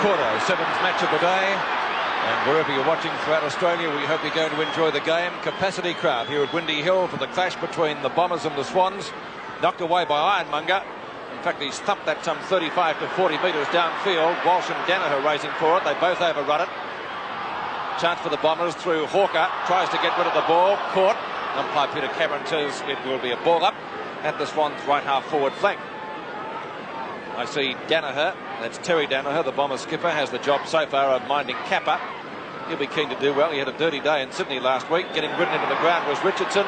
quarter, seventh match of the day. And wherever you're watching throughout Australia, we hope you're going to enjoy the game. Capacity crowd here at Windy Hill for the clash between the Bombers and the Swans. Knocked away by Ironmonger. In fact, he's thumped that some 35 to 40 metres downfield. Walsh and Danaher racing for it. They both overrun it. Chance for the Bombers through Hawker. Tries to get rid of the ball. Caught. Umpire Peter Cameron says it will be a ball up at the Swans' right half forward flank. I see Danaher, that's Terry Danaher, the Bomber skipper, has the job so far of minding Kappa. He'll be keen to do well. He had a dirty day in Sydney last week. Getting ridden into the ground was Richardson,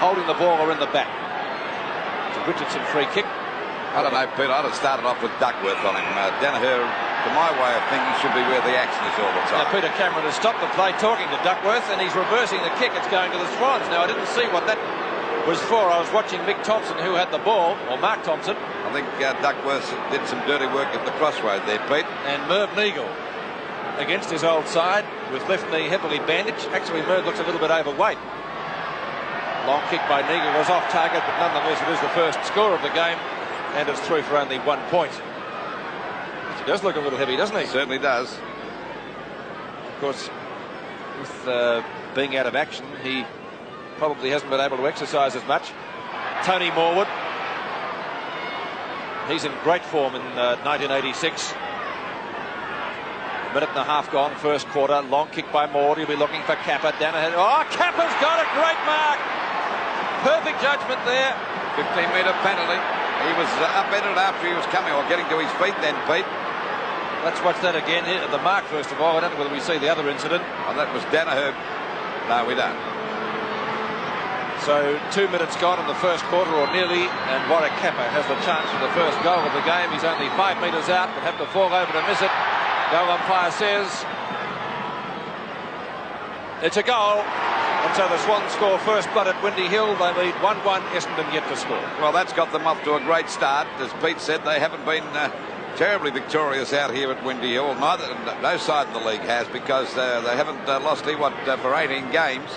holding the ball or in the back. It's a Richardson free kick. I don't know, Pete, I'd have started off with Duckworth on him. Danaher, to my way of thinking, should be where the action is all the time. Now, Peter Cameron has stopped the play talking to Duckworth, and he's reversing the kick. It's going to the Swans. Now, I didn't see what that was for. I was watching Mick Thompson, who had the ball, or Mark Thompson. I think Duckworth did some dirty work at the crossroad there, Pete. And Merv Neagle against his old side with left knee heavily bandaged. Actually, Merv looks a little bit overweight. Long kick by Neagle was off target, but nonetheless it is the first score of the game, and it's through for only 1 point. He does look a little heavy, doesn't he? Certainly does. Of course, with being out of action, he probably hasn't been able to exercise as much. Tony Morwood. He's in great form in 1986. A minute and a half gone, first quarter. Long kick by Maud. He'll be looking for Kappa. Danaher. Oh, Kappa's got a great mark. Perfect judgment there. 15-metre penalty. He was upended after he was coming, or getting to his feet then, Pete. Let's watch that again. Here, the mark, first of all. I don't know whether we see the other incident. Oh, that was Danaher. No, we don't. So 2 minutes gone in the first quarter, or nearly, and Warwick Kappa has the chance for the first goal of the game. He's only 5 metres out, but have to fall over to miss it. Goal umpire says it's a goal. And so the Swans score first blood at Windy Hill. They lead 1-1. Essendon yet to score. Well, that's got them off to a great start. As Pete said, they haven't been terribly victorious out here at Windy Hill. No side in the league has, because they haven't lost for 18 games.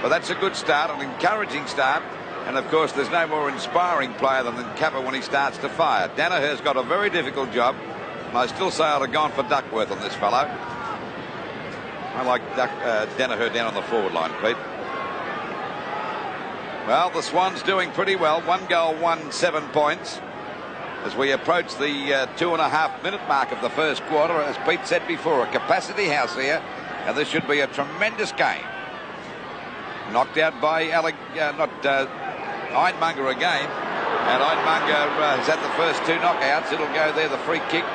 But that's a good start, an encouraging start. And, of course, there's no more inspiring player than Kappa when he starts to fire. Danaher's got a very difficult job. And I still say I'd have gone for Duckworth on this fellow. I like Danaher down on the forward line, Pete. Well, the Swans doing pretty well. 1 goal, 7 points. As we approach the 2.5-minute mark of the first quarter, as Pete said before, a capacity house here. And this should be a tremendous game. Knocked out by Ironmonger again. And Ironmonger has had the first 2 knockouts. It'll go there, the free kick,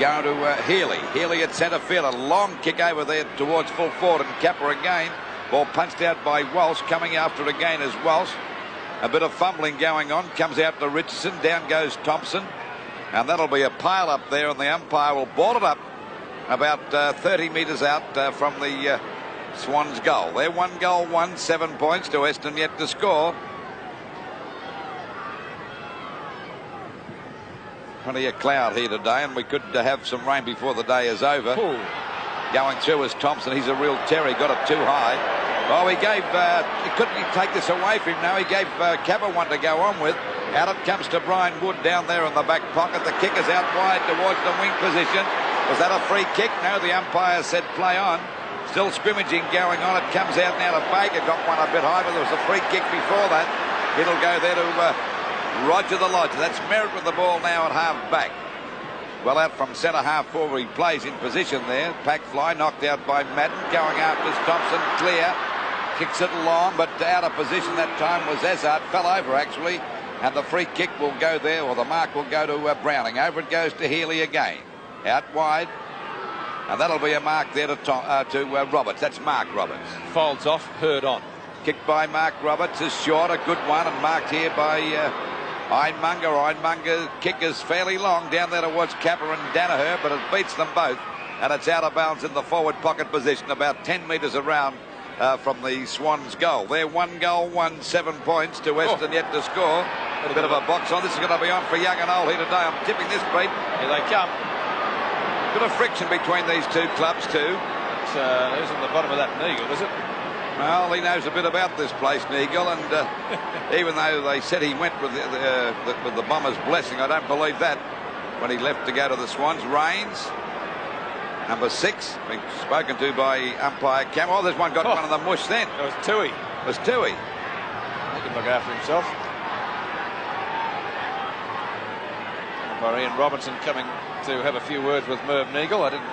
going to Healy. Healy at centre field. A long kick over there towards full forward, and Kappa again. Ball punched out by Walsh, coming after it again as Walsh. A bit of fumbling going on. Comes out to Richardson. Down goes Thompson. And that'll be a pile up there, and the umpire will ball it up about 30 metres out from the Swans goal. They're 1 goal, 7 points to Essendon yet to score. Plenty of cloud here today, and we could have some rain before the day is over. Ooh. Going through is Thompson. He's a real terror. He got it too high. Well, he couldn't take this away from him now. He gave Kappa one to go on with. Out it comes to Brian Wood down there in the back pocket. The kick is out wide towards the wing position. Was that a free kick? No, the umpire said play on. Still scrimmaging going on. It comes out now to Baker. Got one a bit high, but there was a free kick before that. It'll go there to Roger the Lodger. That's Merritt with the ball now at half back. Well, out from centre half forward, he plays in position there. Pack fly knocked out by Madden. Going after Thompson, clear. Kicks it long, but out of position that time was Ezard. Fell over, actually. And the free kick will go there, or the mark will go to Browning. Over it goes to Healy again. Out wide. And that'll be a mark there to Roberts. That's Mark Roberts. Folds off, Hurd on. Kicked by Mark Roberts is short. A good one, and marked here by Ironmonger. Ironmonger kick is fairly long down there towards Kappa and Danaher, but it beats them both. And it's out of bounds in the forward pocket position, about 10 metres around from the Swans goal. They're 1 goal, 7 points to Essendon yet to score. A bit of a box on. This is going to be on for young and old here today. I'm tipping this, Pete. Here they come. Bit of friction between these two clubs too. It's on the bottom of that Neagle, is it? Well, he knows a bit about this place, Neagle, and even though they said he went with the Bombers' blessing, I don't believe that when he left to go to the Swans. Rains Number 6, being spoken to by umpire Cam. Oh, there's one got one of the mush then. It was Tui. It was Tui. He can look after himself. Ian Robinson coming to have a few words with Merv Neagle. I didn't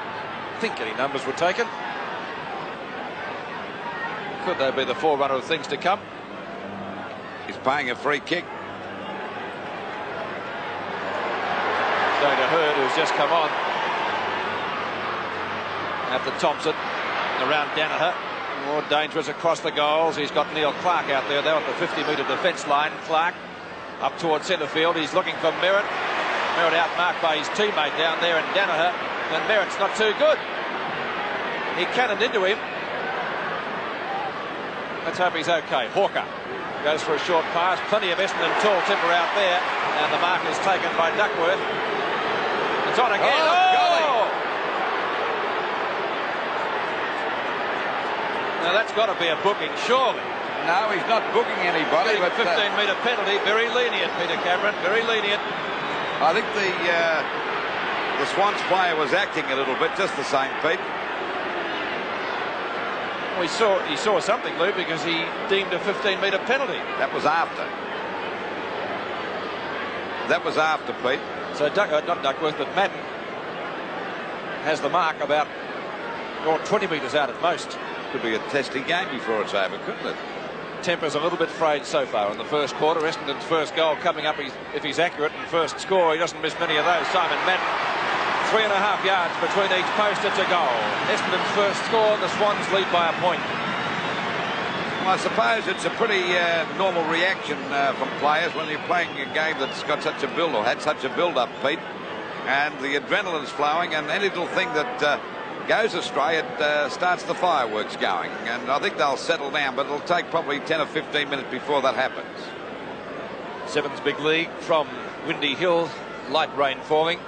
think any numbers were taken. Could they be the forerunner of things to come? He's paying a free kick. Going to Hurd, who's just come on. After Thompson, around Danaher. More dangerous across the goals. He's got Neil Clark out there, though, at the 50-metre defence line. Clark up towards centre field. He's looking for Merritt. Merritt outmarked by his teammate down there, and Danaher. And Merritt's not too good. He cannoned into him. Let's hope he's okay. Hawker goes for a short pass. Plenty of Essendon tall timber out there. And the mark is taken by Duckworth. It's on again. Oh! Now that's got to be a booking, surely. No, he's not booking anybody. But 15-metre penalty, very lenient, Peter Cameron, very lenient. I think the Swans player was acting a little bit, just the same, Pete. Well, he saw something, Lou, because he deemed a 15-metre penalty. That was after. That was after, Pete. So not Duckworth, but Madden has the mark about 20 metres out at most. Could be a testy game before it's over, couldn't it? Temper's a little bit frayed so far in the first quarter. Essendon's first goal coming up. If he's accurate in first score, he doesn't miss many of those. Simon Madden, 3.5 yards between each post. It's a goal. Essendon's first score. The Swans lead by a point. Well, I suppose it's a pretty normal reaction from players when you're playing a game that's got such a build, or had such a build-up, Pete, and the adrenaline's flowing, and any little thing that goes astray, it starts the fireworks going, and I think they'll settle down, but it'll take probably 10 or 15 minutes before that happens. Sevens big league from Windy Hill. Light rain falling.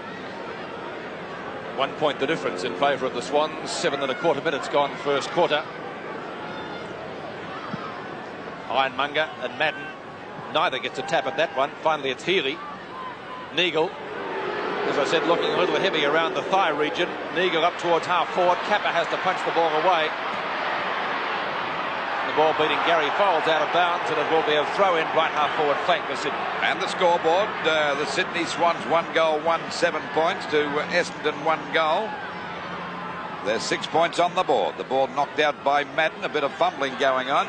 1 point the difference in favour of the Swans. 7.25 minutes gone first quarter. Ironmonger and Madden, neither gets a tap at that one. Finally it's Healy. Neagle, as I said, looking a little heavy around the thigh region. Neagle up towards half forward. Kappa has to punch the ball away. The ball beating Gary Folds out of bounds, and it will be a throw in right half forward flank for Sydney. And the scoreboard, the Sydney Swans 1 goal, 7 points to Essendon 1 goal. There's 6 points on the board. The ball knocked out by Madden, a bit of fumbling going on.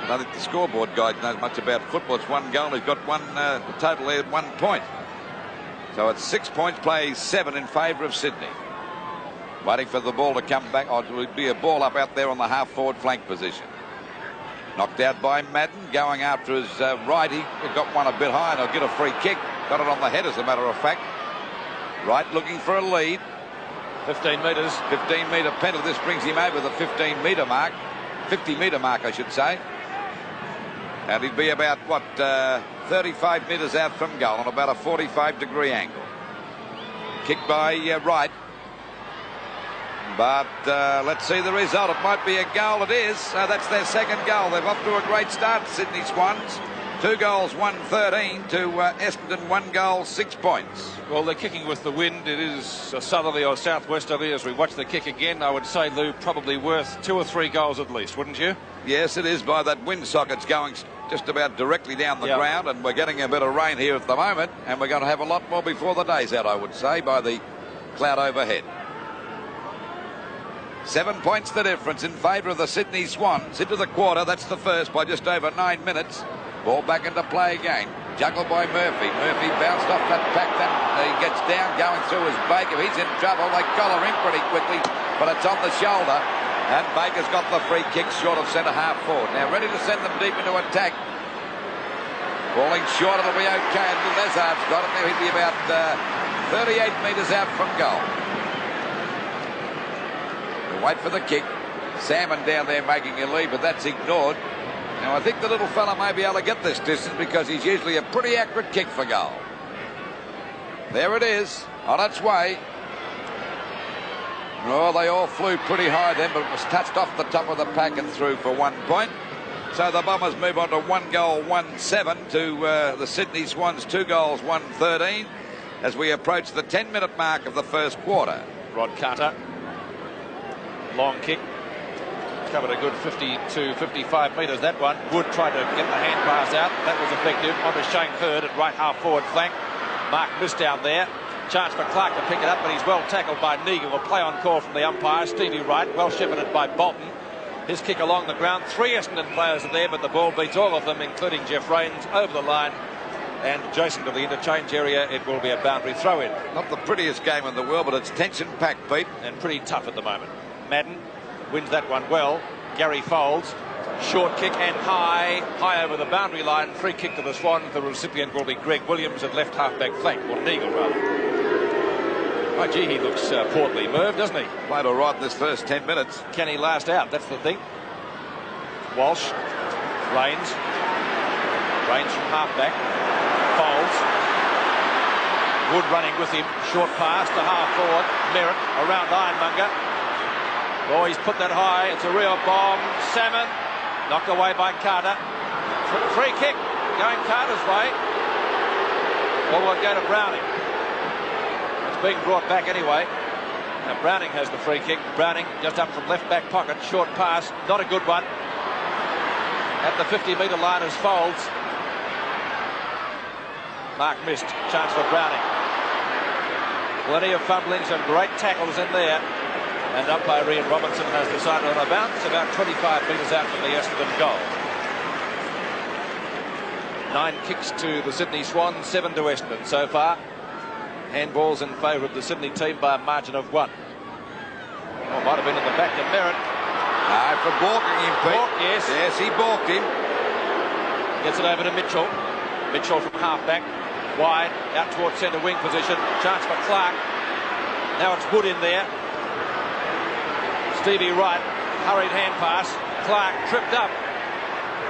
I don't think the scoreboard guy knows much about football. It's 1 goal. He's got the total there, 1 point. So it's 6 points, plays 7 in favour of Sydney. Waiting for the ball to come back. Oh, it would be a ball up out there on the half-forward flank position. Knocked out by Madden, going after his righty. He got one a bit high, and he'll get a free kick. Got it on the head, as a matter of fact. Wright looking for a lead. 15 metres. 15-metre penalty. This brings him over the 15-metre mark. 50-metre mark, I should say. And he'd be about, 35 metres out from goal on about a 45-degree angle. Kicked by Wright. But let's see the result. It might be a goal. It is. That's their second goal. They're off to a great start, Sydney Swans. 2 goals, 1-13 to Essendon, 1 goal, 6 points. Well, they're kicking with the wind. It is a southerly or southwesterly. As we watch the kick again, I would say, Lou, probably worth 2 or 3 goals at least, wouldn't you? Yes, it is. By that wind socket's going just about directly down the ground, and we're getting a bit of rain here at the moment, and we're going to have a lot more before the day's out, I would say, by the cloud overhead. 7 points the difference in favour of the Sydney Swans. Into the quarter, that's the first, by just over 9 minutes. Ball back into play again. Juggled by Murphy. Murphy bounced off that pack, then he gets down, going through his Baker. He's in trouble. They collar him pretty quickly, but it's on the shoulder. And Baker's got the free kick short of centre half forward. Now ready to send them deep into attack. Falling short, it'll be okay. And Lazard's got it. Now he'll be about 38 metres out from goal. We'll wait for the kick. Salmon down there making a lead, but that's ignored. Now I think the little fella may be able to get this distance because he's usually a pretty accurate kick for goal. There it is, on its way. Oh, they all flew pretty high then, but it was touched off the top of the pack and through for 1 point. So the Bombers move on to 1 goal, 1-7 to the Sydney Swans, 2 goals, 1-13 as we approach the 10-minute mark of the first quarter. Rod Carter. Long kick. Covered a good 52, 55 metres, that one. Wood tried to get the hand pass out. That was effective. On to Shane Hurd at right half forward flank. Mark missed down there. Chance for Clark to pick it up, but he's well tackled by Neagle. A play on call from the umpire. Stevie Wright, well shepherded by Bolton. His kick along the ground. 3 Essendon players are there, but the ball beats all of them, including Jeff Rains, over the line. And Jason to the interchange area. It will be a boundary throw-in. Not the prettiest game in the world, but it's tension-packed, Pete. And pretty tough at the moment. Madden wins that one well. Gary Foulds, short kick and high over the boundary line. Free kick to the Swans. The recipient will be Greg Williams at left half-back flank, or Neagle rather. Oh gee, he looks portly, Merv, doesn't he? Played all right in this first 10 minutes. Can he last out? That's the thing. Walsh, Rains from half-back. Foulds. Wood running with him. Short pass to half-forward. Merritt around Ironmonger. Oh, he's put that high. It's a real bomb. Salmon knocked away by Carter. Free kick going Carter's way. Or will it go to Browning? It's being brought back anyway. Now Browning has the free kick. Browning just up from left back pocket. Short pass. Not a good one. At the 50-metre line is Foulds. Mark missed. Chance for Browning. Plenty of fumbling. Some great tackles in there. And umpire Ian Robinson has decided on a bounce about 25 metres out from the Essendon goal. 9 kicks to the Sydney Swans, 7 to Essendon so far. Handballs in favour of the Sydney team by a margin of 1. Oh, might have been in the back to Merritt. No, for balking him, Pete. Balk, yes. Yes, he balked him. Gets it over to Mitchell. Mitchell from half-back. Wide, out towards centre wing position. Chance for Clark. Now it's Wood in there. Stevie Wright, hurried hand pass. Clark tripped up.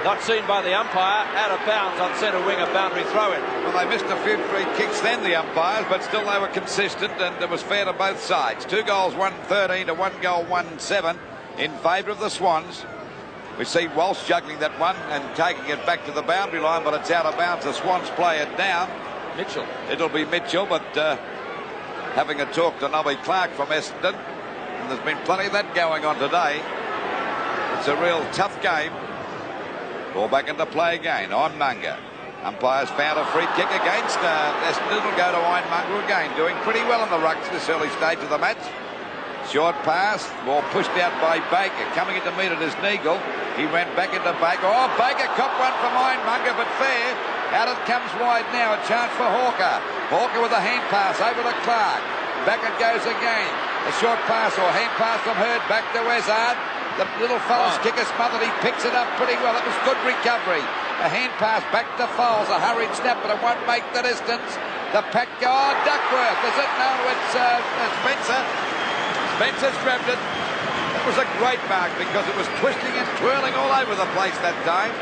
Not seen by the umpire. Out of bounds on centre wing, a boundary throw-in. Well, they missed a few free kicks then, the umpires, but still they were consistent and it was fair to both sides. 2 goals, 1-13 to 1 goal, 1-7 in favour of the Swans. We see Walsh juggling that one and taking it back to the boundary line, but it's out of bounds. The Swans play it down. Mitchell. It'll be Mitchell, but having a talk to Nobby Clark from Essendon. And there's been plenty of that going on today. It's a real tough game. Ball back into play again. Ironmonger. Umpires found a free kick against Essendon. It'll go to Ironmonger again. Doing pretty well in the rucks this early stage of the match. Short pass. Ball pushed out by Baker. Coming in to meet it is Neagle. He ran back into Baker. Oh, Baker caught one from Ironmonger, but fair. Out it comes wide now. A chance for Hawker. Hawker with a hand pass over to Clark. Back it goes again. A short pass or hand pass from Hurd back to Wezard. The little fella's kicker smothered. He picks it up pretty well. It was good recovery. A hand pass back to Foulds. A hurried snap, but it won't make the distance. The pack go. Oh, Duckworth. Is it? No, it's Spencer. Spencer's grabbed it. That was a great mark because it was twisting and twirling all over the place that time.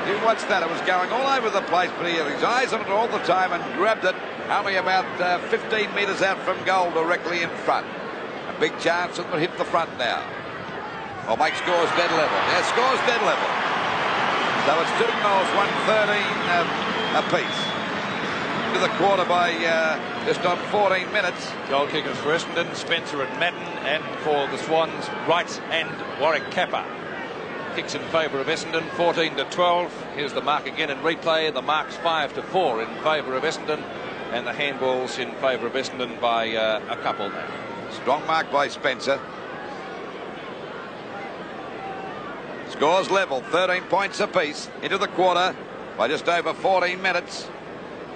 You watch that. It was going all over the place, but he had his eyes on it all the time and grabbed it. Only about 15 metres out from goal, directly in front. A big chance that will hit the front now. Or make scores dead level. Yeah, scores dead level. So it's 2 goals, 1-13 apiece. Into the quarter by just on 14 minutes. Goal kickers for Essendon, Spencer and Madden, and for the Swans, Wright and Warwick Kappa. Kicks in favour of Essendon, 14-12. Here's the mark again in replay. The mark's 5-4 in favour of Essendon. And the handballs in favour of Essendon by a couple now. Strong mark by Spencer. Scores level, 13 points apiece into the quarter by just over 14 minutes.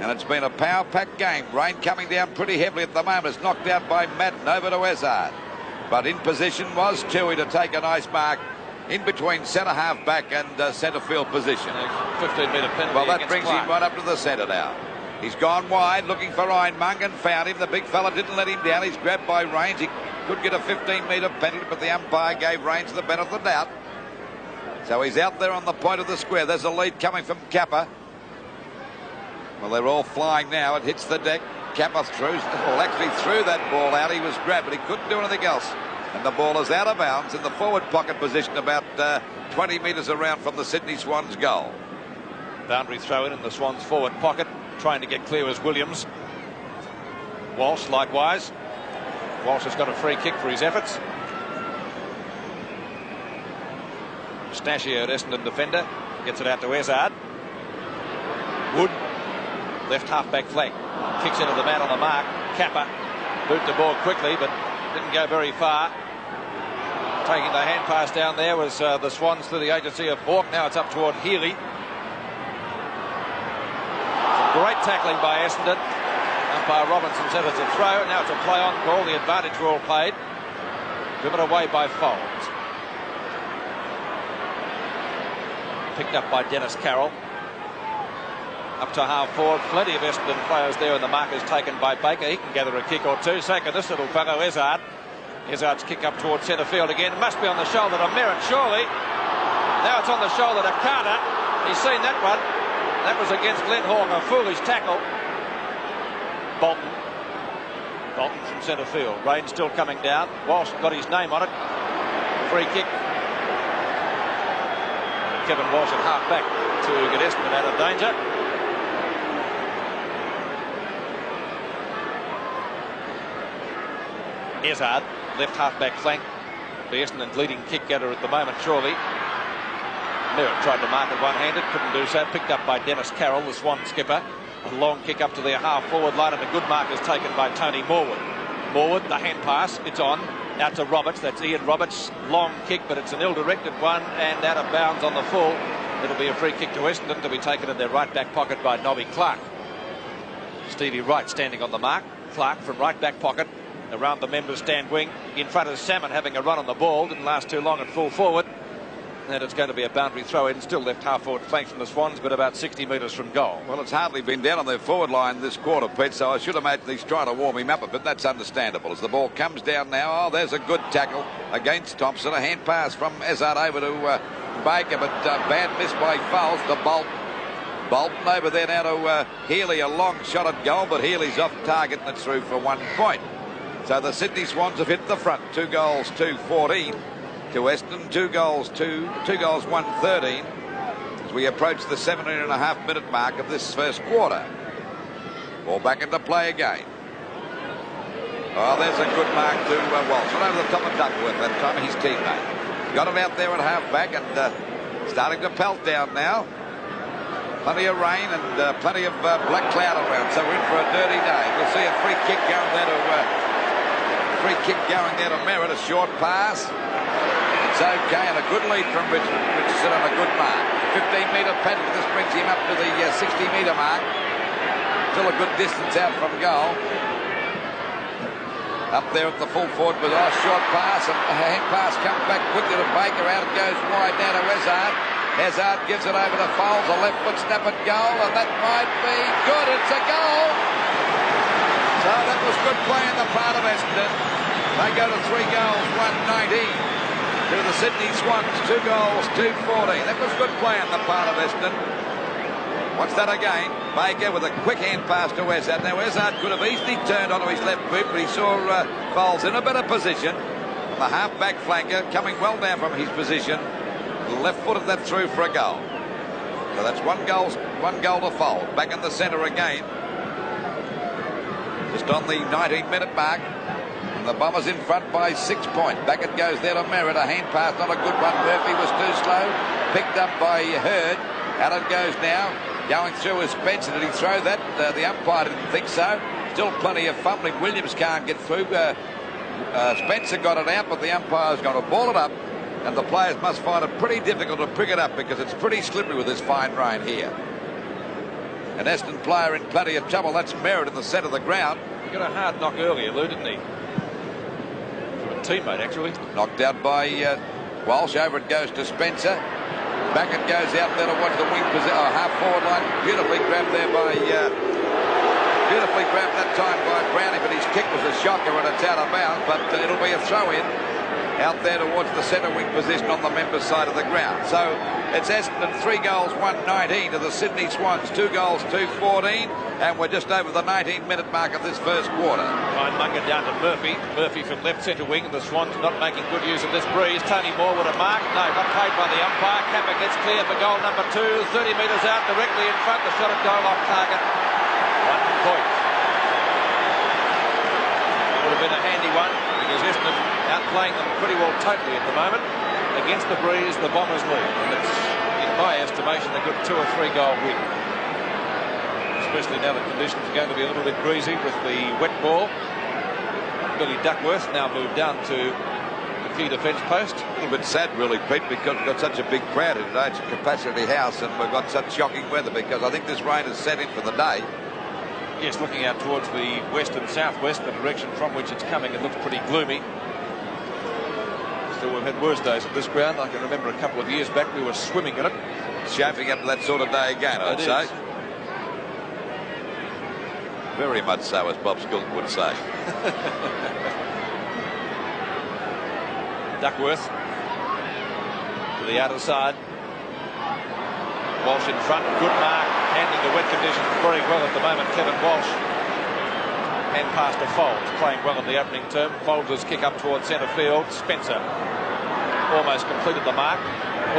And it's been a power-packed game. Rain coming down pretty heavily at the moment. It's knocked out by Madden over to Wezard. But in position was Tui to take a nice mark in between centre half back and centre field position. 15-metre penalty. Well, that brings him right up to the centre now. He's gone wide looking for Ironmonger and found him. The big fella didn't let him down. He's grabbed by Rains. He could get a 15-metre penalty, but the umpire gave Rains the benefit of the doubt. So he's out there on the point of the square. There's a lead coming from Kappa. Well, they're all flying now. It hits the deck. Kappa actually threw that ball out. He was grabbed, but he couldn't do anything else. And the ball is out of bounds in the forward pocket position about 20 metres around from the Sydney Swans goal. Boundary throw in the Swans forward pocket. Trying to get clear as Williams. Walsh likewise. Walsh has got a free kick for his efforts. Stachio, Essendon defender, gets it out to Ezard. Wood, left half-back flank, kicks into the man on the mark. Kappa boot the ball quickly, but didn't go very far. Taking the hand pass down there was the Swans through the agency of Hawke. Now it's up toward Healy. Great tackling by Essendon. Umpire Robinson said it's a throw. Now it's a play-on ball. The advantage well played. Driven away by Folds. Picked up by Dennis Carroll. Up to half forward. Plenty of Essendon players there, and the mark is taken by Baker. He can gather a kick or two. Second, this little fellow, Ezard. Ezard's kick up towards centre field again. Must be on the shoulder to Merritt, surely. Now it's on the shoulder to Carter. He's seen that one. That was against Glenn Hawke, a foolish tackle. Bolton from centre field. Rain still coming down. Walsh got his name on it. Free kick. Kevin Walsh at half back to get Essendon out of danger. Ezard, left half back flank. The Essendon's leading kick getter at the moment, surely. Merritt tried to mark it one-handed, couldn't do so. Picked up by Dennis Carroll, the Swan skipper. A long kick up to their half-forward line, and a good mark is taken by Tony Morwood. Morwood, the hand pass, it's on. Out to Roberts, that's Ian Roberts. Long kick, but it's an ill-directed one, and out of bounds on the full. It'll be a free kick to Essendon to be taken in their right-back pocket by Nobby Clark. Stevie Wright standing on the mark. Clark from right-back pocket. Around the members' stand wing. In front of Salmon having a run on the ball. Didn't last too long at full forward. And it's going to be a boundary throw in, still left half-forward flank from the Swans, but about 60 metres from goal. Well, it's hardly been down on their forward line this quarter, Pete, so I should imagine he's trying to warm him up a bit. That's understandable. As the ball comes down now, oh, there's a good tackle against Thompson. A hand pass from Ezard over to Baker, but bad miss by Fowles to Bolton. Bolton over there now to Healy, a long shot at goal, but Healy's off target and it's through for 1 point. So the Sydney Swans have hit the front. 2 goals, 2-14. To Essendon, 2 goals 1-13 as we approach the 17.5-minute mark of this first quarter. Ball back into play again. Oh, there's a good mark to Walsh. Right over the top of Duckworth that time, his teammate. Got it out there at half-back and starting to pelt down now. Plenty of rain and plenty of black cloud around, so we're in for a dirty day. We'll see a free kick going there to Merritt, a short pass. It's okay, and a good lead from Richardson on a good mark. 15-metre penalty. This brings him up to the 60-metre mark. Still a good distance out from goal. Up there at the full forward with a short pass, and a hand pass comes back quickly to Baker. Out it goes wide down to Ezard. Ezard gives it over to Foles. A left foot snap at goal, and that might be good. It's a goal. So that was good play on the part of Essendon. They go to 3 goals, 1-19. To the Sydney Swans, 2 goals, 2-14. That was good play on the part of Essendon. Watch that again. Baker with a quick hand pass to Ezard. Now Ezard could have easily turned onto his left boot, but he saw Foles in a better position. The half-back flanker coming well down from his position. Left-footed that through for a goal. So that's 1 goal to Foles. Back in the centre again. Just on the 19-minute mark. And the Bombers in front by 6 points. Back it goes there to Merritt. A hand pass, not a good one. Murphy was too slow. Picked up by Hurd. Out it goes now. Going through is Spencer. Did he throw that? The umpire didn't think so. Still plenty of fumbling. Williams can't get through. Spencer got it out, but the umpire's going to ball it up. And the players must find it pretty difficult to pick it up because it's pretty slippery with this fine rain here. An Essendon player in plenty of trouble. That's Merritt in the centre of the ground. He got a hard knock earlier, Lou, didn't he? Teammate actually knocked out by Walsh. Over it goes to Spencer. Back it goes out there to watch the wing position. Half forward line beautifully grabbed there by that time by Brownie, but his kick was a shocker and it's out of bounds, but it'll be a throw in out there towards the centre wing position on the members' side of the ground. So it's Essendon 3 goals 1-19 to the Sydney Swans 2 goals 2-14, and we're just over the 19-minute mark of this first quarter. Fine Munger down to Murphy. Murphy from left centre wing, and the Swans not making good use of this breeze. Tony Moore with a mark. No, not paid by the umpire. Kappa gets clear for goal number 2. 30 metres out, directly in front. The shot at goal off target. 1 point. Would have have been a handy one because Essendon outplaying them pretty well totally at the moment. Against the breeze, the Bombers lead. And it's, in my estimation, a good 2 or 3 goal win. Especially now the conditions are going to be a little bit breezy with the wet ball. Billy Duckworth now moved down to the key defence post. A little bit sad, really, Pete, because we've got such a big crowd here today. It's a capacity house, and we've got such shocking weather because I think this rain has set in for the day. Yes, looking out towards the west and southwest, the direction from which it's coming, it looks pretty gloomy. Still, we've had worse days at this ground. I can remember a couple of years back we were swimming in it. Shaping up to that sort of day again, I'd say. Very much so, as Bob Skilton would say. Duckworth to the outer side. Walsh in front. Good mark. Handling the wet conditions very well at the moment. Kevin Walsh. And pass to Folds. Playing well in the opening term. Folds' kick up towards centre field. Spencer almost completed the mark.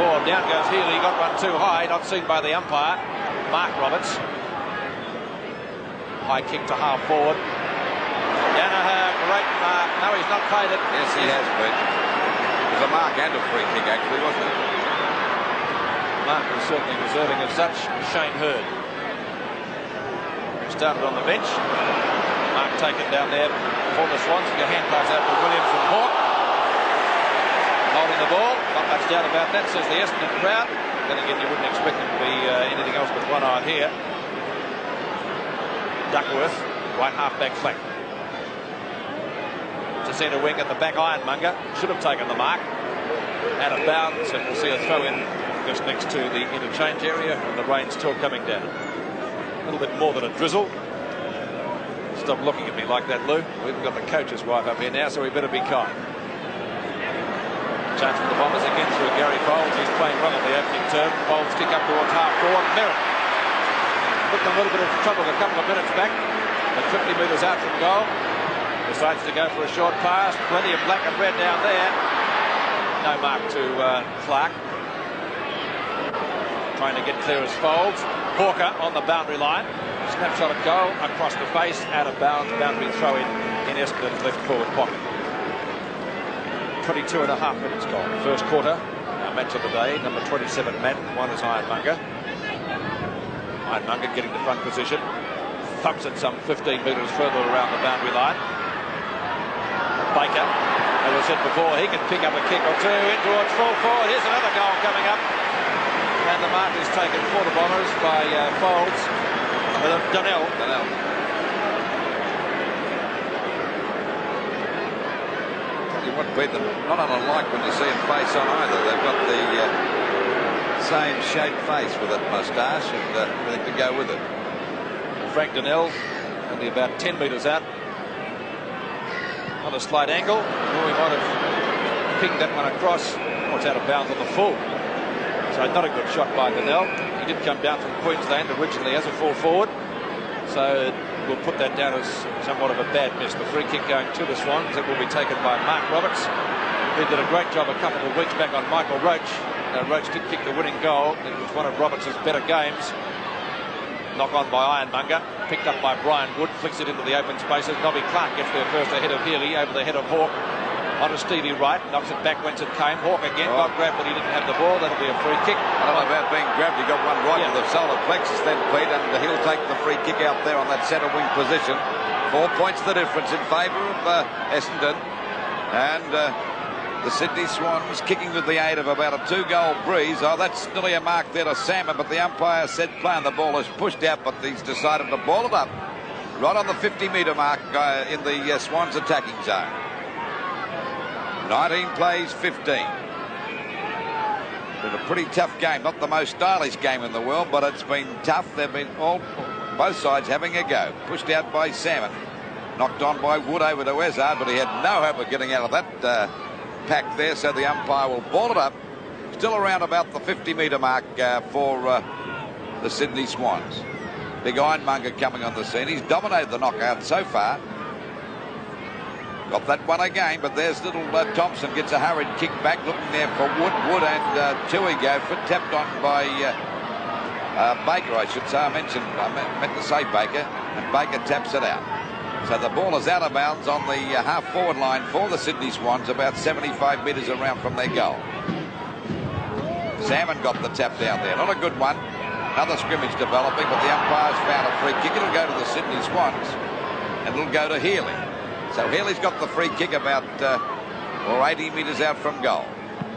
Oh, down goes Healy. Got one too high. Not seen by the umpire. Mark Roberts. High kick to half forward. Danaher, great mark. No, he's not played it. Yes, he has, Pete. It was a mark and a free kick, actually, wasn't it? Mark was certainly deserving of such. Shane Hurd, who started on the bench. Mark taken down there for the Swans. A hand pass out to Williams and Hawke. Holding the ball. Not much doubt about that, says the Essendon crowd. Then again, you wouldn't expect him to be anything else but one-eyed here. Duckworth, right half-back flank. To centre wing at the back, Ironmonger. Should have taken the mark. Out of bounds, and we'll see a throw in just next to the interchange area, and the rain's still coming down. A little bit more than a drizzle. Stop looking at me like that, Lou. We've got the coach's wife up here now, so we better be kind. Chance for the Bombers again through Gary Folds. He's playing well in the opening term. Folds kick up towards half forward. Merritt looked a little bit of trouble a couple of minutes back, but 50 metres out from goal. Decides to go for a short pass. Plenty of black and red down there. No mark to Clark. Trying to get clear as Folds. Hawker on the boundary line. Snapshot of goal across the face. Out of bounds. Boundary throw in Essendon's left forward pocket. 22.5 minutes gone. First quarter. Our match of the day. Number 27, Matt. One is Ironmonger. Ironmonger getting the front position. Thumps it some 15 metres further around the boundary line. Baker, as I said before, he can pick up a kick or two in towards full forward. Here's another goal coming up. And the mark is taken for the Bombers by Folds. Donnell. Tell you what, Pete, not unlike when you see him face on either. They've got the same shaped face with that moustache and everything to go with it. Frank Donnell, only about 10 metres out. On a slight angle. Or he might have pinged that one across. Oh, it's out of bounds on the full. So not a good shot by Donnell. He did come down from Queensland originally as a full forward. So we'll put that down as somewhat of a bad miss. The free kick going to the Swans. It will be taken by Mark Roberts. He did a great job a couple of weeks back on Michael Roach. Roach did kick the winning goal. It was one of Roberts' better games. Knock on by Ironmonger. Picked up by Brian Wood. Flicks it into the open spaces. Nobby Clark gets there first ahead of Healy. Over the head of Hawke. Onto Stevie Wright. Knocks it back whence it came. Hawke again got grabbed, but he didn't have the ball. That'll be a free kick. I don't know about being grabbed. He got one right to the solar plexus then, Pete, and he'll take the free kick out there on that centre wing position. 4 points the difference in favour of Essendon. And the Sydney Swans kicking with the aid of about a 2-goal breeze. Oh, that's nearly a mark there to Salmon, but the umpire said play, and the ball is pushed out, but he's decided to ball it up right on the 50-metre mark in the Swans attacking zone. 19 plays 15. Been a pretty tough game. Not the most stylish game in the world, but it's been tough. They've been both sides having a go. Pushed out by Salmon. Knocked on by Wood over to Ezard, but he had no hope of getting out of that pack there, so the umpire will ball it up. Still around about the 50-metre mark for the Sydney Swans. Big Ironmonger coming on the scene. He's dominated the knockout so far. Got that one again, but there's little Thompson gets a hurried kick back, looking there for Wood. Wood and Tui go for tapped on by Baker, I should say. I meant to say Baker, and Baker taps it out. So the ball is out of bounds on the half-forward line for the Sydney Swans, about 75 metres around from their goal. Salmon got the tap down there. Not a good one. Another scrimmage developing, but the umpire's found a free kick. It'll go to the Sydney Swans, and it'll go to Healy. So Healy's got the free kick about 80 metres out from goal.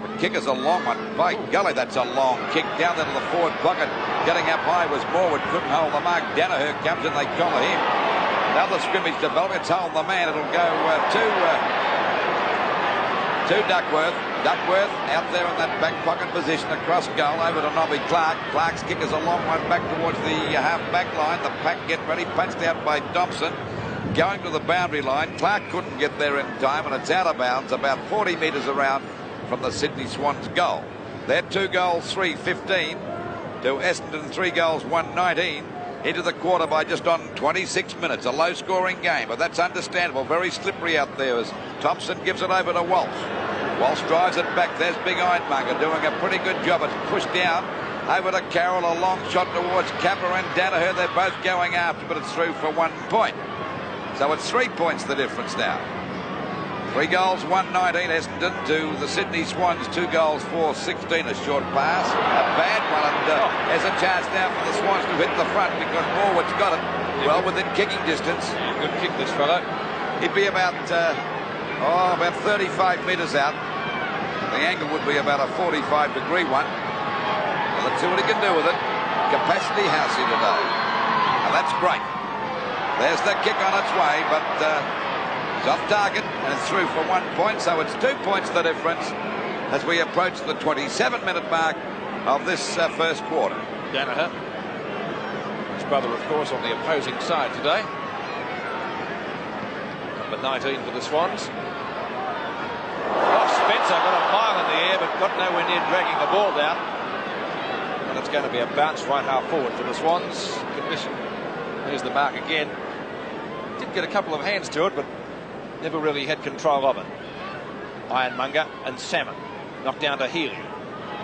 The kick is a long one. By golly, that's a long kick. Down into the forward pocket. Getting up high was Morwood. Couldn't hold the mark. Danaher comes and they collar him. Another scrimmage developing. It's hold the man. It'll go to Duckworth. Duckworth out there in that back pocket position across goal over to Nobby Clark. Clark's kick is a long one back towards the half-back line. The pack get ready. Punched out by Thompson. Going to the boundary line. Clark couldn't get there in time, and it's out of bounds about 40 metres around from the Sydney Swans goal. They're 2 goals, 3-15 to Essendon, 3 goals, 1-19 into the quarter by just on 26 minutes. A low-scoring game, but that's understandable. Very slippery out there as Thompson gives it over to Walsh. Walsh drives it back. There's Big Ironmonger doing a pretty good job. It's pushed down over to Carroll. A long shot towards Capper and Danaher. They're both going after, but it's through for 1 point. So it's 3 points the difference now. 3 goals, 1-19 Essendon to the Sydney Swans, 2 goals, 4-16. A short pass, a bad one, and there's a chance now for the Swans to hit the front because Morwood's got it well within kicking distance. Good kick, this fellow. He'd be about 35 metres out. The angle would be about a 45-degree one. Well, let's see what he can do with it. Capacity housey today. And that's great. There's the kick on its way, but it's off target and it's through for 1 point. So it's 2 points the difference as we approach the 27-minute mark of this first quarter. Danaher, his brother, of course, on the opposing side today. Number 19 for the Swans. Oh, Spencer got a mile in the air, but got nowhere near dragging the ball down. And it's going to be a bounce right half forward for the Swans. Condition. There's the mark again. Did get a couple of hands to it, but never really had control of it. Ironmonger and Salmon knocked down to Healy.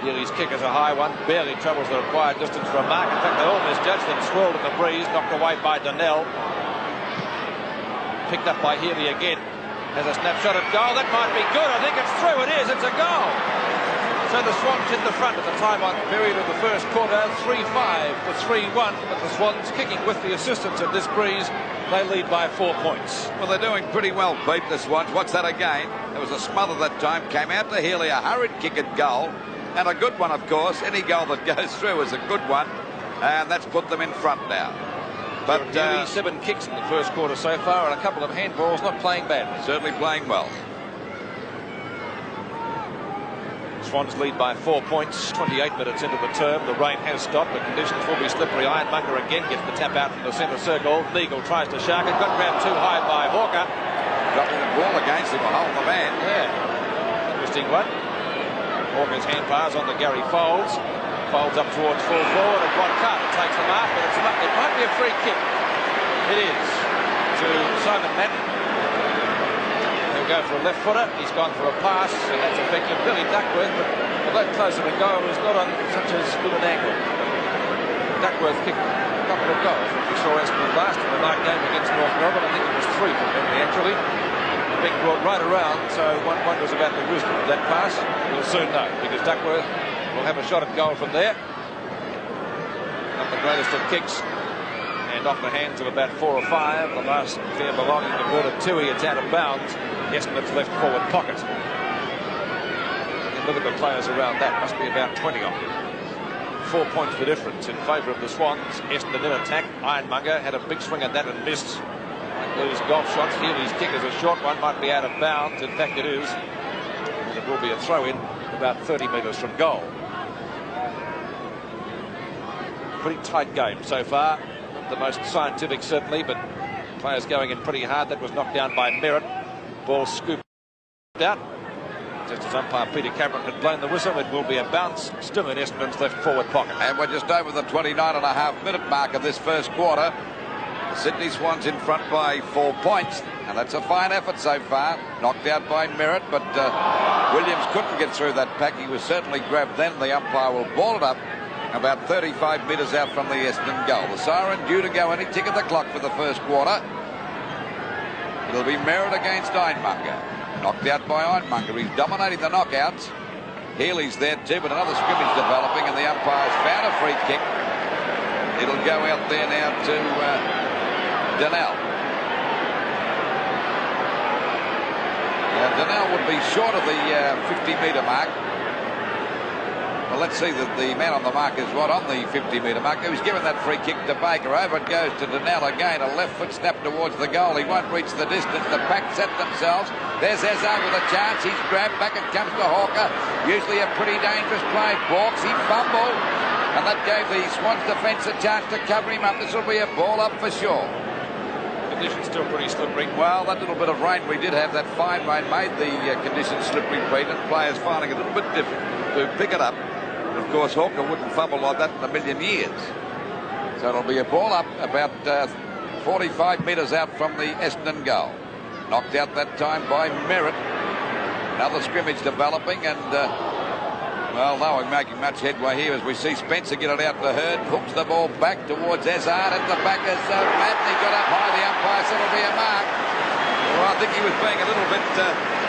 Healy's kick is a high one, barely travels the required distance for a mark. In fact, they all misjudged it, swirled in the breeze, knocked away by Donnell. Picked up by Healy again. Has a snapshot at goal. That might be good. I think it's through. It is. It's a goal. So the Swans in the front at the time on period of the first quarter, 3-5 for 3-1. But the Swans kicking with the assistance of this breeze. They lead by 4 points. Well, they're doing pretty well, Pete, the Swans. What's that again? There was a smother that time. Came out to Healy, a hurried kick at goal. And a good one, of course. Any goal that goes through is a good one. And that's put them in front now. But 7 kicks in the first quarter so far and a couple of handballs, not playing badly. Certainly playing well. Swans lead by 4 points, 28 minutes into the term. The rain has stopped. The conditions will be slippery. Ironmonger again gets the tap out from the centre circle. Neagle tries to shark it. Got grabbed too high by Hawker. Dropping the ball against him, holding the man. Yeah, interesting one. Hawker's hand pass on the Gary Folds. Folds up towards full forward, and Ron Carter takes the mark, but it might be a free kick. It is to Simon Madden. He'll go for a left footer. He's gone for a pass, and that's effective. Billy Duckworth, but although closer to goal, is not on such as good an angle. Duckworth kicked a couple of goals, which we saw Essendon last in the night game against North Melbourne. I think it was 3 for memory, actually. Being brought right around, so one wonders about the wisdom of that pass. We'll soon know, because Duckworth will have a shot at goal from there. Not the greatest of kicks. And off the hands of about 4 or 5. The last fair belonging to Border Tui. It's out of bounds. Essendon's left forward pocket. And look at the players around that. Must be about 20 of them. 4 points the difference in favour of the Swans. Essendon in attack. Ironmonger had a big swing at that and missed. Like those golf shots. Healy's kick is a short one. Might be out of bounds. In fact, it is. And it will be a throw-in about 30 metres from goal. Pretty tight game so far. Not the most scientific, certainly, but players going in pretty hard. That was knocked down by Merritt. Ball scooped out. Just as umpire Peter Cameron had blown the whistle, it will be a bounce. Still in Essendon's left forward pocket. And we're just over the 29.5-minute mark of this first quarter. The Sydney Swans in front by 4 points. And that's a fine effort so far. Knocked out by Merritt, but Williams couldn't get through that pack. He was certainly grabbed then. The umpire will ball it up about 35 metres out from the Essendon goal. The siren due to go any tick at the clock for the first quarter. It'll be Merritt against Ironmonger. Knocked out by Ironmonger. He's dominating the knockouts. Healy's there too, but another scrimmage developing, and the umpire's found a free kick. It'll go out there now to Donnell. Donnell would be short of the 50-metre mark. Well, let's see that the man on the mark is right on the 50-metre mark. He was given that free kick to Baker. Over it goes to Donnell again. A left foot snap towards the goal. He won't reach the distance. The pack set themselves. There's Ezard with a chance. He's grabbed. Back it comes to Hawker. Usually a pretty dangerous play. Balks. He fumbled. And that gave the Swans defence a chance to cover him up. This will be a ball up for sure. Conditions still pretty slippery. Well, that little bit of rain we did have, that fine rain, made the conditions slippery, Pete, and players finding it a little bit difficult to pick it up. Of course, Hawker wouldn't fumble like that in a million years. So it'll be a ball up about 45 metres out from the Essendon goal. Knocked out that time by Merritt. Another scrimmage developing, and well, no one making much headway here as we see Spencer get it out to Hurd. Hooks the ball back towards Ezard. At the back is Madden. He got up high. The umpire said it'll be a mark. Well, I think he was being a little bit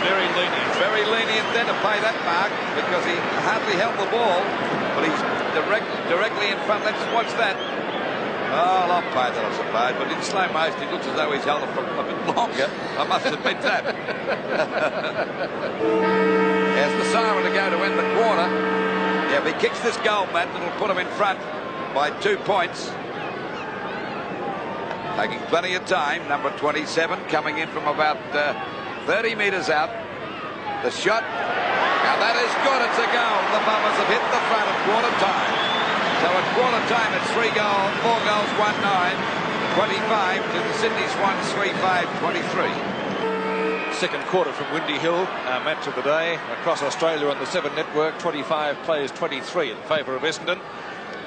very lenient. Very lenient then to play that mark, because he hardly held the ball, but he's directly in front. Let's watch that. Oh, I'll play that, I suppose, but in slow motion it looks as though he's held it for a bit longer. I must admit that. As the siren to go to end the quarter. Yeah, if he kicks this goal, Matt, it'll put him in front by 2 points. Taking plenty of time. Number 27 coming in from about 30 metres out. The shot. Now that is good. It's a goal. The Bombers have hit the front at quarter time. So at quarter time it's 4 goals, 1-9. 25 to the Sydney Swans, 3-5-23. Second quarter from Windy Hill, our match of the day. Across Australia on the 7 network, 25 plays 23 in favour of Essendon.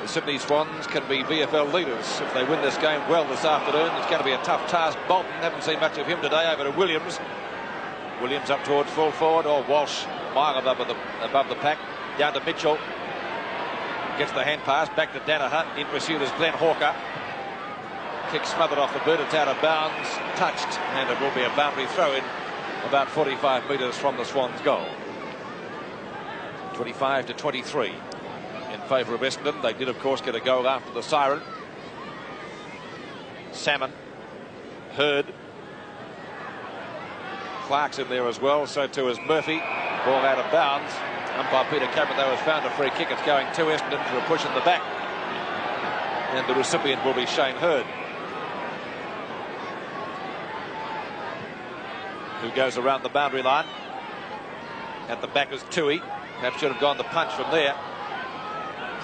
The Sydney Swans can be VFL leaders if they win this game well this afternoon. It's going to be a tough task. Bolton, haven't seen much of him today. Over to Williams. Williams up towards full forward. Or Walsh, mile above the pack. Down to Mitchell. Gets the hand pass. Back to Danaher. In pursuit is Glenn Hawker. Kick smothered off the boot. It's out of bounds. Touched. And it will be a boundary throw in about 45 metres from the Swans' goal. 25-23. In favour of Essendon. They did, of course, get a goal after the siren. Salmon, Hurd, Clark's in there as well. So too is Murphy. Ball out of bounds. Umpire Peter Cameron, though, has found a free kick. It's going to Essendon for a push in the back. And the recipient will be Shane Hurd, who goes around the boundary line. At the back is Tui. Perhaps should have gone the punch from there.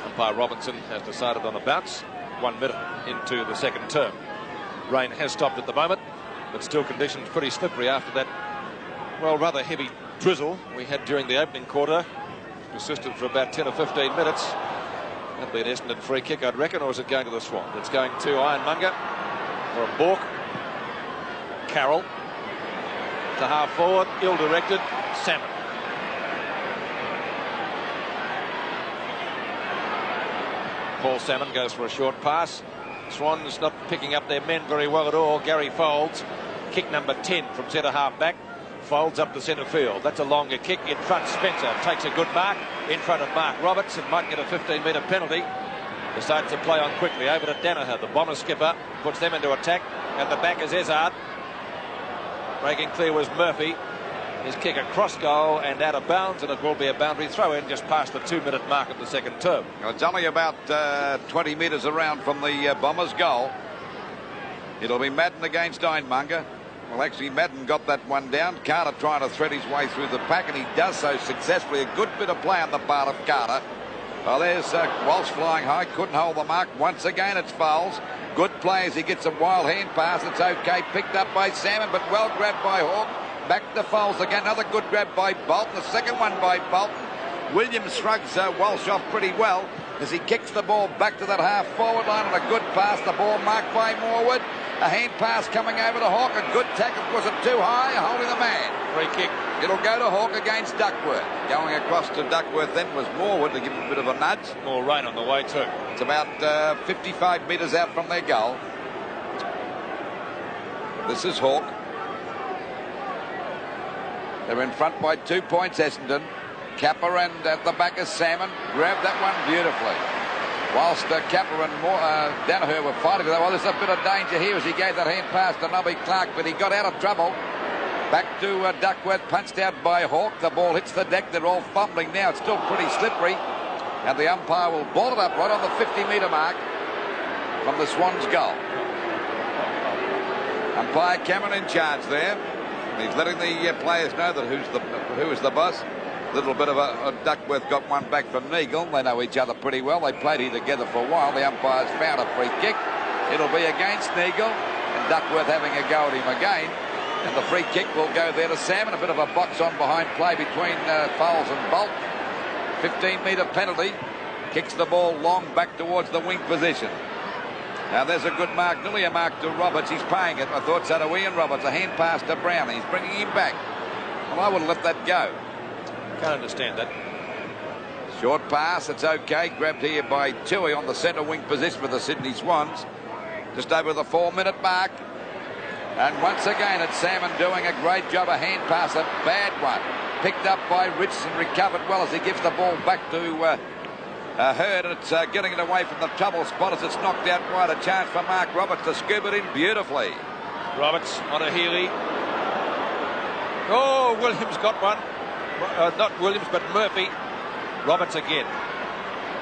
Umpire Robinson has decided on a bounce. 1 minute into the second term. Rain has stopped at the moment, but still conditions pretty slippery after that, well, rather heavy drizzle we had during the opening quarter. Persisted for about 10 or 15 minutes. That'll be an Essendon free kick, I'd reckon, or is it going to the Swan? It's going to Ironmonger for a balk. Carroll to half forward, ill-directed. Salmon. Paul Salmon goes for a short pass. Swans not picking up their men very well at all. Gary Folds, kick number 10 from centre half back. Folds up to centre field. That's a longer kick. In front, Spencer takes a good mark in front of Mark Roberts and might get a 15-metre penalty. Decides to play on quickly over to Danaher. The Bomber skipper puts them into attack. At the back is Ezard. Breaking clear was Murphy. His kick across goal and out of bounds, and it will be a boundary throw in just past the 2-minute mark of the second term. It's only about 20 metres around from the Bombers' goal. It'll be Madden against Ironmonger. Well, actually, Madden got that one down. Carter trying to thread his way through the pack, and he does so successfully. A good bit of play on the part of Carter. Well, there's Walsh flying high. Couldn't hold the mark. Once again, it's Fowles. Good play as he gets a wild hand pass. It's okay. Picked up by Salmon, but well grabbed by Hawke. Back to Fowles again. Another good grab by Bolton. The second one by Bolton. Williams shrugs Walsh off pretty well as he kicks the ball back to that half-forward line on a good pass. The ball marked by Morwood. A hand pass coming over to Hawke. A good tackle. Was it too high? Holding the man. Free kick. It'll go to Hawke against Duckworth. Going across to Duckworth then was Morwood to give him a bit of a nudge. More rain on the way too. It's about 55 metres out from their goal. This is Hawke. They're in front by 2 points, Essendon. Kappa and at the back is Salmon. Grabbed that one beautifully. Whilst Kappa and Danaher were fighting. Well, there's a bit of danger here as he gave that hand pass to Nobby Clark, but he got out of trouble. Back to Duckworth, punched out by Hawke. The ball hits the deck. They're all fumbling now. It's still pretty slippery. And the umpire will ball it up right on the 50-metre mark from the Swans' goal. Umpire Cameron in charge there. He's letting the players know that who is the boss. A little bit of a Duckworth got one back from Neagle. They know each other pretty well. They played here together for a while. The umpire's found a free kick. It'll be against Neagle, and Duckworth having a go at him again. And the free kick will go there to Salmon. A bit of a box-on behind play between Fowles and Bolt. 15-metre penalty. Kicks the ball long back towards the wing position. Now there's a good mark, nearly a mark to Roberts. He's paying it. I thought so to Ian Roberts. A hand pass to Brown. He's bringing him back. Well, I would have let that go. Can't understand that. Short pass, it's okay. Grabbed here by Tui on the centre wing position with the Sydney Swans. Just over the 4-minute mark. And once again, it's Salmon doing a great job. A hand pass, a bad one. Picked up by Richardson, recovered well as he gives the ball back to Hurd. And it's getting it away from the trouble spot as it's knocked out wide. A chance for Mark Roberts to scoop it in beautifully. Roberts on a Healy. Oh, Williams got one. Not Williams, but Murphy. Roberts again.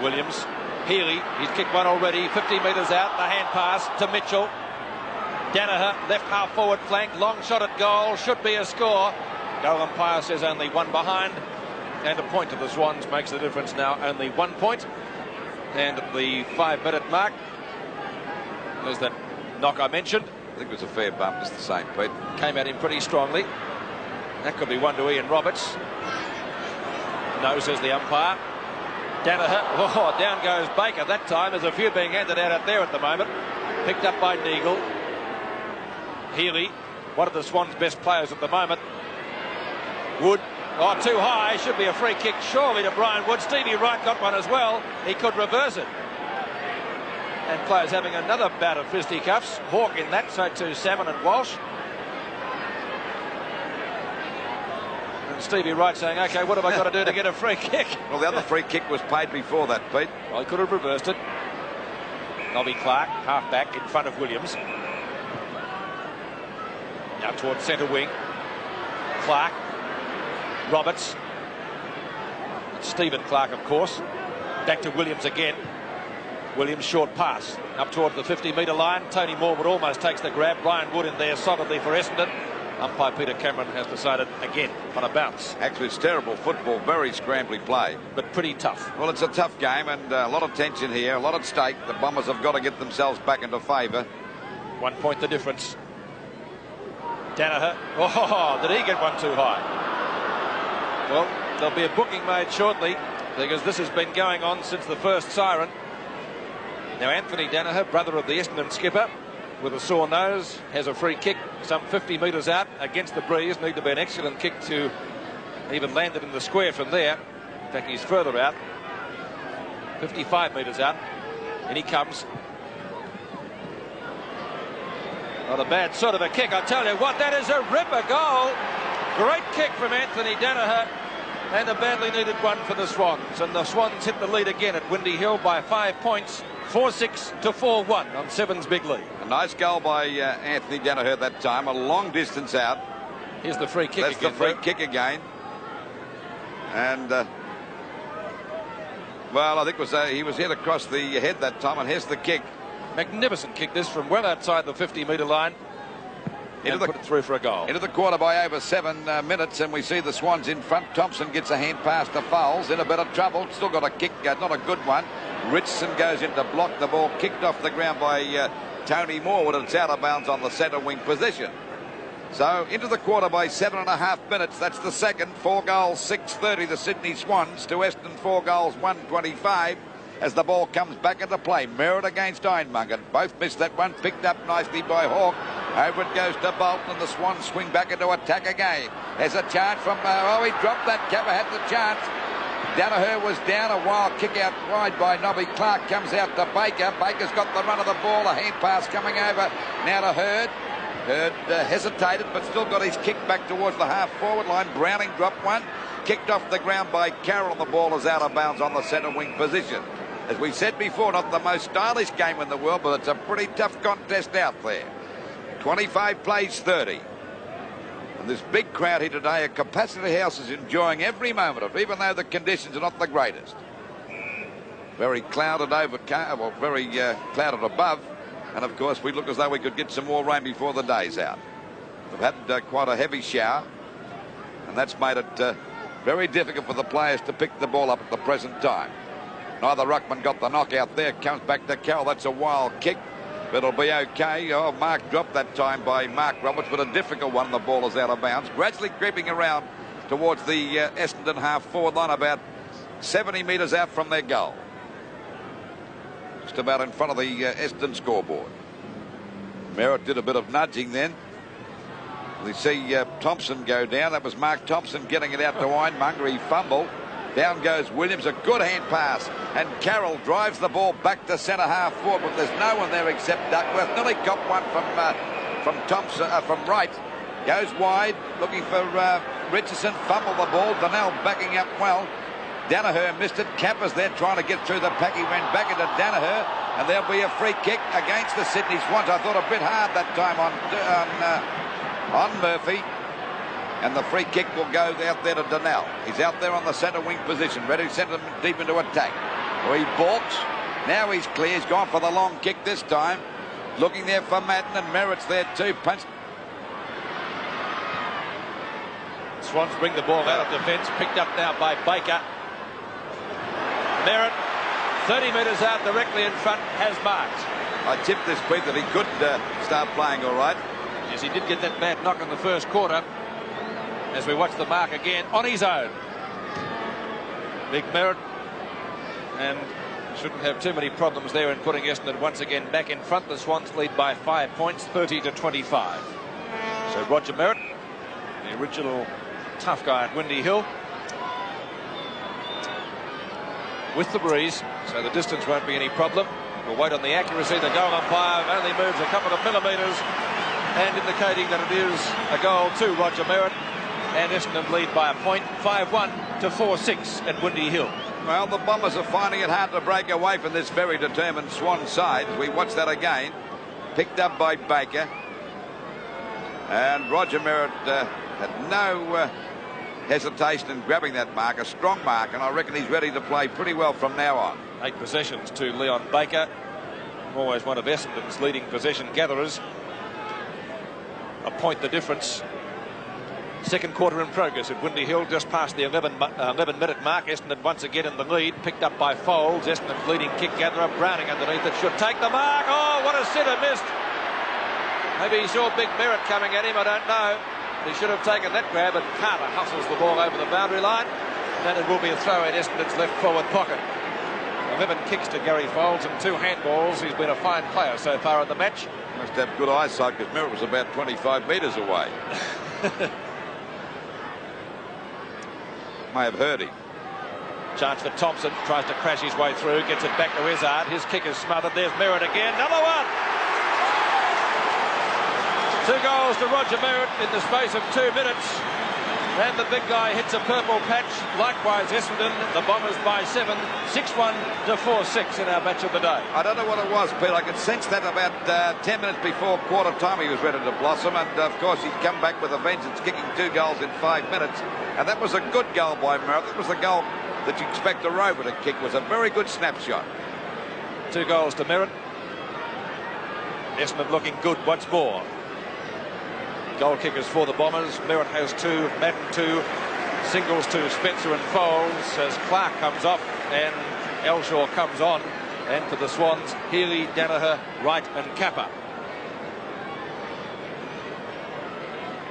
Williams. Healy. He's kicked one already. 50 metres out. The hand pass to Mitchell. Danaher, left half forward flank. Long shot at goal. Should be a score. Goal umpire says only one behind. And a point to the Swans makes the difference now. Only 1 point. And at the 5-minute mark, there's that knock I mentioned. I think it was a fair bump, just the same, Pete. Came at him pretty strongly. That could be one to Ian Roberts. No, says the umpire. Danaher. Oh, down goes Baker that time. There's a few being handed out there at the moment. Picked up by Neagle. Healy, one of the Swans' best players at the moment. Wood. Oh, too high. Should be a free kick surely to Brian Wood. Stevie Wright got one as well. He could reverse it. And players having another bout of fisticuffs. Hawke in that, so too Salmon and Walsh. And Stevie Wright saying, OK, what have I got to do to get a free kick? Well, the other free kick was paid before that, Pete. Well, he could have reversed it. Nobby Clark, half back in front of Williams. Now towards centre wing. Clark. Roberts. Stephen Clark, of course. Back to Williams again. Williams short pass up towards the 50-metre line. Tony Morwood almost takes the grab. Brian Wood in there solidly for Essendon. Umpire Peter Cameron has decided again on a bounce. Actually, it's terrible football, very scrambly play. But pretty tough. Well, it's a tough game and a lot of tension here, a lot at stake. The Bombers have got to get themselves back into favour. 1 point the difference. Danaher. Oh, did he get one too high? Well, there'll be a booking made shortly because this has been going on since the first siren. Now, Anthony Danaher, brother of the Essendon skipper, with a sore nose, has a free kick some 50 metres out against the breeze. Need to be an excellent kick to even land it in the square from there. In fact, he's further out. 55 metres out. And he comes. Not a bad sort of a kick, I tell you what. That is a ripper goal. Great kick from Anthony Danaher. And a badly needed one for the Swans. And the Swans hit the lead again at Windy Hill by 5 points. 4-6 to 4-1 on Seven's big lead. A nice goal by Anthony Danaher that time. A long distance out. Here's the free kick. That's again. The free kick again. And, well, I think it was, he was hit across the head that time. And here's the kick. Magnificent kick this from well outside the 50-metre line. And put it through for a goal. Into the quarter by over 7 minutes, and we see the Swans in front. Thompson gets a hand pass to Fowles, in a bit of trouble. Still got a kick, not a good one. Richardson goes in to block the ball, kicked off the ground by Tony Morwood, and it's out of bounds on the centre wing position. So into the quarter by 7.5 minutes. That's the second. 4 goals, 6:30. The Sydney Swans to Essendon 4 goals, 125. As the ball comes back into play, mirrored against Ironmonger. Both missed that one, picked up nicely by Hawke. Over it goes to Bolton, and the Swans swing back into attack again. There's a chance from, oh, he dropped that. Kappa had the chance. Danaher was down, a wild kick out wide by Nobby Clark, comes out to Baker. Baker's got the run of the ball, a hand pass coming over now to Hurd. Hurd hesitated, but still got his kick back towards the half-forward line. Browning dropped one. Kicked off the ground by Carroll, and the ball is out of bounds on the centre wing position. As we said before, not the most stylish game in the world, but it's a pretty tough contest out there. 25 plays 30. And this big crowd here today at Capacity House is enjoying every moment of it, even though the conditions are not the greatest. Very clouded very clouded above. And of course, we look as though we could get some more rain before the day's out. We've had quite a heavy shower, and that's made it very difficult for the players to pick the ball up at the present time. Neither ruckman got the knockout there. Comes back to Carroll. That's a wild kick, but it'll be okay. Oh, Mark dropped that time by Mark Roberts, but a difficult one. The ball is out of bounds. Gradually creeping around towards the Essendon half-forward line, about 70 metres out from their goal. Just about in front of the Essendon scoreboard. Merritt did a bit of nudging then. We see Thompson go down. That was Mark Thompson getting it out to Ironmonger. He fumbled. Down goes Williams. A good hand pass. And Carroll drives the ball back to centre half forward, but there's no one there except Duckworth. Nearly got one from Thompson, from Wright. Goes wide, looking for Richardson. Fumbled the ball. Donnell backing up well. Danaher missed it. Capper's there trying to get through the pack. He went back into Danaher, and there'll be a free kick against the Sydney Swans. I thought a bit hard that time on Murphy, and the free kick will go out there to Donnell. He's out there on the centre wing position, ready to send him deep into attack. Well, he balks. Now he's clear. He's gone for the long kick this time. Looking there for Madden, and Merritt's there too. Punched. Swans bring the ball out of defence. Picked up now by Baker. Merritt, 30 metres out directly in front, has marked. I tipped this week that he could start playing all right. Yes, he did get that bad knock in the first quarter. As we watch the mark again on his own. Big Merritt, and shouldn't have too many problems there in putting Essendon once again back in front. The Swans lead by 5 points, 30-25. So Roger Merritt, the original tough guy at Windy Hill, with the breeze, so the distance won't be any problem. We'll wait on the accuracy. The goal umpire only moves a couple of millimetres, and indicating that it is a goal to Roger Merritt, and Essendon lead by a point, 5-1 to 4-6 at Windy Hill. Well, the Bombers are finding it hard to break away from this very determined Swan side. We watch that again. Picked up by Baker, and Roger Merritt had no hesitation in grabbing that mark, a strong mark, and I reckon he's ready to play pretty well from now on. 8 possessions to Leon Baker, always one of Essendon's leading possession gatherers. A point the difference. Second quarter in progress at Windy Hill, just past the 11-minute mark. Essendon once again in the lead, picked up by Folds. Essendon's leading kick gatherer, Browning underneath it, should take the mark. Oh, what a sitter, missed. Maybe he saw Big Merritt coming at him, I don't know. He should have taken that grab, and Carter hustles the ball over the boundary line. Then it will be a throw at Essendon's left forward pocket. 11 kicks to Gary Folds and 2 handballs. He's been a fine player so far in the match. Must have good eyesight, because Merritt was about 25 metres away. May have heard him. Chance for Thompson, tries to crash his way through, gets it back to Izzard. His kick is smothered. There's Merritt again. Another one! 2 goals to Roger Merritt in the space of 2 minutes. And the big guy hits a purple patch. Likewise, Essendon, the Bombers by 7, 6-1 to 4-6 in our match of the day. I don't know what it was, Pete. I could sense that about 10 minutes before quarter time he was ready to blossom. And, of course, he'd come back with a vengeance, kicking 2 goals in 5 minutes. And that was a good goal by Merritt. That was the goal that you expect a Rover to kick. It was a very good snapshot. 2 goals to Merritt. Essendon looking good once more. Goal kickers for the Bombers. Merritt has 2, Madden 2, singles to Spencer and Folds as Clark comes off and Elshaw comes on. And for the Swans, Healy, Danaher, Wright and Capper.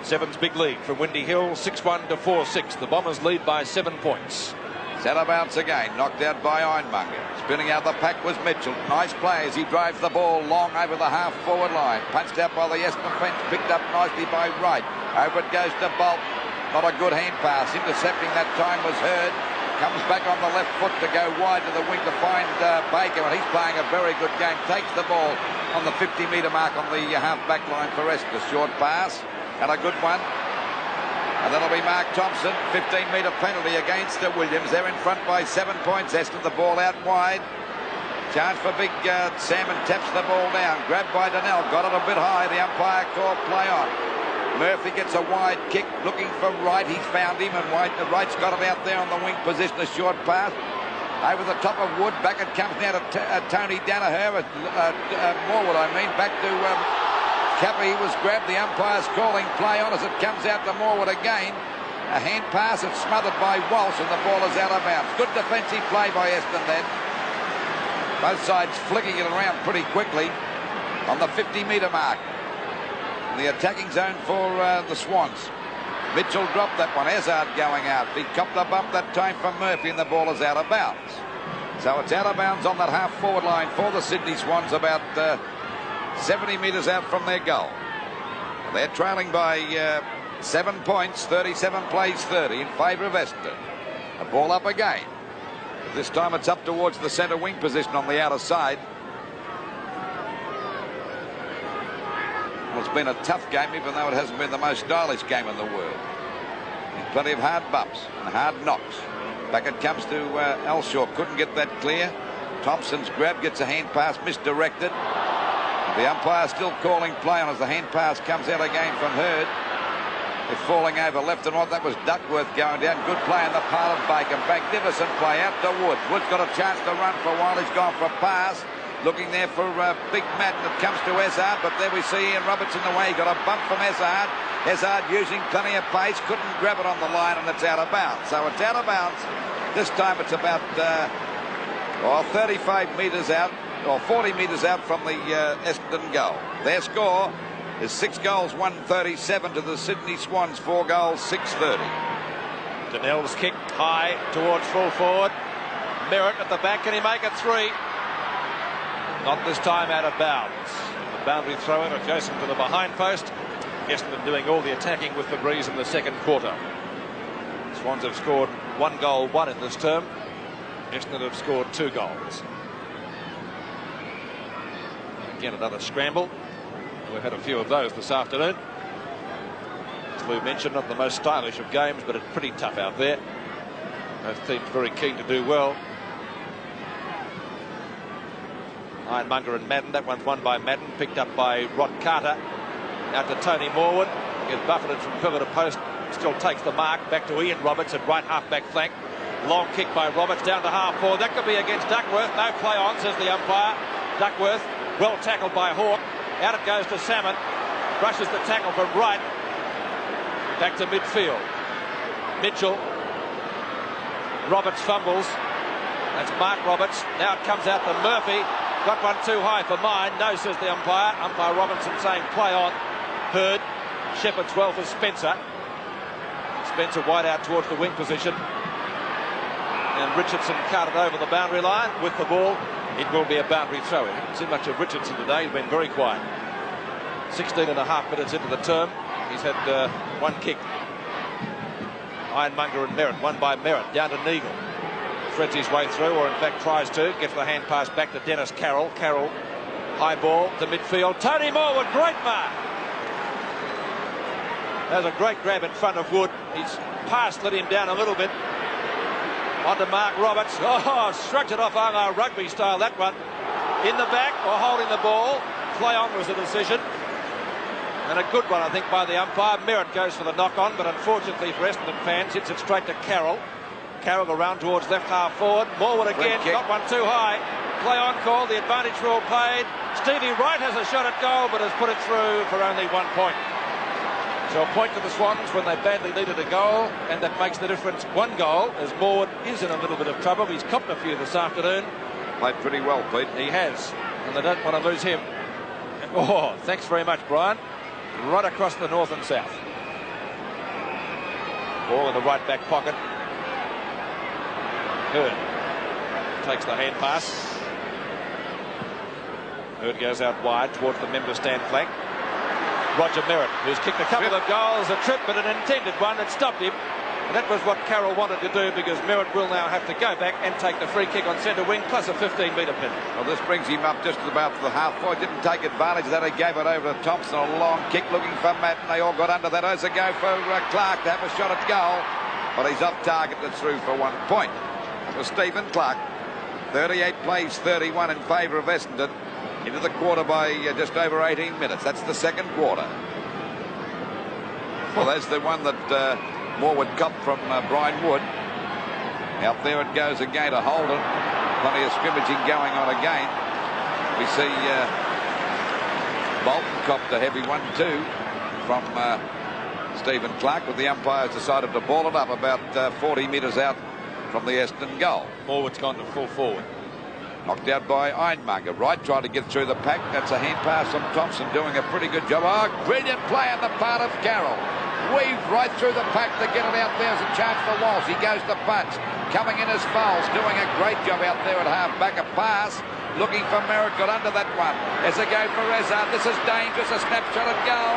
Seven's big lead from Windy Hill, 6-1 to 4-6. The Bombers lead by 7 points. Centre bounce again, knocked out by Ironmonger. Spinning out the pack was Mitchell. Nice play as he drives the ball long over the half-forward line. Punched out by the Essendon fence, picked up nicely by Wright. Over it goes to Bolt. Not a good hand pass. Intercepting that time was Hurd. Comes back on the left foot to go wide to the wing to find Baker, and he's playing a very good game. Takes the ball on the 50-metre mark on the half-back line for Essendon. Short pass, and a good one. And that'll be Mark Thompson. 15-metre penalty against Williams. They're in front by 7 points. Essendon the ball out wide. Chance for big Salmon, taps the ball down. Grabbed by Donnell. Got it a bit high. The umpire called play on. Murphy gets a wide kick, looking for Wright. He's found him, and Wright's got it out there on the wing position. A short pass over the top of Wood. Back it comes now to Tony Danaher. Morwood, I mean. Back to Capper. He was grabbed. The umpire's calling play on as it comes out to Morwood again. A hand pass. It's smothered by Walsh, and the ball is out of bounds. Good defensive play by Essendon then. Both sides flicking it around pretty quickly on the 50-metre mark. The attacking zone for the Swans. Mitchell dropped that one. Hazard going out. He copped a bump that time from Murphy, and the ball is out of bounds. So it's out of bounds on that half-forward line for the Sydney Swans, about 70 metres out from their goal. They're trailing by 7 points, 37 plays 30 in favour of Essendon. A ball up again. This time it's up towards the centre wing position on the outer side. Well, it's been a tough game, even though it hasn't been the most stylish game in the world. Plenty of hard bumps and hard knocks. Back it comes to Elshaw. Couldn't get that clear. Thompson's grab, gets a hand pass misdirected. The umpire still calling play on as the hand pass comes out again from Hurd. They're falling over left and right. That was Duckworth going down. Good play on the part of Baker. Magnificent play out to Woods. Woods got a chance to run for a while. He's gone for a pass. Looking there for Big Madden. It comes to Hazard, but there we see Ian Roberts in the way. He got a bump from Hazard. Hazard using plenty of pace. Couldn't grab it on the line, and it's out of bounds. So it's out of bounds. This time it's about 35 metres out, or 40 metres out from the Essendon goal. Their score is 6 goals, 137 to the Sydney Swans, 4 goals, 630. Donnell's kick high towards full forward. Merritt at the back. Can he make it 3? Not this time, out of bounds. The boundary throw in adjacent to the behind post. Essendon doing all the attacking with the breeze in the second quarter. Swans have scored 1 goal, 1 in this term. Essendon have scored 2 goals. Again, another scramble. We've had a few of those this afternoon. As Lou mentioned, not the most stylish of games, but it's pretty tough out there. Both teams very keen to do well. Ironmonger and Madden. That one's won by Madden, picked up by Rod Carter. Out to Tony Morwood. Gets buffeted from pivot to post. Still takes the mark. Back to Ian Roberts at right half-back flank. Long kick by Roberts down to half-forward. That could be against Duckworth. No play on, says the umpire. Duckworth, well tackled by Hawke. Out it goes to Salmon. Brushes the tackle from Wright. Back to midfield. Mitchell. Roberts fumbles. That's Mark Roberts. Now it comes out to Murphy. Got one too high for mine. No, says the umpire. Umpire Robinson saying play on. Hurd. Shepherd's well for Spencer. Spencer wide out towards the wing position. And Richardson carted over the boundary line with the ball. It will be a boundary throw. I haven't seen much of Richardson today. He's been very quiet. 16 and a half minutes into the term. He's had 1 kick. Ironmonger and Merritt. One by Merritt. Down to Neagle. Threads his way through, or in fact tries to. Gets the hand pass back to Dennis Carroll. Carroll, high ball to midfield. Tony Morwood, great mark. There's a great grab in front of Wood. His pass let him down a little bit. On to Mark Roberts. Oh, shrugged it off our rugby style, that one. In the back, or holding the ball. Play on was the decision. And a good one, I think, by the umpire. Merritt goes for the knock-on, but unfortunately for Essendon fans, hits it straight to Carroll. Carroll around towards left half forward. Morwood again, got one too high. Play on call, the advantage rule paid. Stevie Wright has a shot at goal, but has put it through for only 1 point. So a point to the Swans when they badly needed a goal, and that makes the difference. 1 goal, as Morwood is in a little bit of trouble. He's copped a few this afternoon. Played pretty well, Pete. He has, and they don't want to lose him. Oh, thanks very much, Brian. Right across the north and south. Ball in the right back pocket. Hurd takes the hand pass. Hurd goes out wide towards the member stand flank. Roger Merritt, who's kicked a couple of goals, a trip, but an intended one that stopped him. And that was what Carroll wanted to do, because Merritt will now have to go back and take the free kick on centre wing, plus a 15-metre pin. Well, this brings him up just about the half-forward. Didn't take advantage of that. He gave it over to Thompson. A long kick looking for Madden. They all got under that. There's a go for Clark to have a shot at goal. But he's off target and through for 1 point. For Stephen Clark. 38 plays 31 in favour of Essendon. Into the quarter by just over 18 minutes. That's the second quarter. Well, there's the one that Morwood copped from Brian Wood. Out there it goes again to Holden. Plenty of scrimmaging going on again. We see Bolton copped a heavy one too from Stephen Clark, but the umpires decided to ball it up about 40 metres out from the Essendon goal. Morwood's gone to full forward. Knocked out by Ironmonger. Wright tried to get through the pack. That's a hand pass from Thompson, doing a pretty good job. Oh, brilliant play on the part of Carroll. Weaved right through the pack to get it out there as a chance for Walsh. He goes to punch. Coming in as Foles, doing a great job out there at half back. A pass. Looking for Merritt, got under that one. There's a go for Rezard. This is dangerous. A snapshot at goal.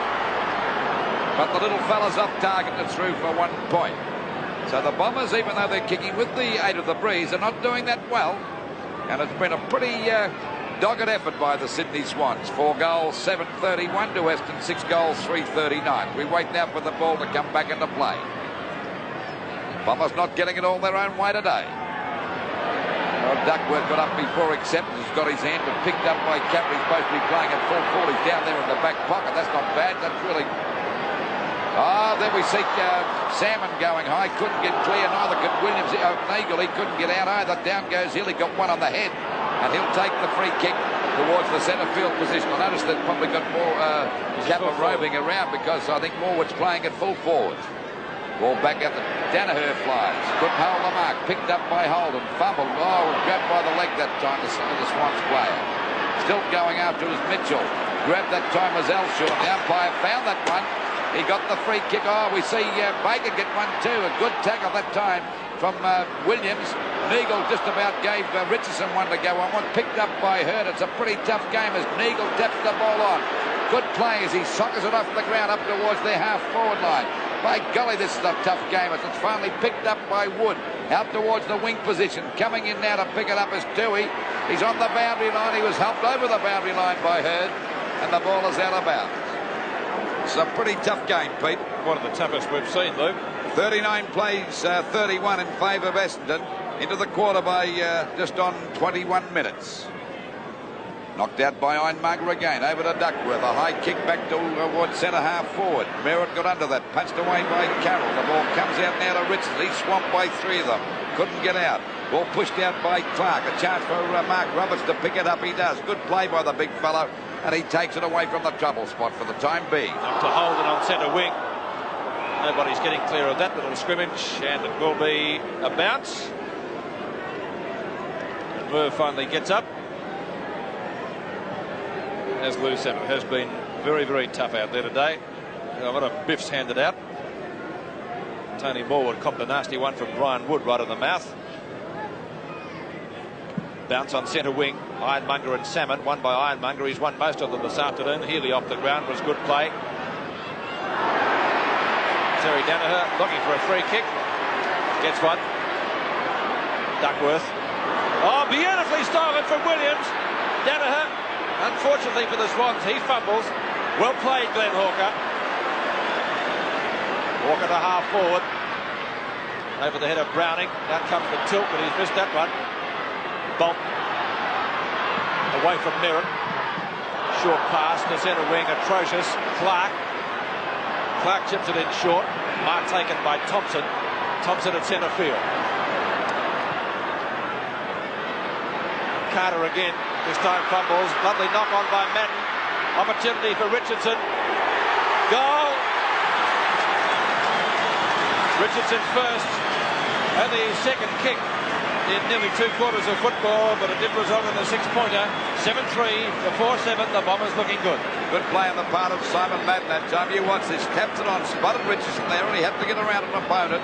But the little fella's off target and through for 1 point. So the Bombers, even though they're kicking with the aid of the breeze, are not doing that well. And it's been a pretty dogged effort by the Sydney Swans. 4 goals, 7:31 to Weston, 6 goals, 3:39. We wait now for the ball to come back into play. Bombers not getting it all their own way today. Well, Duckworth got up before acceptance. He's got his hand, but picked up by Capper. He's supposed to be playing at full forward. He's down there in the back pocket. That's not bad. That's really... Oh, then we see Salmon going high. Couldn't get clear. Neither could Williams. Nagel, he couldn't get out either. Down goes Hill. He got one on the head. And he'll take the free kick towards the centre field position. I noticed that probably got more Capper roving around, because I think Morwood's playing at full forward. Ball back out. Danaher flies. Couldn't hold the mark. Picked up by Holden. Fumbled. Oh, grabbed by the leg that time, the Swans player. Still going after it was Mitchell. Grabbed that time was Elshaw. The umpire found that one. He got the free kick. Oh, we see Baker get one too. A good tackle that time from Williams. Neagle just about gave Richardson one to go on. One picked up by Hurd. It's a pretty tough game as Neagle taps the ball on. Good play as he sockers it off the ground up towards their half-forward line. By golly, this is a tough game as it's finally picked up by Wood. Out towards the wing position. Coming in now to pick it up is Dewey. He's on the boundary line. He was helped over the boundary line by Hurd. And the ball is out of bounds. It's a pretty tough game, Pete. One of the toughest we've seen, Luke. 39 plays, 31 in favour of Essendon. Into the quarter by just on 21 minutes. Knocked out by Ironmonger again. Over to Duckworth. A high kick back towards centre half forward. Merritt got under that. Punched away by Carroll. The ball comes out now to Richards. He's swamped by 3 of them. Couldn't get out. Ball pushed out by Clark. A chance for Mark Roberts to pick it up. He does. Good play by the big fellow. And he takes it away from the trouble spot for the time being. Up to Holden on centre wing. Nobody's getting clear of that little scrimmage, and it will be a bounce. Merv finally gets up. As Lou said, it has been very, very tough out there today. A lot of biffs handed out. Tony Morwood copped a nasty one from Brian Wood right in the mouth. Bounce on centre wing. Ironmonger and Salmon, won by Ironmonger. He's won most of them this afternoon. Healy off the ground was good play. Terry Danaher looking for a free kick. Gets one. Duckworth. Oh, beautifully stolen from Williams. Danaher, unfortunately for the Swans, he fumbles. Well played, Glenn Hawker. Walker to half forward. Over the head of Browning. Down comes the tilt, but he's missed that one. Bolton. Away from Merritt. Short pass to centre wing, atrocious. Clark chips it in short. Mark taken by Thompson. Thompson at centre field. Carter again. This time fumbles. Lovely knock on by Madden. Opportunity for Richardson. Goal. Richardson first. Only his second kick in nearly 2 quarters of football, but it did result in a 6-pointer. 7-3 to 4-7. The Bombers looking good. Good play on the part of Simon Madden that time. You watch this. Tapped it on, spotted Richardson there, and he had to get around an opponent.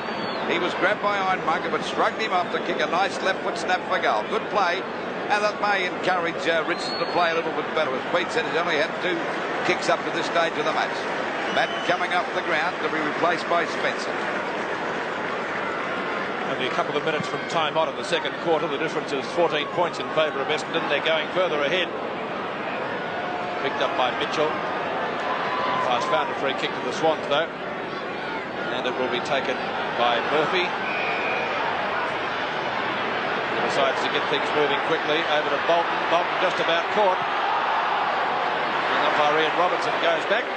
He was grabbed by Ironmonger, but shrugged him off to kick a nice left foot snap for goal. Good play, and that may encourage Richardson to play a little bit better. As Pete said, he's only had 2 kicks up to this stage of the match. Madden coming off the ground to be replaced by Spencer. Only a couple of minutes from time on in the second quarter. The difference is 14 points in favour of Essendon. They're going further ahead. Picked up by Mitchell. Umpire's found a free kick to the Swans though. And it will be taken by Murphy. He decides to get things moving quickly. Over to Bolton. Bolton just about caught. And umpire Ian Robertson goes back.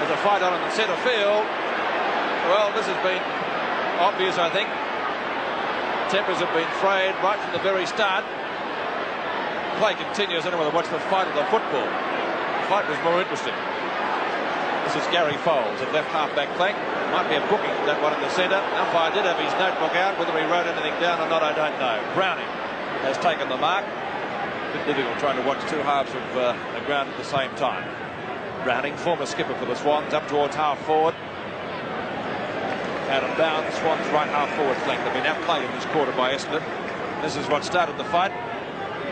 There's a fight on in the centre field. Well, this has been obvious, I think. Tempers have been frayed right from the very start. Play continues. I don't want to watch the fight of the football. The fight was more interesting. This is Gary Foles at left half-back flank. Might be a booking, that one in the centre. Umpire did have his notebook out. Whether he wrote anything down or not, I don't know. Browning has taken the mark. A bit difficult trying to watch two halves of the ground at the same time. Browning, former skipper for the Swans, up towards half-forward. Out of bounds, Swans right half-forward flank. They've been outplayed in this quarter by Essendon. This is what started the fight.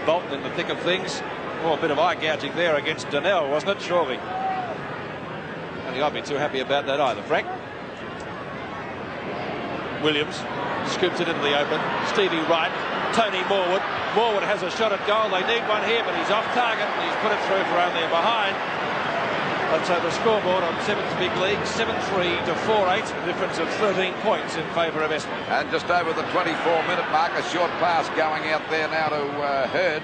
Bolton in the thick of things. Oh, a bit of eye-gouging there against Donnell, wasn't it? Surely. I think I'd be too happy about that either, Frank. Williams scoops it into the open. Stevie Wright, Tony Morwood. Morwood has a shot at goal. They need one here, but he's off target. And he's put it through for only a behind. And so the scoreboard on 7's Big League, 7-3 to 4-8. A difference of 13 points in favour of Essendon. And just over the 24-minute mark, a short pass going out there now to Hurd.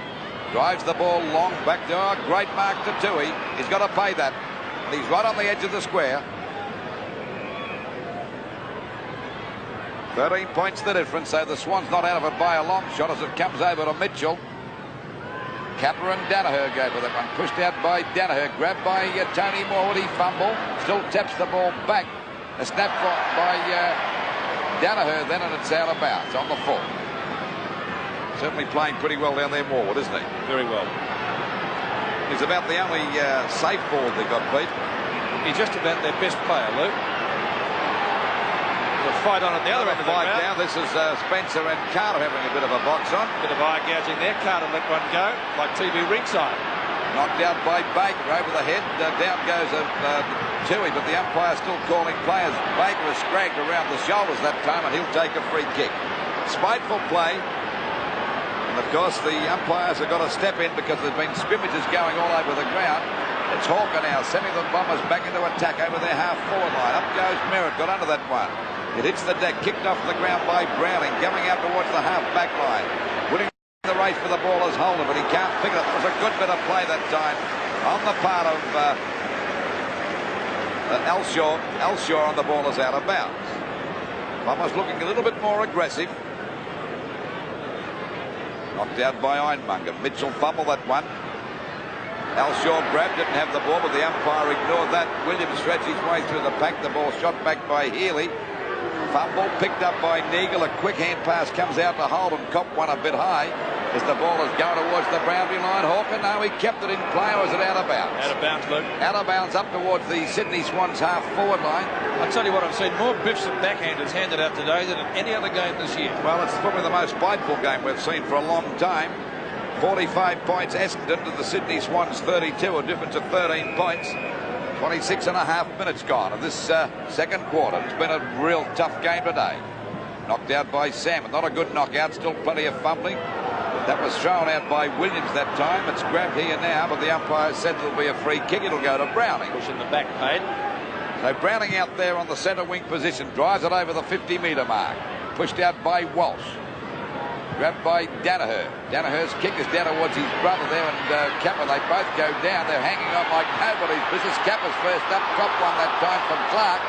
Drives the ball long back to great mark to Tui. He's got to pay that. And he's right on the edge of the square. 13 points the difference, so the Swans not out of it by a long shot as it comes over to Mitchell. Capper and Danaher go for that one. Pushed out by Danaher. Grabbed by Tony Morwood. He fumble. Still taps the ball back. A snap by Danaher then, and it's out of bounds on the full. Certainly playing pretty well down there, Morwood, isn't he? Very well. He's about the only safe forward they've got, Pete. He's just about their best player, Luke. There's a fight on at the other end of the ground. Now this is Spencer and Carter having a bit of a box on. Bit of eye gouging there. Carter let one go, like TV ringside. Knocked out by Baker over the head. Down goes Tui, but the umpire still calling players. Baker is scragged around the shoulders that time, and he'll take a free kick. Spiteful play. And of course the umpires have got to step in because there's been scrimmages going all over the ground. It's Hawker now sending the Bombers back into attack over their half-forward line. Up goes Merritt, got under that one. It hits the deck, kicked off the ground by Browning, going out towards the half-back line. Winning the race for the ball is Holder, but he can't pick it up. It was a good bit of play that time on the part of Elshaw. Elshaw on the ball is out of bounds. Bombers looking a little bit more aggressive. Knocked out by Ironmonger. Mitchell fumbled that one. Elshaw grabbed it and have the ball, but the umpire ignored that. Williams stretched his way through the pack. The ball shot back by Healy. Fumble picked up by Neagle. A quick hand pass comes out to Holden. Cop one a bit high as the ball is going towards the boundary line. Hawker, no, he kept it in play, or is it out of bounds? Out of bounds, Luke. Out of bounds up towards the Sydney Swans half-forward line. I'll tell you what, I've seen more biffs and backhanders handed out today than in any other game this year. Well, it's probably the most spiteful game we've seen for a long time. 45 points Essendon to the Sydney Swans 32, a difference of 13 points. 26 and a half minutes gone of this second quarter. It's been a real tough game today. Knocked out by Salmon. Not a good knockout, still plenty of fumbling. That was thrown out by Williams that time. It's grabbed here now, but the umpire said there'll be a free kick. It'll go to Browning. Push in the back, mate. So Browning out there on the centre wing position. Drives it over the 50-metre mark. Pushed out by Walsh. Grabbed by Danaher. Danaher's kick is down towards his brother there and Capper. They both go down. They're hanging on like nobody's business. Capper's first up. Cop one that time from Clark.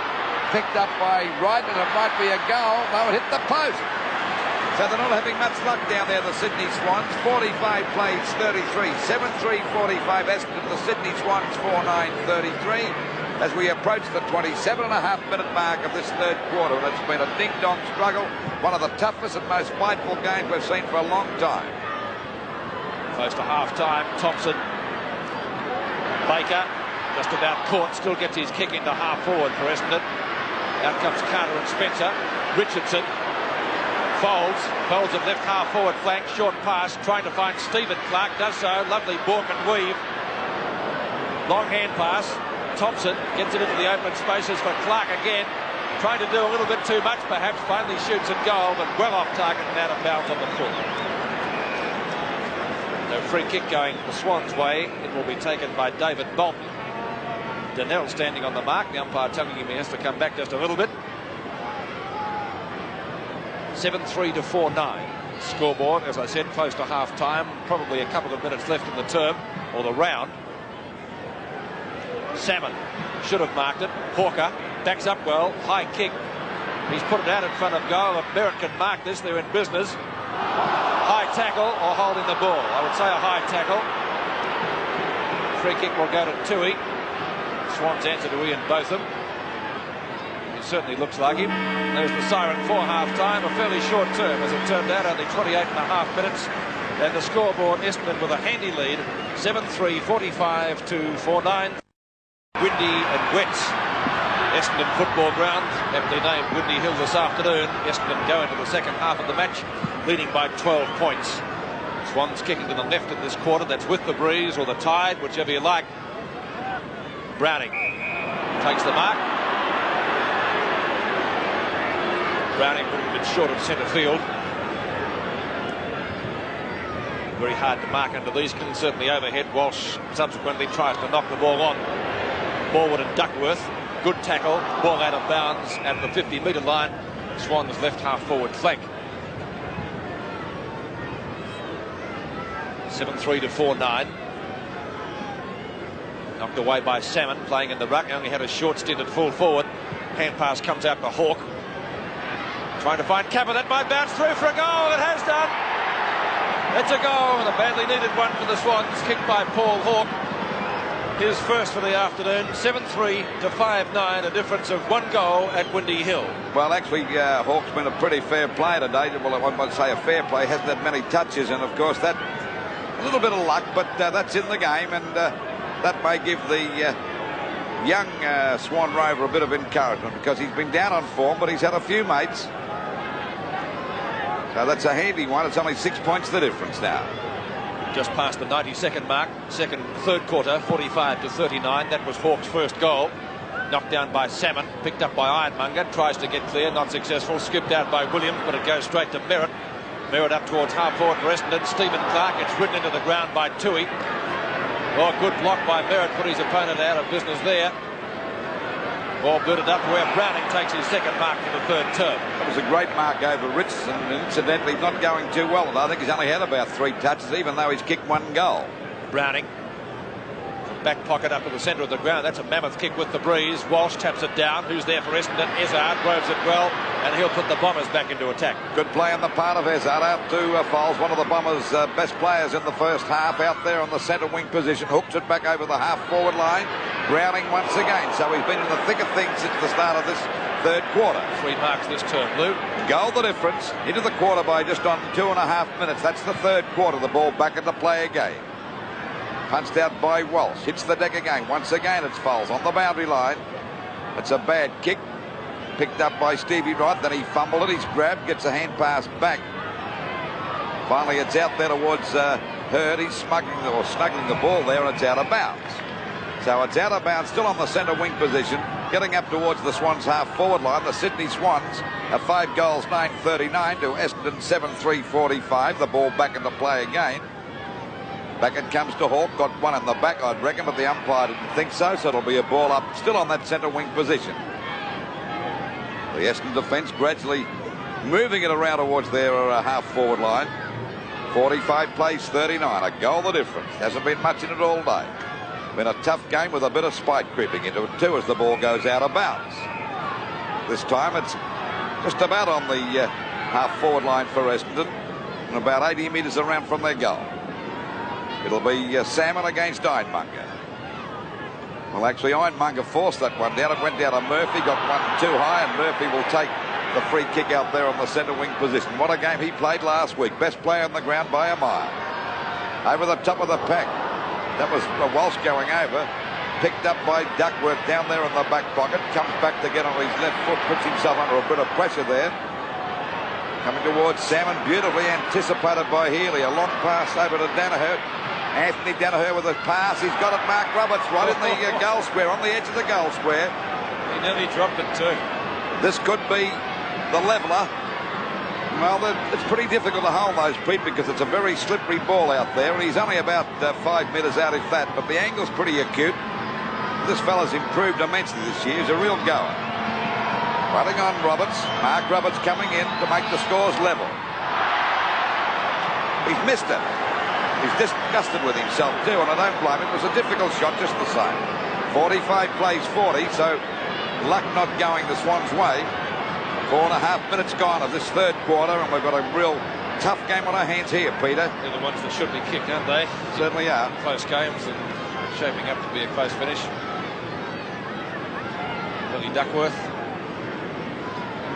Picked up by Wright, and it might be a goal. No, it hit the post. So they're not having much luck down there, the Sydney Swans. 45 plays, 33. 7-3, 45 Essendon. The Sydney Swans 4-9, 33. As we approach the 27.5-minute mark of this third quarter, and it's been a ding-dong struggle. One of the toughest and most spiteful games we've seen for a long time. Close to half-time. Thompson. Baker just about caught. Still gets his kick into half-forward for Essendon. Out comes Carter and Spencer. Richardson. Folds at left half-forward flank. Short pass. Trying to find Stephen Clark. Does so. Lovely balk and weave. Long hand pass. Thompson gets it into the open spaces for Clark again. Trying to do a little bit too much, perhaps. Finally shoots at goal, but well off target and out of bounds on the full. So free kick going the Swans' way. It will be taken by David Bolton. Donnell standing on the mark. The umpire telling him he has to come back just a little bit. 7-3 to 4-9. Scoreboard, as I said, close to half-time. Probably a couple of minutes left in the term, or the round. Salmon should have marked it. Hawker backs up well. High kick. He's put it out in front of goal. If Merritt can mark this, they're in business. High tackle or holding the ball. I would say a high tackle. Free kick will go to Tui. Swans answer to Ian Botham. He certainly looks like him. There's the siren for half-time. A fairly short term, as it turned out, only 28.5 minutes. And the scoreboard, Essendon with a handy lead. 7-3, 45 to 4-9. Windy and wet. Essendon football ground, aptly named Windy Hill this afternoon. Essendon go into the second half of the match, leading by 12 points. Swans kicking to the left in this quarter. That's with the breeze or the tide, whichever you like. Browning takes the mark. Browning put it a bit short of centre field. Very hard to mark under these conditions. Certainly overhead. Walsh subsequently tries to knock the ball on. Forward and Duckworth. Good tackle. Ball out of bounds at the 50-metre line. Swans left half-forward flank. 7-3 to 4-9. Knocked away by Salmon, playing in the ruck. He only had a short stint at full forward. Hand pass comes out to Hawk. Trying to find Capper. That might bounce through for a goal. It has done. It's a goal, and a badly needed one for the Swans. Kicked by Paul Hawk. His first for the afternoon. 7-3 to 5-9. A difference of 1 goal at Windy Hill. Well, actually, Hawk's been a pretty fair player today. Well, I won't say a fair play. Hasn't had many touches, and of course that a little bit of luck, but that's in the game, and that may give the young Swan Rover a bit of encouragement, because he's been down on form, but he's had a few mates. So that's a handy one. It's only 6 points the difference now. Just past the 90-second mark. Third quarter, 45 to 39. That was Hawk's first goal. Knocked down by Salmon. Picked up by Ironmonger. Tries to get clear. Not successful. Skipped out by Williams, but it goes straight to Merritt. Merritt up towards half-forward for Essendon. Stephen Clark. It's ridden into the ground by Tui. Oh, good block by Merritt. Put his opponent out of business there. Ball booted up where Browning takes his second mark for the third term. It was a great mark over Richardson, and incidentally not going too well. I think he's only had about 3 touches, even though he's kicked 1 goal. Browning. Back pocket up to the centre of the ground. That's a mammoth kick with the breeze. Walsh taps it down. Who's there for Essendon? Ezard roves it well, and he'll put the Bombers back into attack. Good play on the part of Ezard out to Foles, one of the Bombers' best players in the first half, out there on the centre wing position. Hooks it back over the half-forward line. Browning once again. So he's been in the thick of things since the start of this third quarter. 3 marks this term, Lou. Goal the difference. Into the quarter by just on 2.5 minutes. That's the third quarter. The ball back into play again. Punched out by Walsh. Hits the deck again. Once again it's Foles on the boundary line. It's a bad kick. Picked up by Stevie Wright. Then he fumbled it. He's grabbed. Gets a hand pass back. Finally it's out there towards Hurd. He's snuggling the ball there, and it's out of bounds. So it's out of bounds, still on the centre wing position, getting up towards the Swans half-forward line. The Sydney Swans are 5 goals, 9-39 to Essendon 7-3-45. The ball back into play again. Back it comes to Hawk. Got 1 in the back, I'd reckon, but the umpire didn't think so, so it'll be a ball up, still on that centre wing position. The Essendon defence gradually moving it around towards their half-forward line. 45 plays 39, a goal the difference. Hasn't been much in it all day. Been a tough game with a bit of spite creeping into it too, as the ball goes out of bounds. This time it's just about on the half-forward line for Essendon, and about 80 metres around from their goal. It'll be Salmon against Ironmonger. Well, actually, Ironmonger forced that one down. It went down to Murphy, got 1 too high, and Murphy will take the free kick out there on the centre wing position. What a game he played last week. Best player on the ground by a mile. Over the top of the pack. That was Walsh going over. Picked up by Duckworth down there in the back pocket. Comes back to get on his left foot. Puts himself under a bit of pressure there. Coming towards Salmon. Beautifully anticipated by Healy. A long pass over to Danaher. Anthony Danaher with a pass. He's got it. Mark Roberts right in the goal square. On the edge of the goal square. He nearly dropped it too. This could be the leveller. Well, it's pretty difficult to hold those, Pete, because it's a very slippery ball out there, and he's only about 5 metres out, if that, but the angle's pretty acute. This fella's improved immensely this year. He's a real goer. Running on Roberts. Mark Roberts coming in to make the scores level. He's missed it. He's disgusted with himself too, and I don't blame him. It was a difficult shot just the same. 45 plays 40, so luck not going the Swans' way. 4.5 minutes gone of this third quarter, and we've got a real tough game on our hands here, Peter. They're the ones that should be kicked, aren't they? Certainly are. Close games and shaping up to be a close finish. Billy Duckworth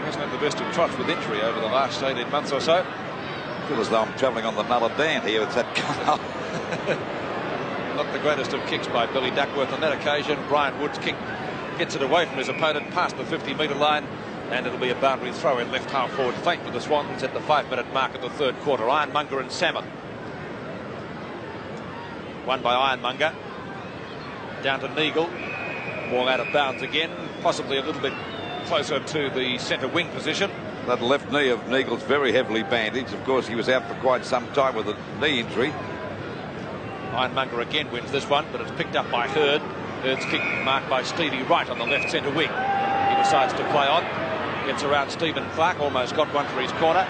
hasn't had the best of trots with injury over the last 18 months or so. I feel as though I'm travelling on the Nulla Dan here. It's that kind of... Not the greatest of kicks by Billy Duckworth on that occasion. Brian Wood's kick gets it away from his opponent past the 50-metre line, and it'll be a boundary throw in left half forward flank for the Swans at the 5-minute mark of the third quarter. Ironmonger and Salmon. Won by Ironmonger. Down to Neagle. Ball out of bounds again, possibly a little bit closer to the centre wing position. That left knee of Neagle's very heavily bandaged. Of course, he was out for quite some time with a knee injury. Ironmonger again wins this one, but it's picked up by Hurd. Hurd's kick marked by Stevie Wright on the left centre wing. He decides to play on. Gets around Stephen Clark, almost got one for his corner.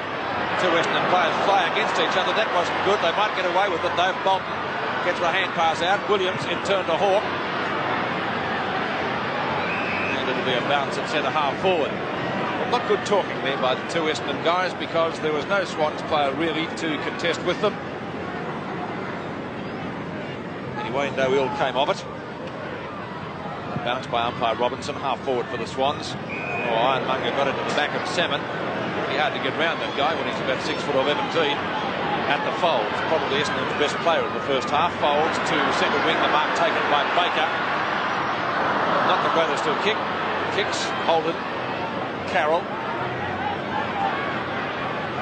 Two Essendon players fly against each other. That wasn't good. They might get away with it though. Bolton gets a hand pass out. Williams in turn to Hawke. And it'll be a bounce at centre half forward. Well, not good talking there by the two Essendon guys, because there was no Swans player really to contest with them. Anyway, no ill came of it. A bounce by umpire Robinson, half forward for the Swans. Oh, Ironmonger got it to the back of Salmon. Pretty hard to get round that guy when he's about 6 foot 11. At the folds, probably Essendon's best player in the first half. Folds to centre wing, the mark taken by Baker. Not the greatest of kicks. Holden, Carroll.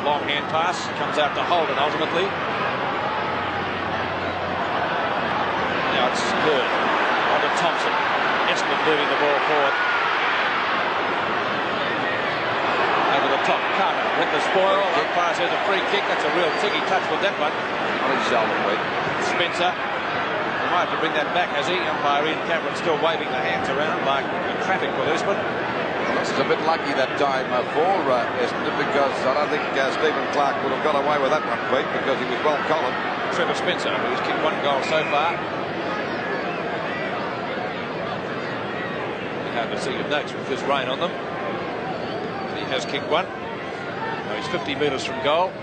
Long hand pass, comes out to Holden ultimately. Now it's good. On to Thompson. Essendon moving the ball forward. Over the top, Carter with the spoil. Umpire says a free kick. That's a real ticky touch with that one. On his shoulder, Spencer. He might have to bring that back, has he? Umpire Ian Cameron still waving the hands around like a traffic policeman. Well, this is a bit lucky that time for Essendon, because I don't think Stephen Clark would have got away with that one, Pete, because he was well collared. Trevor Spencer, who's kicked 1 goal so far. Hard to see your notes with this rain on them. He has kicked one. Now he's 50 metres from goal.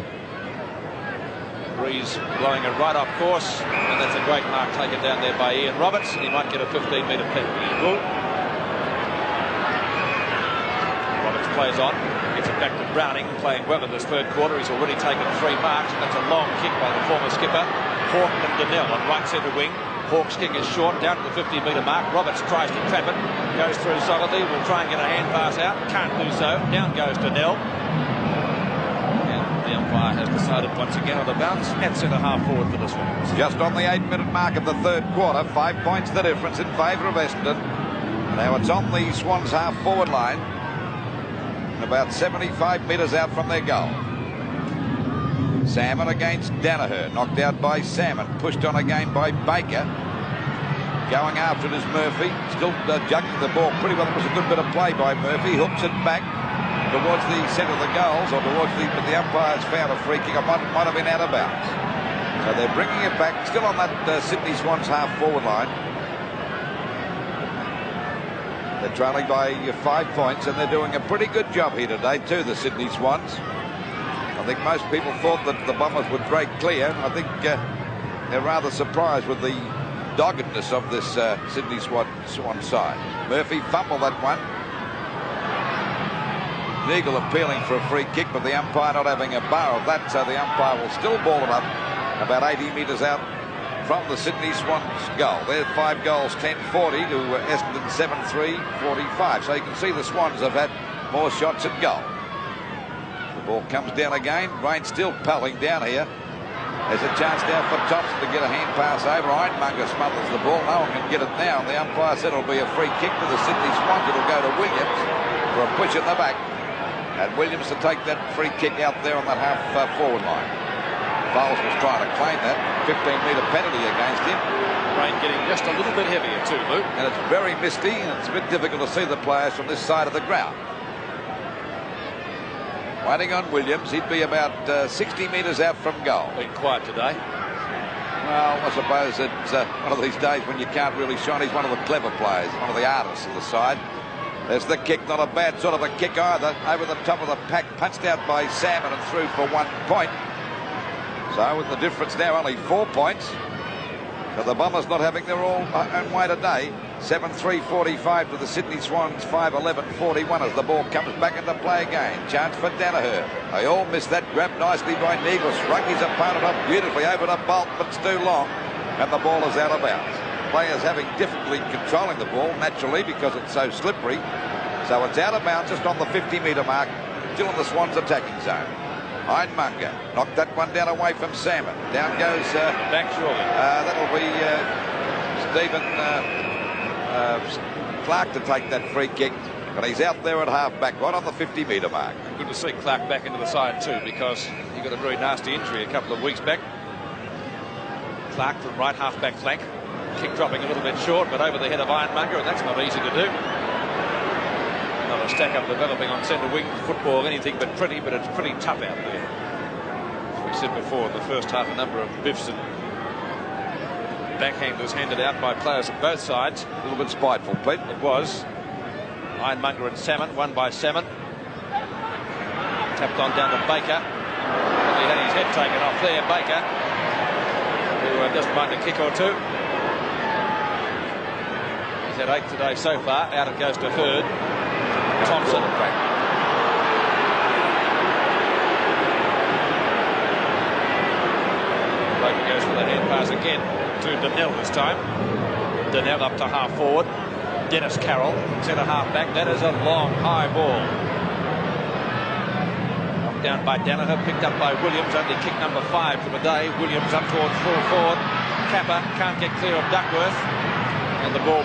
Breeze blowing it right off course, and that's a great mark taken down there by Ian Roberts. He might get a 15-metre penalty. He will. Roberts plays on, gets it back to Browning, playing well in this third quarter. He's already taken 3 marks, and that's a long kick by the former skipper. Hawke and Donnell on right centre wing. Hawke's kick is short, down to the 50-metre mark. Roberts tries to trap it, goes through solidly, will try and get a hand pass out, can't do so. Down goes Donnell. And the umpire has decided once again on the bounce at centre half forward for the Swans. Just on the 8-minute mark of the third quarter, 5 points the difference in favour of Essendon. Now it's on the Swans half forward line, about 75 metres out from their goal. Salmon against Danaher, knocked out by Salmon, pushed on again by Baker. Going after it is Murphy, still juggling the ball pretty well. It was a good bit of play by Murphy, hooks it back towards the centre of the goals, or towards the, but the umpire's found a free kick. It might have been out of bounds. So they're bringing it back, still on that Sydney Swans half forward line. They're trailing by 5 points, and they're doing a pretty good job here today too, the Sydney Swans. I think most people thought that the Bombers would break clear. I think they're rather surprised with the doggedness of this Sydney Swan side. Murphy fumbled that one. Neagle appealing for a free kick, but the umpire not having a bar of that, so the umpire will still ball it up about 80 metres out from the Sydney Swans goal. They're 5 goals, 10-40 to Essendon 7-3-45. So you can see the Swans have had more shots at goal. The ball comes down again. Rain still pelting down here. There's a chance now for Thompson to get a hand pass over. Ironmonger smothers the ball. No one can get it now. And the umpire said it'll be a free kick to the Sydney Swans. It'll go to Williams. for a push in the back. And Williams to take that free kick out there on that half-forward line. Fowles was trying to claim that. 15-metre penalty against him. Rain getting just a little bit heavier too, Lou. And it's very misty, and it's a bit difficult to see the players from this side of the ground. Waiting on Williams. He'd be about 60 metres out from goal. Been quiet today. Well, I suppose it's one of these days when you can't really shine. He's one of the clever players, one of the artists of the side. There's the kick, not a bad sort of a kick either. Over the top of the pack, punched out by Salmon and through for 1 point. So with the difference now only 4 points. So the Bombers not having their own way today. 7-3-45 to the Sydney Swans, 5-11-41 as the ball comes back into play again. Chance for Danaher. They all missed that grab nicely by Neagle. Sprung his opponent up beautifully over to Bolt, but it's too long. And the ball is out of bounds. Players having difficulty controlling the ball naturally because it's so slippery. So it's out of bounds just on the 50-metre mark. Still in the Swans attacking zone. Hindmunger knocked that one down away from Salmon. Down goes back surely. That'll be Stephen Clark to take that free kick, but he's out there at half-back, right on the 50-metre mark. Good to see Clark back into the side too, because he got a very nasty injury a couple of weeks back. Clark from right half-back flank. Kick dropping a little bit short, but over the head of Ironmonger, and that's not easy to do. Another stack-up developing on centre wing. Football, anything but pretty, but it's pretty tough out there. As we said before, in the first half, a number of biffs and backhanders handed out by players on both sides. A little bit spiteful, Pete. It was. Ironmonger and Salmon, won by Salmon. Tapped on down to Baker. He had his head taken off there, Baker, who doesn't mind a kick or two. He's had 8 today so far. Out it goes to Hurd. Thompson. Baker goes for the hand pass again to Donnell this time. Donnell up to half forward. Dennis Carroll, centre half back. That is a long, high ball. Knocked down by Danaher, picked up by Williams. Only kick number 5 for the day. Williams up towards full forward. Kappa can't get clear of Duckworth. And the ball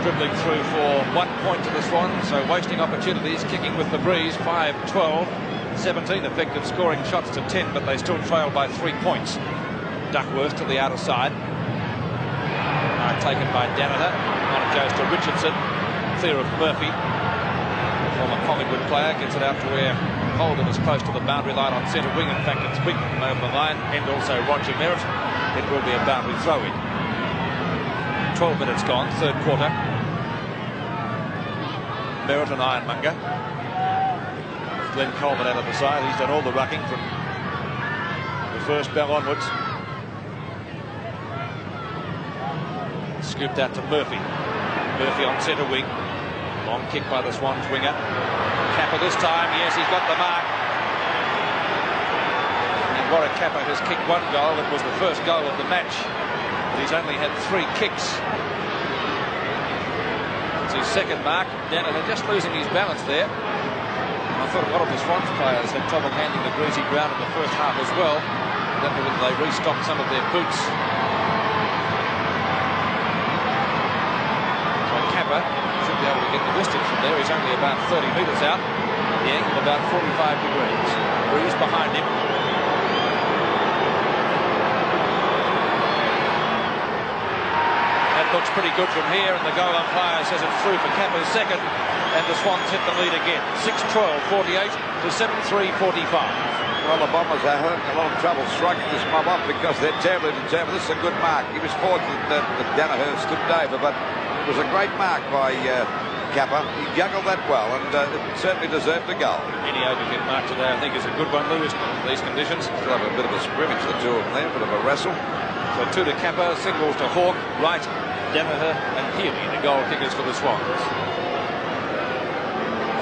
dribbling through for 1 point to the Swans. So wasting opportunities, kicking with the breeze. 5-12. 17 effective scoring shots to 10, but they still trail by 3 points. Duckworth to the outer side. Taken by Danaher. On it goes to Richardson. Clear of Murphy. Former Collingwood player gets it out to where Holden is close to the boundary line on centre wing. In fact, it's Wigton over the line, and also Roger Merritt. It will be a boundary throw-in. 12 minutes gone, third quarter. Merritt and Ironmonger. Glenn Coleman out of the side. He's done all the rucking from the first bell onwards. Scooped out to Murphy. Murphy on centre wing. Long kick by the Swans winger. Kappa this time. Yes, he's got the mark. And Warwick Kappa has kicked 1 goal. It was the first goal of the match. But he's only had 3 kicks. It's his second mark. Danaher just losing his balance there. And I thought a lot of the Swans players had trouble handling the greasy ground in the first half as well. I don't know whether they restocked some of their boots. Kappa should be able to get the distance from there. He's only about 30 metres out. The angle about 45 degrees. Breeze behind him. That looks pretty good from here, and the goal umpire says it's through for Kappa's second, and the Swans hit the lead again. 6-12, 48 to 7-3, 45. Well, the Bombers are having a lot of trouble striking this mob up because they're terribly determined. This is a good mark. He was fortunate that Danaher stooped over, but it was a great mark by Kappa. He juggled that well, and it certainly deserved a goal. Any overkick mark today, I think, is a good one, Lewis, in these conditions. Still have a bit of a scrimmage, the two of them there, a bit of a wrestle. So 2 to Kappa, singles to Hawke, Wright, Danaher and Healy, the goal kickers for the Swans.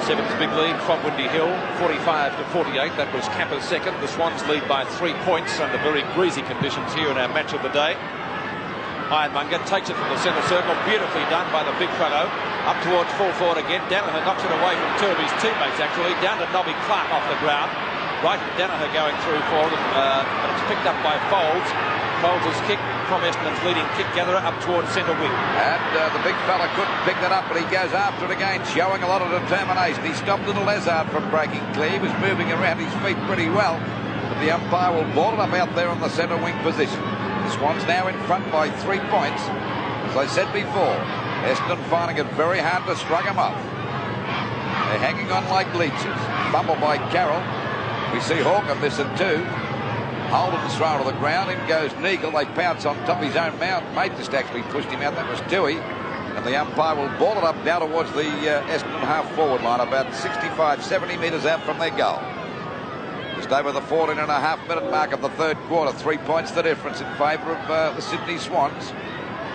7's big lead from Windy Hill, 45 to 48. That was Kappa's second. The Swans lead by 3 points under very greasy conditions here in our match of the day. Ironmonger takes it from the centre circle, beautifully done by the big fellow. Up towards full forward again. Danaher knocks it away from 2 of his teammates, actually. Down to Nobby Clark off the ground. Right, Danaher going through forward, but it's picked up by Folds. Coles' kick from Essendon's leading kick gatherer up towards centre wing. And the big fella couldn't pick that up, but he goes after it again, showing a lot of determination. He stopped little Lazard from breaking clear. He was moving around his feet pretty well, but the umpire will ball it up out there on the centre wing position. The Swans now in front by 3 points. As I said before, Essendon finding it very hard to strug him up. They're hanging on like leeches. Fumble by Carroll. We see Hawker miss it too. Holden's thrown to the ground. In goes Neagle. They pounce on top of his own mount. Mate just actually pushed him out. That was Toohey. And the umpire will ball it up now towards the Essendon half-forward line, about 65, 70 metres out from their goal. Just over the 14.5-minute mark of the third quarter. 3 points the difference in favour of the Sydney Swans.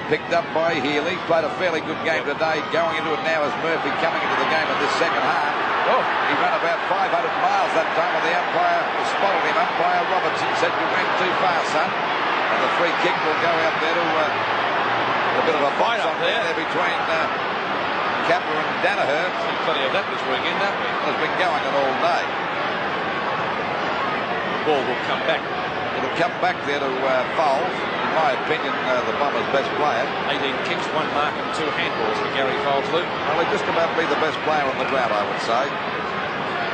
Picked up by Healy. Played a fairly good game today. Going into it now as Murphy coming into the game in this second half. Oh, he ran about 500 miles that time when the umpire spotted him. Umpire Robertson said, "You went too far, son." And the free kick will go out there to a bit of a fight up there between Kappa and Danaher. Plenty of that this weekend, haven't we? Has been going on all day. The ball will come back. It'll come back there to Foles. In my opinion, the Bombers' best player. 18 kicks, 1 mark and 2 handballs for Gary Foles, Luke. Well, he'd just about be the best player on the ground, I would say.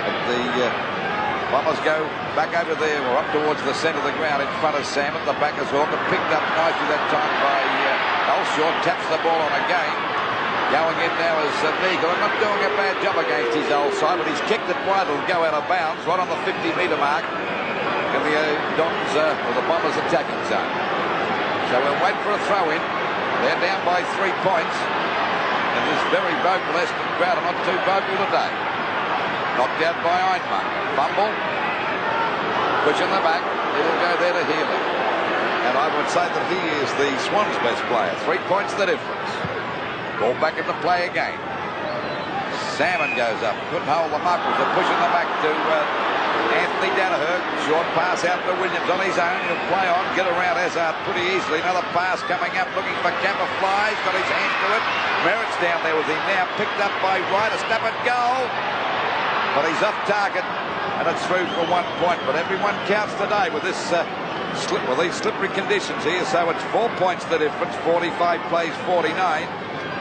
But the Bombers go back over there, or up towards the centre of the ground in front of Sam at the back as Hawker. Picked up nicely that time by Elshaw. Taps the ball on again. Going in now is Neagle. I'm not doing a bad job against his old side, but he's kicked it wide. It'll go out of bounds right on the 50-metre mark in the Dons or the Bombers' attacking zone. So we'll wait for a throw-in. They're down by 3 points. And this very vocal Essendon crowd are not too vocal today. Knocked out by Einmark. Fumble. Push in the back. It'll go there to Healy. And I would say that he is the Swans' best player. 3 points the difference. Ball back into play again. Salmon goes up. Couldn't hold them up. It was a push in the back to Anthony Danaher. Short pass out to Williams on his own. He'll play on. Get around Hazard pretty easily. Another pass coming up. Looking for Kappa. Flies. Got his hands to it. Merritt's down there with him now. Picked up by Wright. A snap at goal. But he's off target. And it's through for 1 point. But everyone counts today with this with these slippery conditions here. So it's 4 points the difference. 45 plays 49.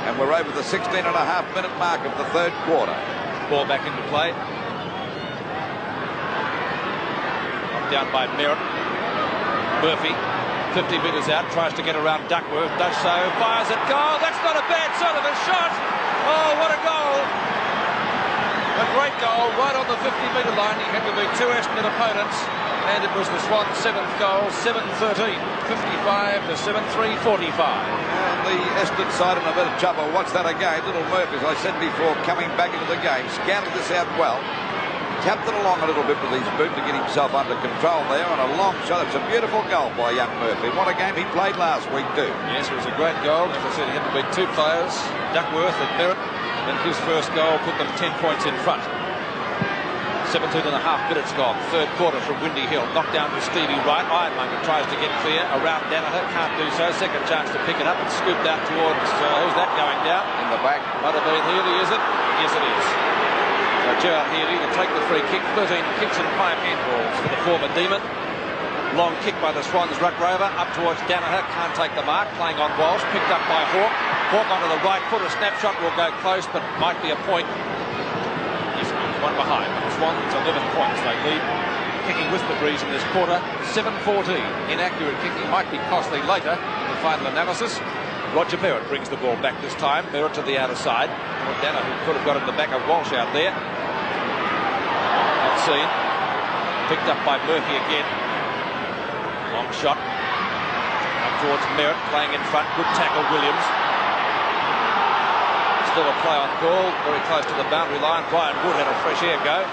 And we're over the 16.5-minute mark of the third quarter. Ball back into play. Down by Merritt. Murphy, 50 metres out, tries to get around Duckworth, does so, fires at goal. That's not a bad sort of a shot. Oh, what a goal. A great goal right on the 50-metre line. He had to beat 2 Essendon opponents, and it was the Swans' 7th goal, 7-13, 55 to 7-3, 45. And the Essendon side in a bit of trouble. Watch that again. Little Murphy, as I said before, coming back into the game, scouted this out well. Tapped it along a little bit with his boot to get himself under control there, and a long shot. It's a beautiful goal by young Murphy. What a game he played last week too. Yes, it was a great goal. As I said, he had to beat 2 players, Duckworth and Merritt, and his first goal put them 10 points in front. 17.5 minutes gone, third quarter from Windy Hill. Knocked down to Stevie Wright. Ironmonger tries to get clear around Danaher, can't do so. Second chance to pick it up and scooped out towards, who's that going down? In the back. Might have been Healy, is it? Yes, it is. Gerard Healy to take the free kick. 13 kicks and 5 handballs for the former Demon. Long kick by the Swans ruck rover up towards Danaher. Can't take the mark. Playing on Walsh. Picked up by Hawke. Hawke onto the right foot. A snapshot will go close, but might be a point. He's one behind. The Swans 11 points. They lead. Kicking with the breeze in this quarter. 7-14. Inaccurate kicking might be costly later in the final analysis. Roger Merritt brings the ball back this time. Merritt to the outer side. Danaher could have got in the back of Walsh out there. Seen. Picked up by Murphy again. Long shot. Up towards Merritt, playing in front. Good tackle, Williams. Still a play on goal, very close to the boundary line. Brian Wood had a fresh air go.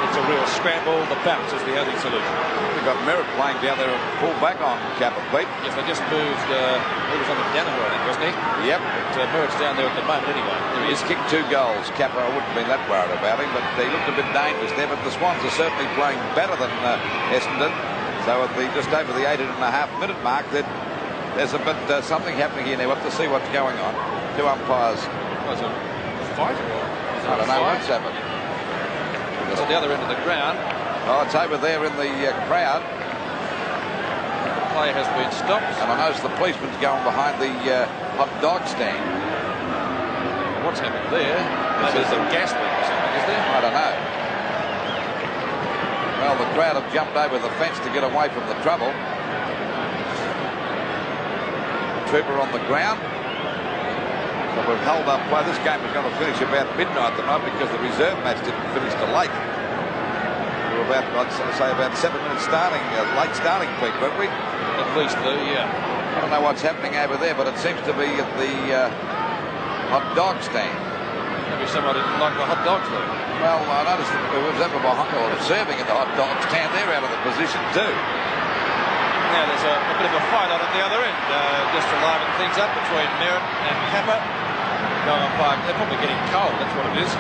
It's a real scramble. The bounce is the only solution. We've got Merritt playing down there and pull back on Kappa, Pete. Yes, they just moved. He was on the Danaher, I think, wasn't he? Yep. But Merritt's down there at the moment anyway. He's kicked 2 goals. Kappa, I wouldn't have been that worried about him, but he looked a bit dangerous there. But the Swans are certainly playing better than Essendon. So at just over the 18.5-minute mark, there's a bit something happening here now. We'll have to see what's going on. 2 umpires. Was it a fight? I don't know what's happened. It's at the other end of the ground. Oh, it's over there in the crowd. play has been stopped. And I notice the policeman's going behind the hot dog stand. What's happened there? Maybe there's a gas leak or something, is there? I don't know. Well, the crowd have jumped over the fence to get away from the trouble. Trooper on the ground. So we've held up play. This game was going to finish about midnight tonight because the reserve match didn't finish till late. We were about, I'd say, about 7 minutes starting, late starting peak, weren't we? At least, though, yeah. I don't know what's happening over there, but it seems to be at the hot dog stand. Maybe somebody didn't like the hot dogs, though. Well, I noticed that it was over behind, or serving at the hot dog stand. They're out of the position too. Now there's a bit of a fight on at the other end, just to liven things up between Merritt and Kappa. Going on by, they're probably getting cold, that's what it is.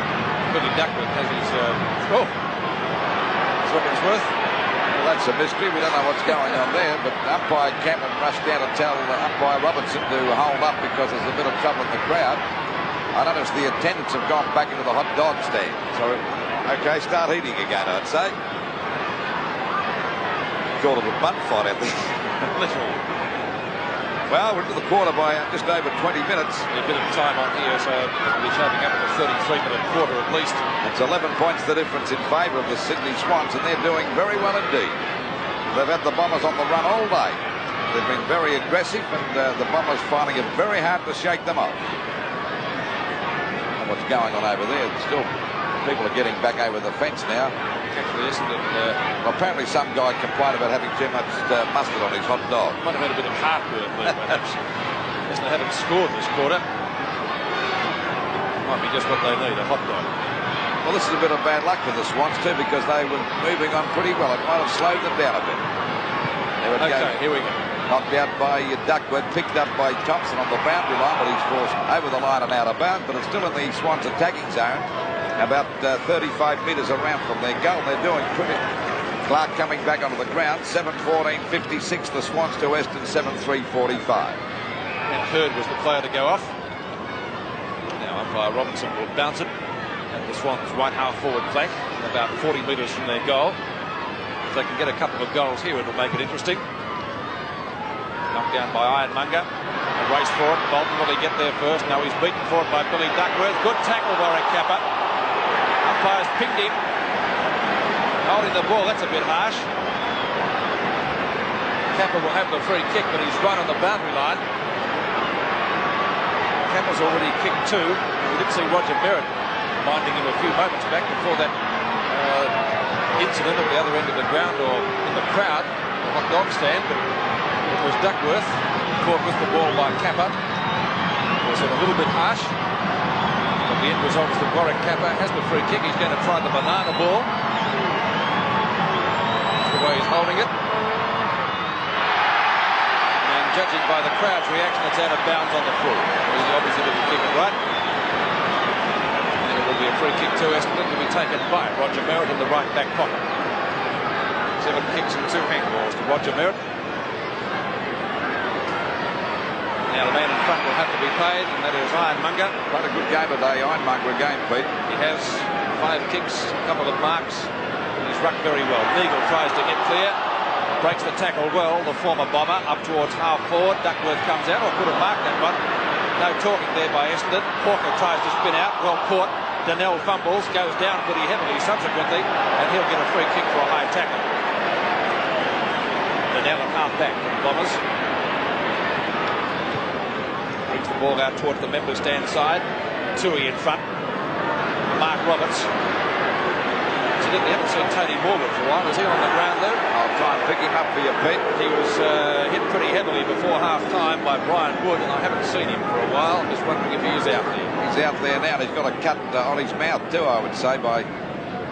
Billy Duckworth has his, that's what it's worth. Well, that's a mystery. We don't know what's going on there, but umpire Cameron rushed down to tell umpire Robertson to hold up because there's a bit of trouble in the crowd. I notice the attendants have gone back into the hot dog stand. So, okay, start eating again, I'd say. Called it a bunt fight out there. Literally. Well, we're into the quarter by just over 20 minutes. A bit of time on here, so it'll be shaping up at a 33-minute quarter at least. It's 11 points the difference in favour of the Sydney Swans, and they're doing very well indeed. They've had the Bombers on the run all day. They've been very aggressive, and the Bombers finding it very hard to shake them off. And what's going on over there? Still, people are getting back over the fence now. Actually, Essendon, well, apparently some guy complained about having too much mustard on his hot dog. Might have had a bit of heartburn there, perhaps. Essendon haven't scored this quarter. Might be just what they need, a hot dog. Well, this is a bit of bad luck for the Swans too, because they were moving on pretty well. It might have slowed them down a bit. Okay, here we go. Knocked out by Duckworth, picked up by Thompson on the boundary line, but he's forced over the line and out of bounds. But it's still in the Swans attacking zone, about 35 metres around from their goal. They're doing pretty. Clark coming back onto the ground. 7:14:56. The Swans to Weston. 7:3:45. And Hurd was the player to go off. Now umpire Robinson will bounce it at the Swans' right half forward flank, about 40 metres from their goal. If they can get a couple of goals here, it'll make it interesting. Knocked down by Ironmonger. A race for it. Bolton will he get there first? No, he's beaten for it by Billy Duckworth. Good tackle by Kappa. Umpires pinged him. Holding the ball, that's a bit harsh. Kappa will have the free kick, but he's right on the boundary line. Kappa's already kicked two. We did see Roger Merritt minding him a few moments back before that incident at the other end of the ground or in the crowd, the hot dog stand, but it was Duckworth caught with the ball by Kappa. It was a little bit harsh. But the end result is that Warwick Kappa has the free kick. He's going to try the banana ball. That's the way he's holding it. And judging by the crowd's reaction, it's out of bounds on the full. He obviously didn't kick it right. And it will be a free kick to Essendon to be taken by Roger Merritt in the right back pocket. 7 kicks and 2 handballs to Roger Merritt. Now the man in front will have to be paid, and that is Ironmonger. Quite a good game today, Ironmonger again, Pete. He has 5 kicks, a couple of marks, and he's rucked very well. Neagle tries to get clear, breaks the tackle well, the former Bomber, up towards half forward. Duckworth comes out, or could have marked that one. No talking there by Essendon. Hawker tries to spin out, well caught. Donnell fumbles, goes down pretty heavily subsequently, and he'll get a free kick for a high tackle. Donnell at half back for the Bombers. Brings the ball out towards the member stand side. Tui in front. Mark Roberts. Incidentally, haven't seen Tony Morgan for a while. Is he on the ground though? I'll try and pick him up for you, Pete. He was hit pretty heavily before half-time by Brian Wood, and I haven't seen him for a while. I'm just wondering if he is out there. He's out there now. He's got a cut on his mouth too, I would say, by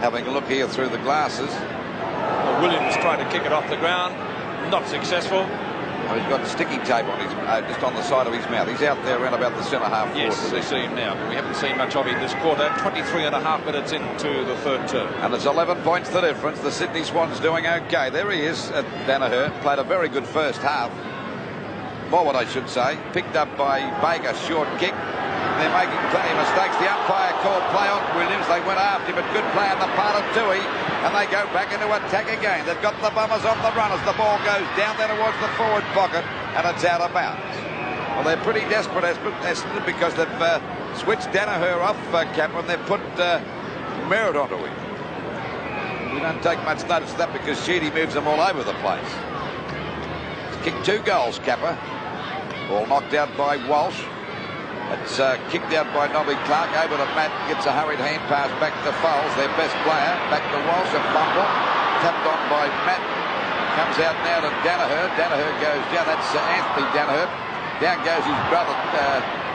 having a look here through the glasses. Well, Williams tried to kick it off the ground. Not successful. Well, he's got sticky tape on his, just on the side of his mouth. He's out there around about the centre half forward. Yes, we see him now. We haven't seen much of him this quarter. 23.5 minutes into the third term. And it's 11 points the difference. The Sydney Swans doing okay. There he is at Danaher. Played a very good first half. Forward, I should say. Picked up by Baker. Short kick. They're making plenty of mistakes. The umpire called play on Williams. They went after him, but good play on the part of Tui. And they go back into attack again. They've got the Bombers on the run as the ball goes down there towards the forward pocket, and it's out of bounds. Well, they're pretty desperate, Essendon, because they've switched Danaher off Capper, and they've put Merritt onto him. We don't take much notice of that because Sheedy moves them all over the place. Kicked 2 goals, Capper. Ball knocked out by Walsh. It's kicked out by Nobby Clark. Over to Matt. Gets a hurried hand pass back to Foles, their best player. Back to Walsh. A fumble. Tapped on by Matt. Comes out now to Danaher. Danaher goes down. That's Anthony Danaher. Down goes his brother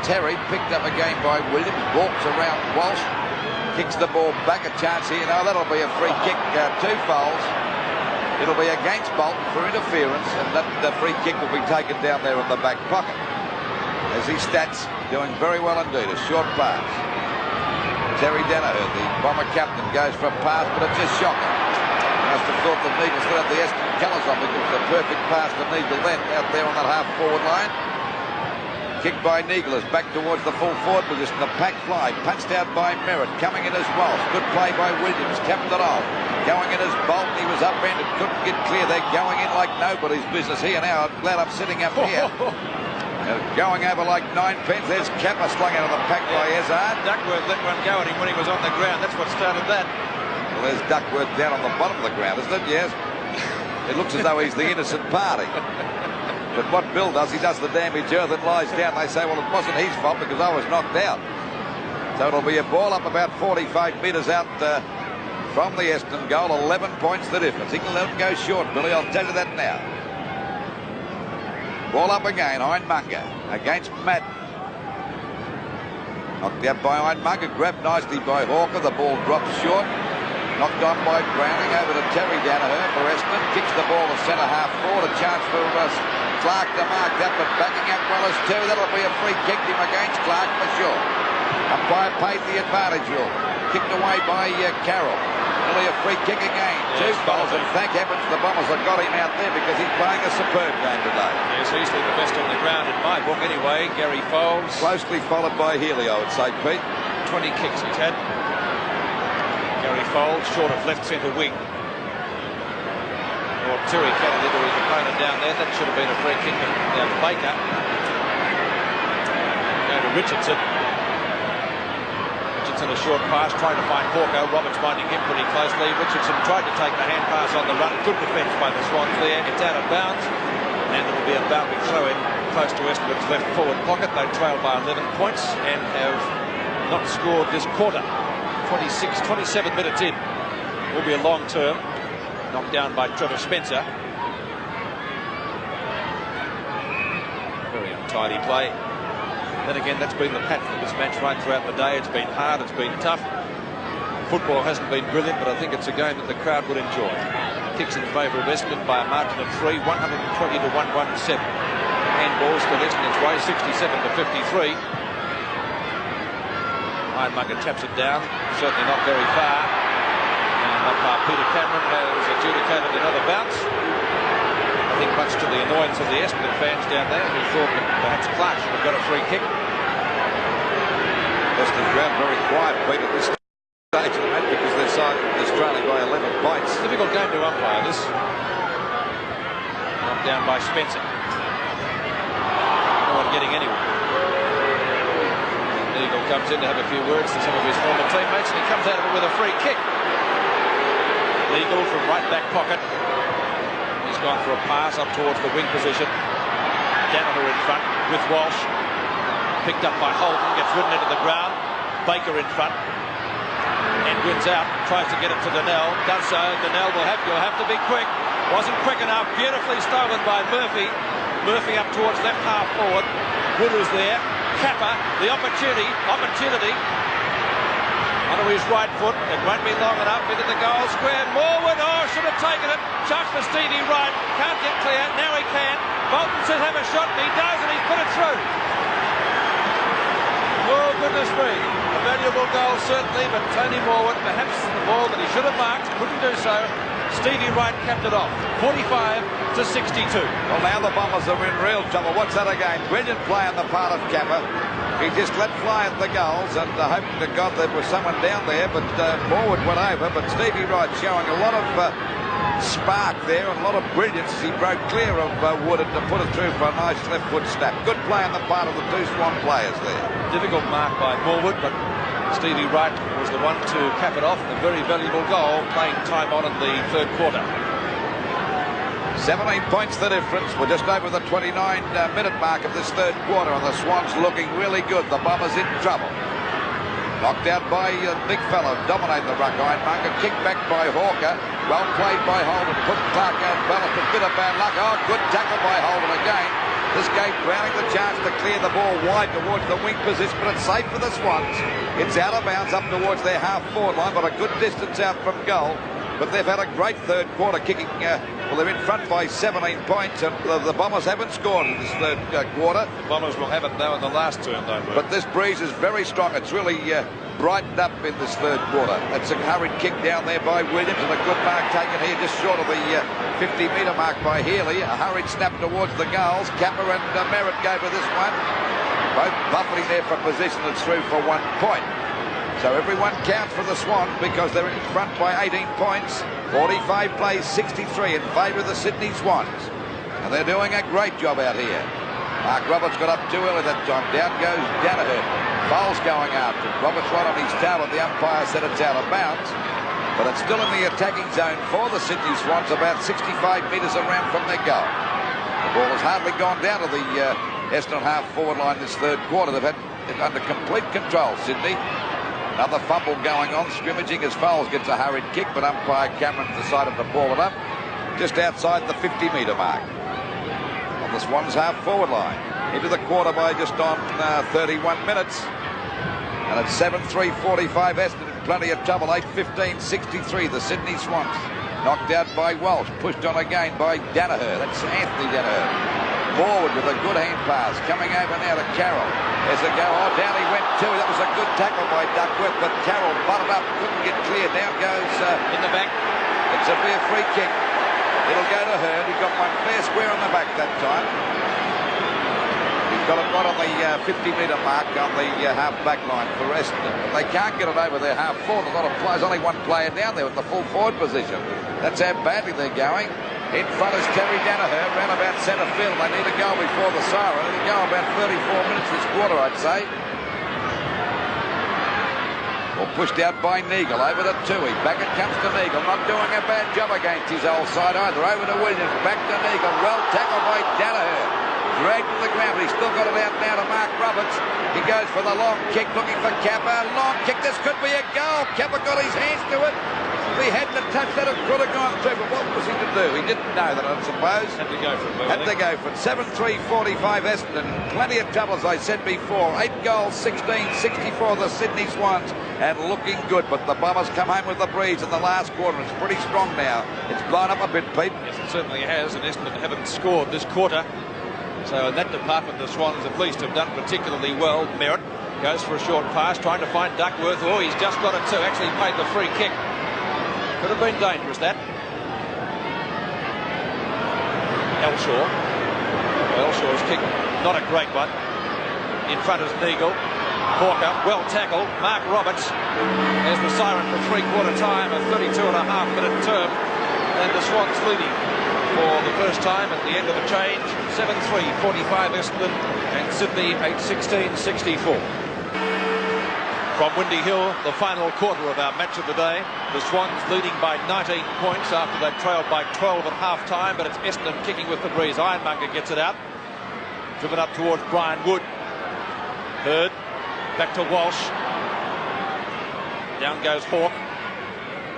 Terry. Picked up again by Williams. Walks around Walsh. Kicks the ball back. A chance here. No, that'll be a free kick to Foles. It'll be against Bolton for interference, and that free kick will be taken down there in the back pocket. As his stats doing very well indeed. A short pass. Terry Danaher, the Bomber captain, goes for a pass, but it's just shocking. Must have thought that Neagle still had the Essendon colours on because it was a perfect pass to Neagle then out there on that half-forward line. Kicked by Neagle is back towards the full forward position. The pack fly, punched out by Merritt. Coming in as Walsh. Good play by Williams. Kept it off. Going in as Bolton. He was upended. Couldn't get clear. They're going in like nobody's business here now. I'm glad I'm sitting up here. Going over like 9 pence. There's Kappa slung out of the pack by Ezard. Duckworth let one go at him when he was on the ground. That's what started that. Well, there's Duckworth down on the bottom of the ground, isn't it? Yes. It looks as though he's the innocent party. But what Bill does, he does the damage. Earth and lies down. They say, well, it wasn't his fault because I was knocked out. So it'll be a ball up about 45 metres out from the Essendon goal. 11 points the difference. He can let him go short, Billy. I'll tell you that now. Ball up again. Hindmunger against Matt. Knocked out by Hindmunger. Grabbed nicely by Hawker. The ball drops short. Knocked on by Browning. Over to Terry Danaher for Essendon. Kicks the ball to centre half forward. A chance for Clark to mark that, but backing up well as 2. That'll be a free kick him against Clark for sure. Umpire paid the advantage rule. Kicked away by Carroll. Nearly a free kick again. Yes, 2 goals, and thank heavens the Bombers have got him out there because he's playing a superb game today. Yes, easily the best on the ground in my book anyway. Gary Foles. Closely followed by Healy, I would say, Pete. 20 kicks he's had. Gary Foles, short of left centre wing. Or Terry cutting into his opponent down there. That should have been a free kick. Now Baker. Going to Richardson. Richardson a short pass, trying to find Hawker. Roberts minding him pretty closely. Richardson tried to take the hand pass on the run. Good defence by the Swans there. It's out of bounds. And it'll be a boundary throw in close to Essendon's left forward pocket. They trail by 11 points and have not scored this quarter. 27 minutes in. Will be a long term. Knocked down by Trevor Spencer. Very untidy play. Then again, that's been the pattern of this match right throughout the day. It's been hard, it's been tough. Football hasn't been brilliant, but I think it's a game that the crowd would enjoy. Kicks in favour of Essendon by a margin of 3, 120 to 117. Handballs to Essendon's way, 67 to 53. Hindmunger taps it down, certainly not very far. Peter Cameron has adjudicated another bounce. I think much to the annoyance of the Essendon fans down there who thought that perhaps Clark should have got a free kick. Essendon ground very quiet, Pete, at this stage of the match because they're trailing by 11 points. Difficult game to umpire this. Knocked down by Spencer. No one getting anywhere. Eagle comes in to have a few words to some of his former teammates, and he comes out of it with a free kick. Eagle from right back pocket. He's gone for a pass up towards the wing position. Danaher in front with Walsh. Picked up by Holden, gets ridden into the ground. Baker in front. And wins out, tries to get it to Donnell. Does so. Donnell you'll have to be quick. Wasn't quick enough. Beautifully stolen by Murphy. Murphy up towards left half forward. Wood is there. Kappa, the opportunity. Onto his right foot. It won't be long enough into the goal square. Morwood, should have taken it. Chucks for Stevie Wright. Can't get clear. Now he can. Bolton says have a shot, and he does, and he's put it through. Oh, goodness me. A valuable goal, certainly, but Tony Morwood, perhaps the ball that he should have marked, couldn't do so. Stevie Wright capped it off. 45 to 62. Well, now the Bombers are in real trouble. What's that again? Brilliant play on the part of Kappa. He just let fly at the goals and hoping to God there was someone down there, but Morwood went over. But Stevie Wright showing a lot of spark there and a lot of brilliance as he broke clear of Wood and to put it through for a nice left foot snap. Good play on the part of the two Swan players there. Difficult mark by Morwood, but Stevie Wright was the one to cap it off. A very valuable goal, playing time on in the third quarter. 17 points the difference. We're just over the 29-minute mark of this third quarter, and the Swans looking really good. The Bombers in trouble. Knocked out by big fellow, dominating the ruck. Ironmonger kicked back by Hawker. Well played by Holden. Put Clark out balance. A bit of bad luck. Oh, good tackle by Holden again. This gave Browning the chance to clear the ball wide towards the wing position, but it's safe for the Swans. It's out of bounds up towards their half-forward line, but a good distance out from goal. But they've had a great third quarter kicking. Well, they're in front by 17 points, and the Bombers haven't scored in this third quarter. The Bombers will have it now in the last term, though. But this breeze is very strong. It's really brightened up in this third quarter. It's a hurried kick down there by Williams, and a good mark taken here just short of the 50-metre mark by Healy. A hurried snap towards the goals. Capper and Merritt go for this one. Both buffeting there for position. It's through for 1 point. So everyone counts for the Swans because they're in front by 18 points. 45 plays 63 in favour of the Sydney Swans. And they're doing a great job out here. Mark Roberts got up too early that time. Down goes Danaher. Foul's going after him. Roberts right on his tail, and the umpire said it's out of bounds. But it's still in the attacking zone for the Sydney Swans, about 65 metres around from their goal. The ball has hardly gone down to the Essendon half-forward line this third quarter. They've had it under complete control, Sydney. Another fumble going on, scrimmaging as Foles gets a hurried kick, but umpire Cameron decided to ball it up just outside the 50-metre mark on the Swans half-forward line. Into the quarter by just on 31 minutes. And it's 7-3-45 Essendon in plenty of trouble. 8-15-63 the Sydney Swans. Knocked out by Walsh. Pushed on again by Danaher. That's Anthony Danaher. Forward with a good hand pass. Coming over now to Carroll. There's a go. Oh, down he went too. That was a good tackle by Duckworth, but Carroll butted up. Couldn't get clear. Now goes in the back. It's a fair free kick. It'll go to Hearn. He got one fair square on the back that time. He's got it right on the 50-metre mark on the half-back line for Essendon. But they can't get it over their half-forward. There's only one player down there with the full forward position. That's how badly they're going. In front is Terry Danaher, round about centre field. They need a goal before the siren. It'll go about 34 minutes this quarter, I'd say. Well, pushed out by Neagle, over to Toohey. Back it comes to Neagle, not doing a bad job against his old side either. Over to Williams, back to Neagle. Well tackled by Danaher. Dragged to the ground, but he's still got it out now to Mark Roberts. He goes for the long kick, looking for Kappa. Long kick, this could be a goal. Kappa got his hands to it. If he hadn't touched that, it could have gone through. But what was he to do? He didn't know that, I suppose. Had to go for it. Had to go for it. 7-3-45 Essendon. Plenty of trouble, as I said before. 8 goals, 16-64 the Sydney Swans. And looking good. But the Bombers come home with the breeze in the last quarter. It's pretty strong now. It's blown up a bit, Pete. Yes, it certainly has. And Essendon haven't scored this quarter. So in that department, the Swans at least have done particularly well. Merritt goes for a short pass, trying to find Duckworth. Oh, he's just got it too. Actually played the free kick. Could have been dangerous, that. Elshaw. Elshaw's kick, not a great one. In front is Neagle. Hawker, well tackled. Mark Roberts has the siren for three-quarter time, a 32.5-minute term. And the Swans leading for the first time at the end of the change. 7-3, 45 Essendon, and Sydney 8-16, 64. From Windy Hill, the final quarter of our match of the day. The Swans leading by 19 points after they trailed by 12 at half-time, but it's Essendon kicking with the breeze. Ironmonger gets it out. Driven up towards Brian Wood. Hurd. Back to Walsh. Down goes Hawke.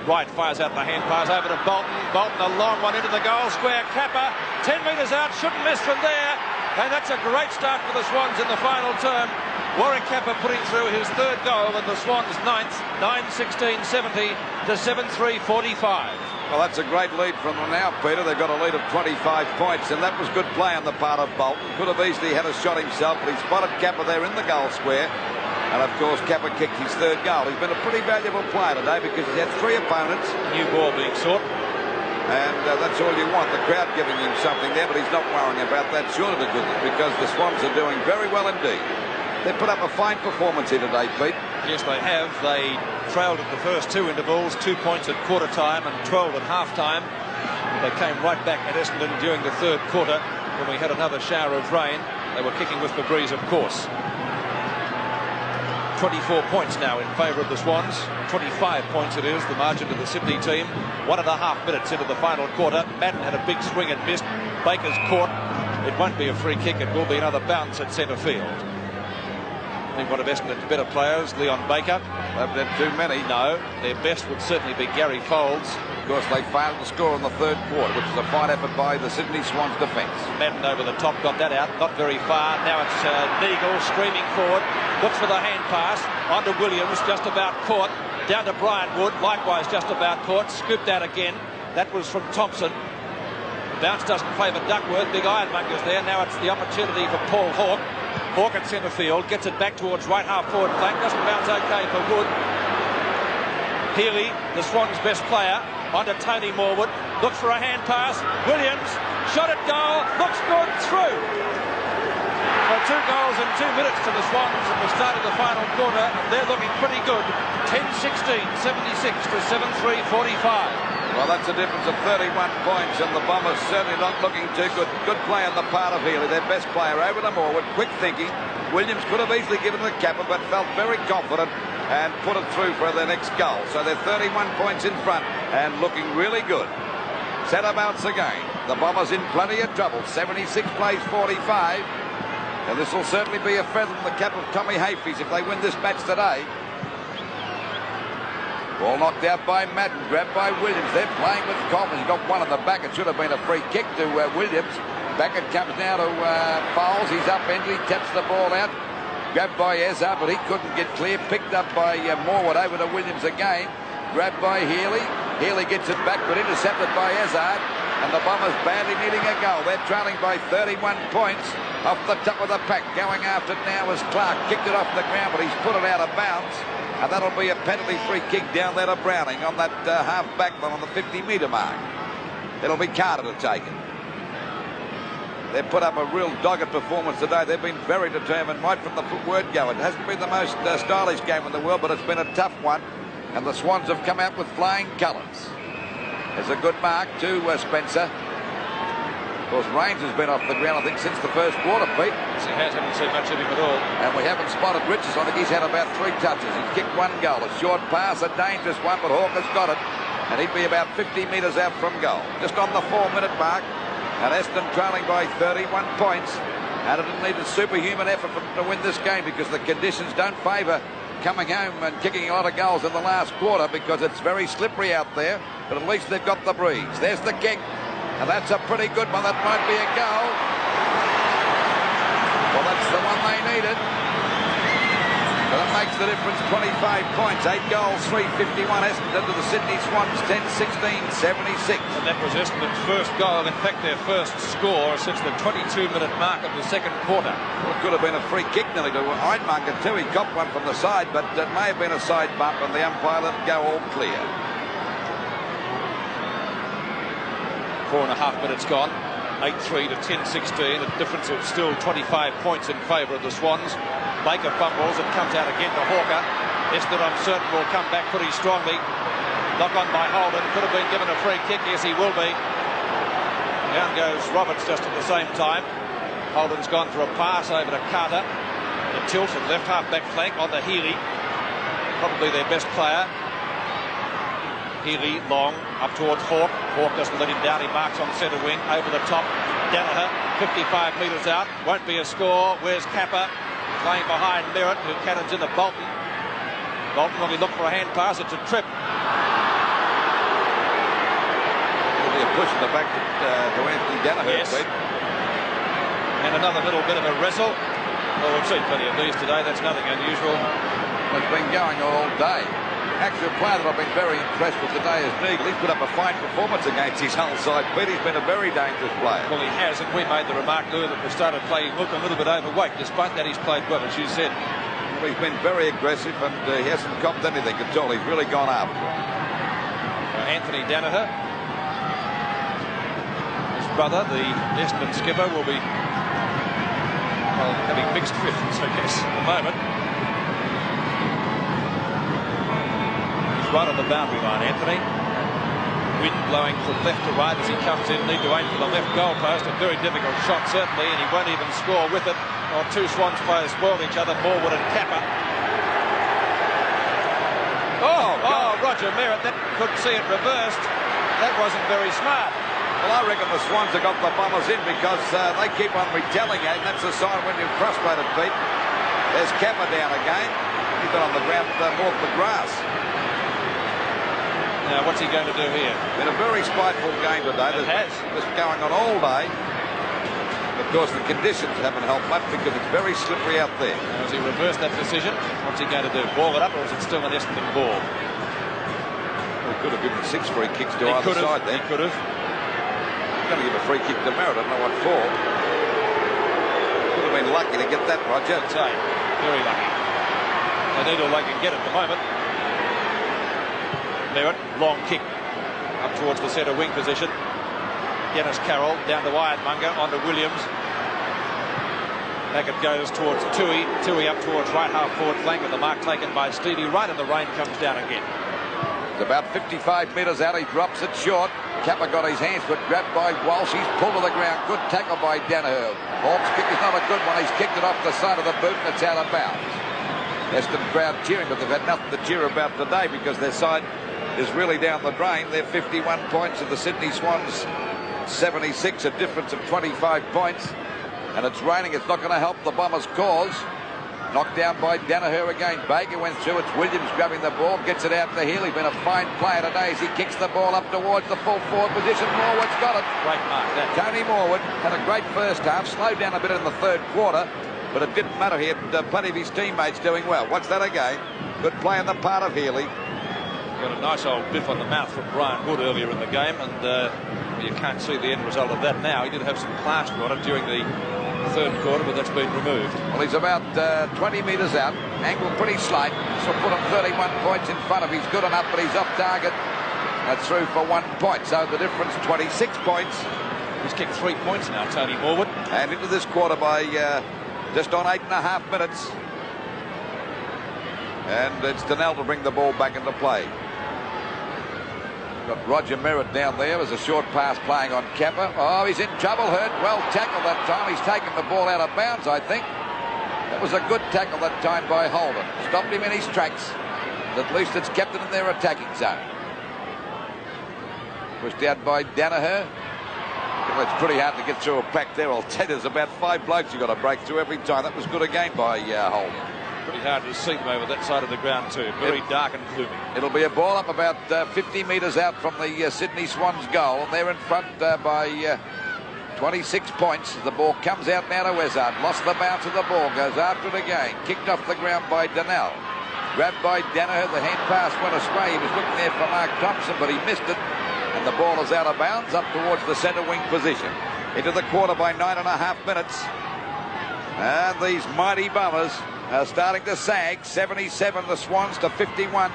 Wright fires out the hand pass over to Bolton. Bolton, a long one into the goal square. Kappa, 10 metres out, shouldn't miss from there. And that's a great start for the Swans in the final term. Warren Kappa putting through his third goal, and the Swans ninth, 9-16-70 to 7-3-45. Well, that's a great lead from them now, Peter. They've got a lead of 25 points, and that was good play on the part of Bolton. Could have easily had a shot himself, but he spotted Kappa there in the goal square. And, of course, Kappa kicked his third goal. He's been a pretty valuable player today because he's had 3 opponents. New ball being sought. And that's all you want, the crowd giving him something there, but he's not worrying about that short of a goodness because the Swans are doing very well indeed. They put up a fine performance here today, Pete. Yes, they have. They trailed at the first 2 intervals, 2 points at quarter time and 12 at half time. They came right back at Essendon during the third quarter when we had another shower of rain. They were kicking with the breeze, of course. 24 points now in favour of the Swans. 25 points it is, the margin to the Sydney team. 1.5 minutes into the final quarter. Madden had a big swing and missed. Baker's caught. It won't be a free kick. It will be another bounce at centre field. I think one of Essendon's better players, Leon Baker. They've had too many. No, their best would certainly be Gary Folds. Of course, they failed to score in the third quarter, which is a fine effort by the Sydney Swans defence. Madden over the top, got that out, not very far. Now it's Neagle streaming forward, looks for the hand pass, onto Williams, just about caught, down to Brian Wood, likewise just about caught, scooped out again. That was from Thompson. The bounce doesn't favour Duckworth, big ironmonger's there. Now it's the opportunity for Paul Hawke. Hawke at centre field, gets it back towards right half forward flank, doesn't bounce okay for Wood. Healy, the Swans' best player, onto Tony Morwood, looks for a hand pass. Williams, shot at goal, looks good, through. So 2 goals in 2 minutes to the Swans at the start of the final quarter, and they're looking pretty good. 10-16, 76 to 7-3, 45. Well, that's a difference of 31 points, and the Bombers certainly not looking too good. Good play on the part of Healy, their best player, over to Morwood. Quick thinking. Williams could have easily given it a capper, but felt very confident and put it through for their next goal. So they're 31 points in front and looking really good. Centre bounce again. The Bombers in plenty of trouble. 76 plays 45. And this will certainly be a feather in the cap of Tommy Hafey's if they win this match today. Ball knocked out by Madden, grabbed by Williams. They're playing with confidence. He got one on the back. It should have been a free kick to Williams. Back it comes now to Fowles. He's upended. He taps the ball out. Grabbed by Ezra, but he couldn't get clear. Picked up by Morwood, over to Williams again. Grabbed by Healy. Healy gets it back, but intercepted by Ezra. And the Bombers badly needing a goal. They're trailing by 31 points off the top of the pack. Going after it now is Clark. Kicked it off the ground, but he's put it out of bounds. And that'll be a penalty free kick down there to Browning on that half-back line on the 50-metre mark. It'll be Carter to take it. They've put up a real dogged performance today. They've been very determined right from the word go. It hasn't been the most stylish game in the world, but it's been a tough one. And the Swans have come out with flying colours. There's a good mark to Spencer. Of course, Rains has been off the ground, I think, since the first quarter, Pete. Yes, he has. Haven't seen much of him at all. And we haven't spotted Richards. I think he's had about 3 touches. He's kicked 1 goal. A short pass, a dangerous one, but Hawke has got it. And he'd be about 50 metres out from goal. Just on the 4-minute mark. And Essendon trailing by 31 points. And it didn't need a superhuman effort to win this game because the conditions don't favour coming home and kicking a lot of goals in the last quarter because it's very slippery out there. But at least they've got the breeze. There's the kick. And that's a pretty good one. That might be a goal. Well, that's the one they needed. But it makes the difference. 25 points. 8 goals, 351. Essendon to the Sydney Swans. 10-16, 76. And that was Essendon's first goal. In fact, their first score since the 22-minute mark of the second quarter. Well, it could have been a free kick nearly to Ironmonger too. He copped one from the side, but it may have been a side bump, and the umpire let it go all clear. 4.5 minutes gone. 8-3 to 10-16. The difference is still 25 points in favour of the Swans. Baker fumbles. It comes out again to Hawker. Essendon, I'm certain, will come back pretty strongly. Knock on by Holden. Could have been given a free kick. Yes, he will be. Down goes Roberts just at the same time. Holden's gone for a pass over to Carter. The tilt and left half back flank on the Healy. Probably their best player. Healy long up towards Hawke. Hawke doesn't let him down. He marks on centre wing over the top. Danaher 55 metres out. Won't be a score. Where's Kappa? Playing behind Merritt, who cannons in at Bolton. Bolton will be looking for a hand pass. It's a trip. It'll be a push in the back to Anthony Danaher. Yes. And another little bit of a wrestle. Well, we've seen plenty of these today. That's nothing unusual. It's been going all day. Actually, a player that I've been very impressed with today is Neagle. He's put up a fine performance against his whole side, but he's been a very dangerous player. Well, he has, and we made the remark, Lou, that we started playing, looked a little bit overweight. Despite that, he's played well, as you said. Well, he's been very aggressive, and he hasn't copped anything at all. He's really gone after it. Anthony Danaher, his brother, the Essendon skipper, will be Well, having mixed feelings, I guess, at the moment. He's right on the boundary line, Anthony. Wind blowing from left to right as he comes in. Need to aim for the left goal post. A very difficult shot, certainly, and he won't even score with it. Or two Swans players spoiled each other, Morwood and Kappa. Oh, Roger Merritt, that couldn't see it reversed. That wasn't very smart. Well, I reckon the Swans have got the Bombers in because they keep on retaliating. That's a sign when you're frustrated, Pete. There's Kappa down again. He's been on the ground north of the grass. Now, what's he going to do here? Been a very spiteful game today. It has. This going on all day. Of course, the conditions haven't helped much because it's very slippery out there. Now, has he reversed that decision? What's he going to do? Ball it up, or is it still an Essendon ball? He could have given 6 free kicks to either side then. He could have. Going to give a free kick to Merritt. I don't know what for. Could have been lucky to get that, Roger. I'd say. Very lucky. They need all they can get at the moment. Merritt, long kick up towards the centre wing position. Dennis Carroll down to Ironmonger, on to Williams. Back it goes towards Tui. Tui up towards right half forward flank with the mark taken by Stevie Wright, and the rain comes down again. It's about 55 metres out. He drops it short. Kappa got his hands but grabbed by Walsh. He's pulled to the ground. Good tackle by Danaher. Hawk's kick is not a good one. He's kicked it off the side of the boot and it's out of bounds. Essendon crowd cheering, but they've had nothing to cheer about today because their side is really down the drain. They're 51 points and the Sydney Swans 76, a difference of 25 points. And it's raining. It's not going to help the Bombers' cause. Knocked down by Danaher again. Baker went through. It's Williams grabbing the ball. Gets it out to Hill. He's been a fine player today as he kicks the ball up towards the full forward position. Morwood's got it. Great mark. Tony Morwood had a great first half. Slowed down a bit in the third quarter. But it didn't matter. He had plenty of his teammates doing well. Watch that again. Good play on the part of Healy. Got a nice old biff on the mouth from Brian Wood earlier in the game, and you can't see the end result of that now. He did have some plaster on it during the third quarter, but that's been removed. Well, he's about 20 metres out. Angle pretty slight. So put him 31 points in front of him. He's good enough, but he's off target. That's through for 1 point. So the difference, 26 points. He's kicked 3 points now, Tony Morwood. And into this quarter by just on 8.5 minutes. And it's Donnell to bring the ball back into play. Got Roger Merritt down there. There's a short pass playing on Kappa. Oh, he's in trouble. Hurt. Well tackled that time. He's taken the ball out of bounds, I think. That was a good tackle that time by Holden. Stopped him in his tracks. At least it's kept it in their attacking zone. Pushed out by Danaher. Well, it's pretty hard to get through a pack there. I'll tell you, there's about 5 blokes you've got to break through every time. That was good again by Holden. Pretty hard to see them over that side of the ground too. Very dark and gloomy. It'll be a ball up about 50 metres out from the Sydney Swans goal, and they're in front by 26 points. The ball comes out now to Wezard. Lost the bounce of the ball. Goes after it again. Kicked off the ground by Donnell. Grabbed by Danaher. The hand pass went astray. He was looking there for Mark Thompson, but he missed it. And the ball is out of bounds up towards the centre wing position. Into the quarter by 9.5 minutes. And these mighty Bombers are starting to sag. 77 the Swans to 51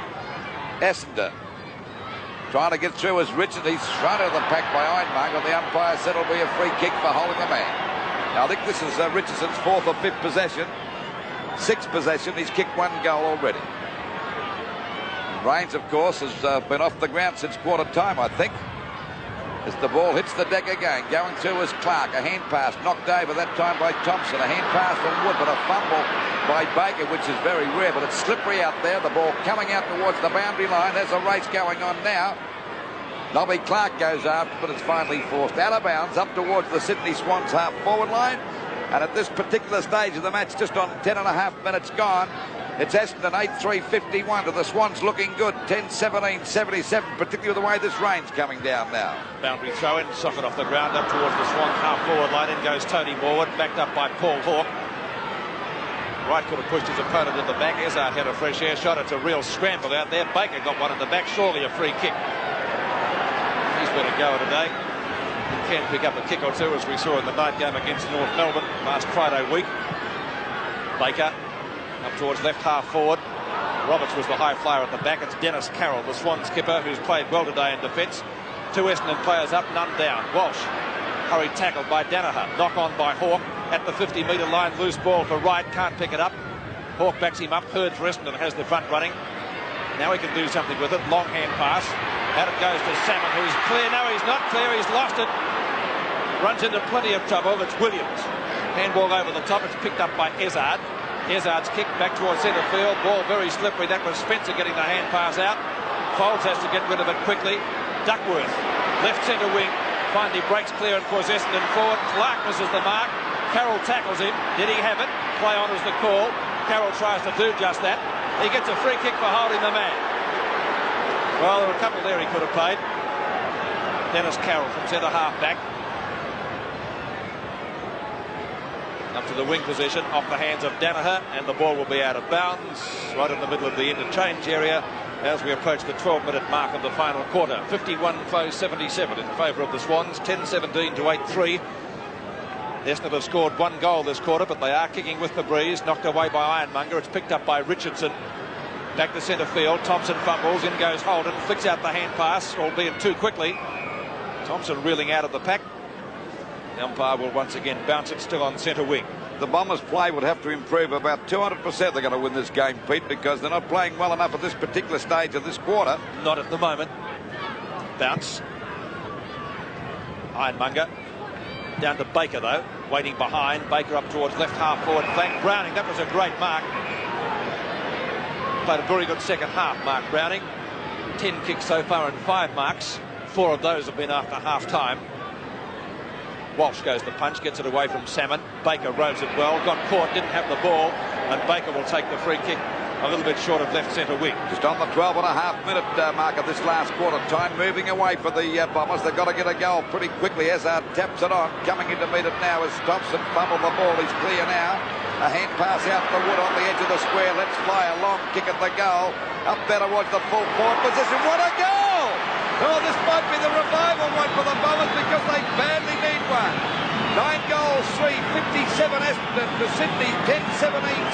Essendon. Trying to get through as Richard. He's thrown out of the pack by Ironmonger. The umpire said it'll be a free kick for holding the man. Now I think this is Richardson's 4th or 5th possession. 6th possession. He's kicked 1 goal already. Rains, of course, has been off the ground since quarter time, I think. As the ball hits the deck again. Going through is Clark. A hand pass knocked over that time by Thompson. A hand pass from Wood, but a fumble by Baker, which is very rare, but it's slippery out there. The ball coming out towards the boundary line. There's a race going on now. Nobby Clark goes after, but it's finally forced out of bounds up towards the Sydney Swans half forward line. And at this particular stage of the match, just on 10.5 minutes gone, it's Essendon 8-3-51 to the Swans looking good. 10-17-77, particularly with the way this rain's coming down now. Boundary throw in, socket off the ground up towards the Swans half forward line. In goes Tony Morwood, backed up by Paul Hawke. Wright could have pushed his opponent in the back. Ezard had a fresh air shot. It's a real scramble out there. Baker got one in the back. Surely a free kick. He's been a goer today. He can pick up a kick or two, as we saw in the night game against North Melbourne last Friday week. Baker up towards left half forward. Roberts was the high flyer at the back. It's Dennis Carroll, the Swans skipper, who's played well today in defence. 2 Essendon players up, none down. Walsh Hurried tackle by Danaher. Knock on by Hawke at the 50-metre line. Loose ball for Wright. Can't pick it up. Hawke backs him up. Hurd for Essendon has the front running. Now he can do something with it. Long hand pass. Out it goes to Salmon, who's clear. No, he's not clear. He's lost it. Runs into plenty of trouble. It's Williams. Handball over the top. It's picked up by Ezard. Ezard's kick back towards centre field. Ball very slippery. That was Spencer getting the hand pass out. Folds has to get rid of it quickly. Duckworth, left centre wing. Finally breaks clear and puts Essendon forward. Clark misses the mark. Carroll tackles him. Did he have it? Play on is the call. Carroll tries to do just that. He gets a free kick for holding the man. Well, there were a couple there he could have paid. Dennis Carroll from centre half back. Up to the wing position, off the hands of Danaher, and the ball will be out of bounds, right in the middle of the interchange area as we approach the 12-minute mark of the final quarter. 51-77 in favour of the Swans, 10-17 to 8-3. Essendon have scored one goal this quarter, but they are kicking with the breeze, knocked away by Ironmonger. It's picked up by Richardson. Back to centre field, Thompson fumbles, in goes Holden, flicks out the hand pass, albeit too quickly. Thompson reeling out of the pack. The umpire will once again bounce it, still on centre wing. The Bombers' play would have to improve about 200%. They're going to win this game, Pete, because they're not playing well enough at this particular stage of this quarter. Not at the moment. Bounce. Ironmonger. Down to Baker, though. Waiting behind. Baker up towards left half forward flank. Browning, that was a great mark. Played a very good second half, Mark Browning. 10 kicks so far and 5 marks. 4 of those have been after half-time. Walsh goes the punch, gets it away from Salmon. Baker rows it well, got caught, didn't have the ball, and Baker will take the free kick a little bit short of left centre wing. Just on the 12.5-minute mark of this last quarter time, moving away for the Bombers. They've got to get a goal pretty quickly. Ezard taps it on, coming in to meet it now as Thompson fumbled the ball. He's clear now. A hand pass out the wood on the edge of the square. Let's fly a long kick at the goal. Up better towards the full forward position. What a goal! Oh, this might be the revival one for the Bombers because they badly need one. 9 goals, 3, 57 Essendon to Sydney, 10-17,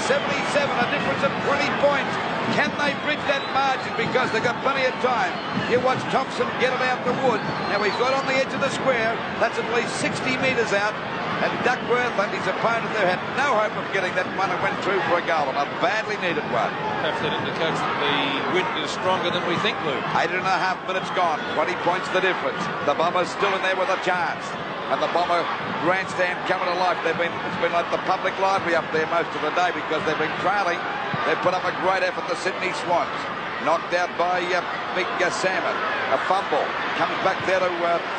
77, a difference of 20 points. Can they bridge that margin because they've got plenty of time? You watch Thompson get it out the wood. Now he's got on the edge of the square. That's at least 60 metres out. And Duckworth and his opponent there had no hope of getting that one and went through for a goal, and a badly needed one. Perhaps that indicates that the wind is stronger than we think, Lou. 8.5 minutes gone, 20 points the difference. The Bombers still in there with a chance. And the Bomber grandstand coming to life. It's been like the public library up there most of the day because they've been trailing. They've put up a great effort, the Sydney Swans. Knocked out by Big Salmon. A fumble. Comes back there to